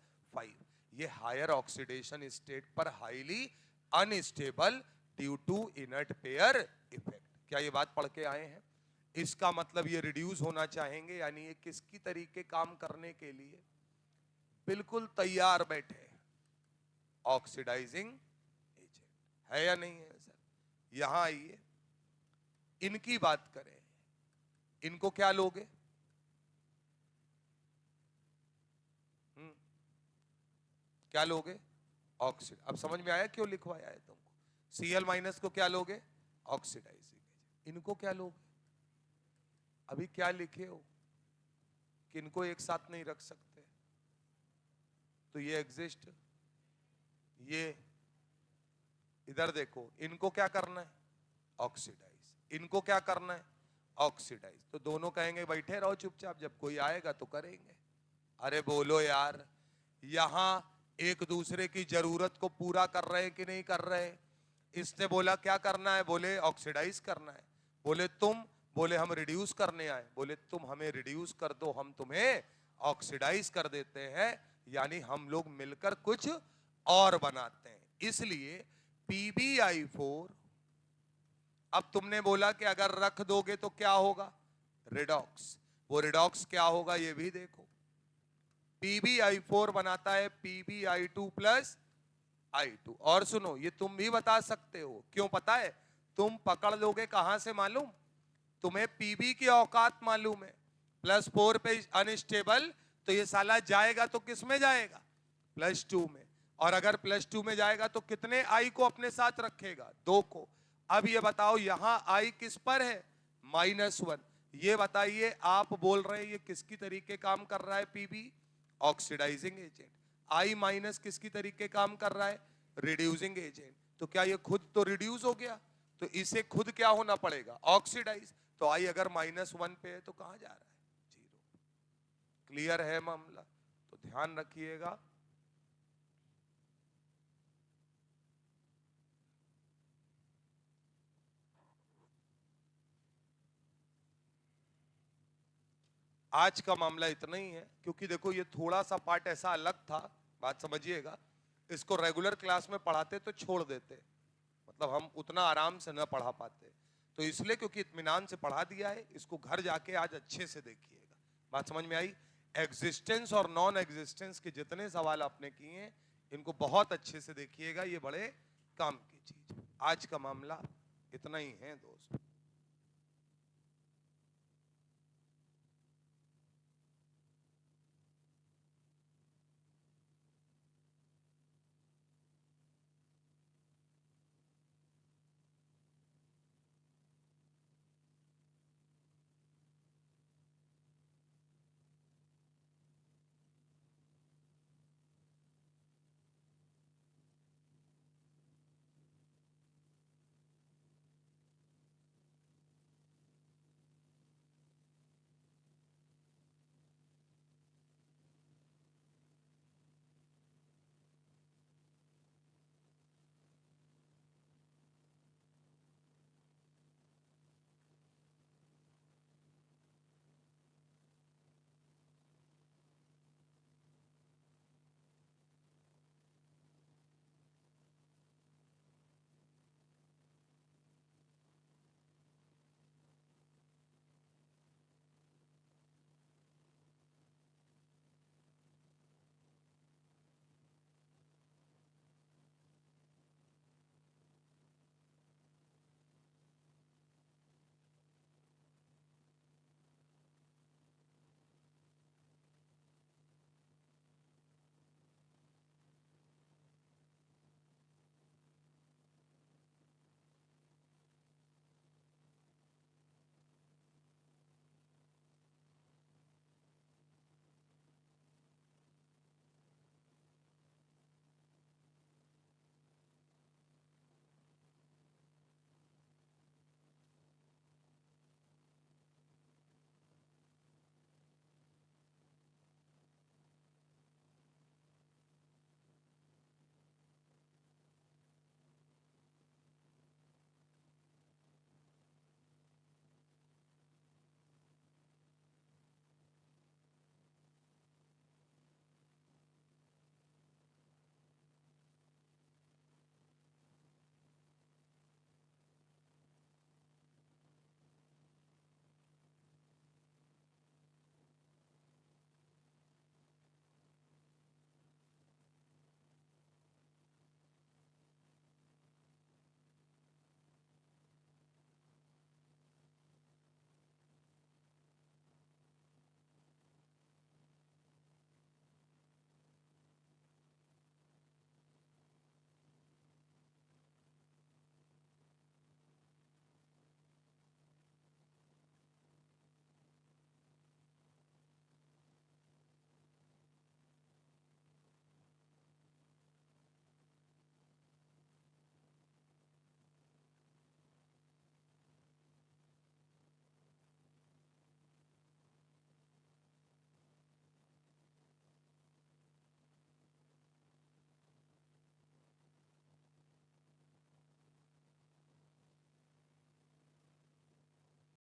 S1: ये हायर ऑक्सीडेशन स्टेट पर highly unstable due to inert pair effect. क्या ये बात पढ़ के आए हैं? इसका मतलब ये रिड्यूस होना चाहेंगे, यानी ये किसकी तरीके काम करने के लिए बिल्कुल तैयार बैठे, ऑक्सीडाइजिंग एजेंट। है या नहीं है सर? यहां आइए, इनकी बात करें, इनको क्या लोगे? क्या लोगे? ऑक्सीड। अब समझ में आया क्यों लिखवाया है तुमको? Cl माइनस को क्या लोगे? Oxidising agent. इनको क्या लोगे? अभी क्या लिखे हो कि इनको एक साथ नहीं रख सकते, तो ये एग्जिस्ट, ये इधर देखो, इनको क्या करना है? ऑक्सीडाइज। इनको क्या करना है? ऑक्सीडाइज। तो दोनों कहेंगे बैठे रहो चुपचाप, जब कोई आएगा तो करेंगे। अरे बोलो यार, यहां एक दूसरे की जरूरत को पूरा कर रहे हैं कि नहीं कर रहे? इसने बोला क्या करना है? बोले ऑक्सीडाइज करना है। बोले तुम? बोले हम रिड्यूस करने आए। बोले तुम हमें रिड्यूस कर दो, हम तुम्हें ऑक्सीडाइज कर देते हैं। यानी हम लोग मिलकर कुछ और बनाते हैं। इसलिए PbI4, अब तुमने बोला कि अगर रख दोगे तो क्या होगा? रिडॉक्स। वो रिडॉक्स क्या होगा ये भी देखो। PbI4 बनाता है PbI2 प्लस I2। और सुनो, ये तुम भी बता सकते हो, क्यों पता है? तुम पकड़ लोगे कहां से मालूम? तुम्हें Pb की औकात मालूम है, +4 पे अनस्टेबल, तो ये साला जाएगा तो किस में जाएगा? +2 में। और अगर +2 में जाएगा तो कितने I को अपने साथ रखेगा? 2 को। अब ये बताओ यहां I किस पर है? -1। ये बताइए, आप बोल रहे हैं ये किसकी तरीके काम कर रहा है? Pb, oxidising agent. I minus किसकी तरीके काम कर रहा है? Reducing agent. तो क्या ये खुद तो रिड्यूस हो गया, तो इसे खुद क्या होना पड़ेगा? ऑक्सीडाइज। तो I अगर -1 पे है तो कहां जा रहा है? 0। क्लियर है मामला? तो ध्यान रखिएगा। आज का मामला इतना ही है, क्योंकि देखो ये थोड़ा सा पार्ट ऐसा अलग था, बात समझिएगा। इसको रेगुलर क्लास में पढ़ाते तो छोड़ देते, मतलब हम उतना आराम से न पढ़ा पाते, तो इसलिए क्योंकि इत्मीनान से पढ़ा दिया है, इसको घर जाके आज अच्छे से देखिएगा। बात समझ में आई? एग्जिस्टेंस और नॉन एग्जिस्टेंस के जितने सवाल आपने किए हैं, इनको बहुत अच्छे से देखिएगा, ये बड़े काम की चीज। आज का मामला इतना ही है दोस्त।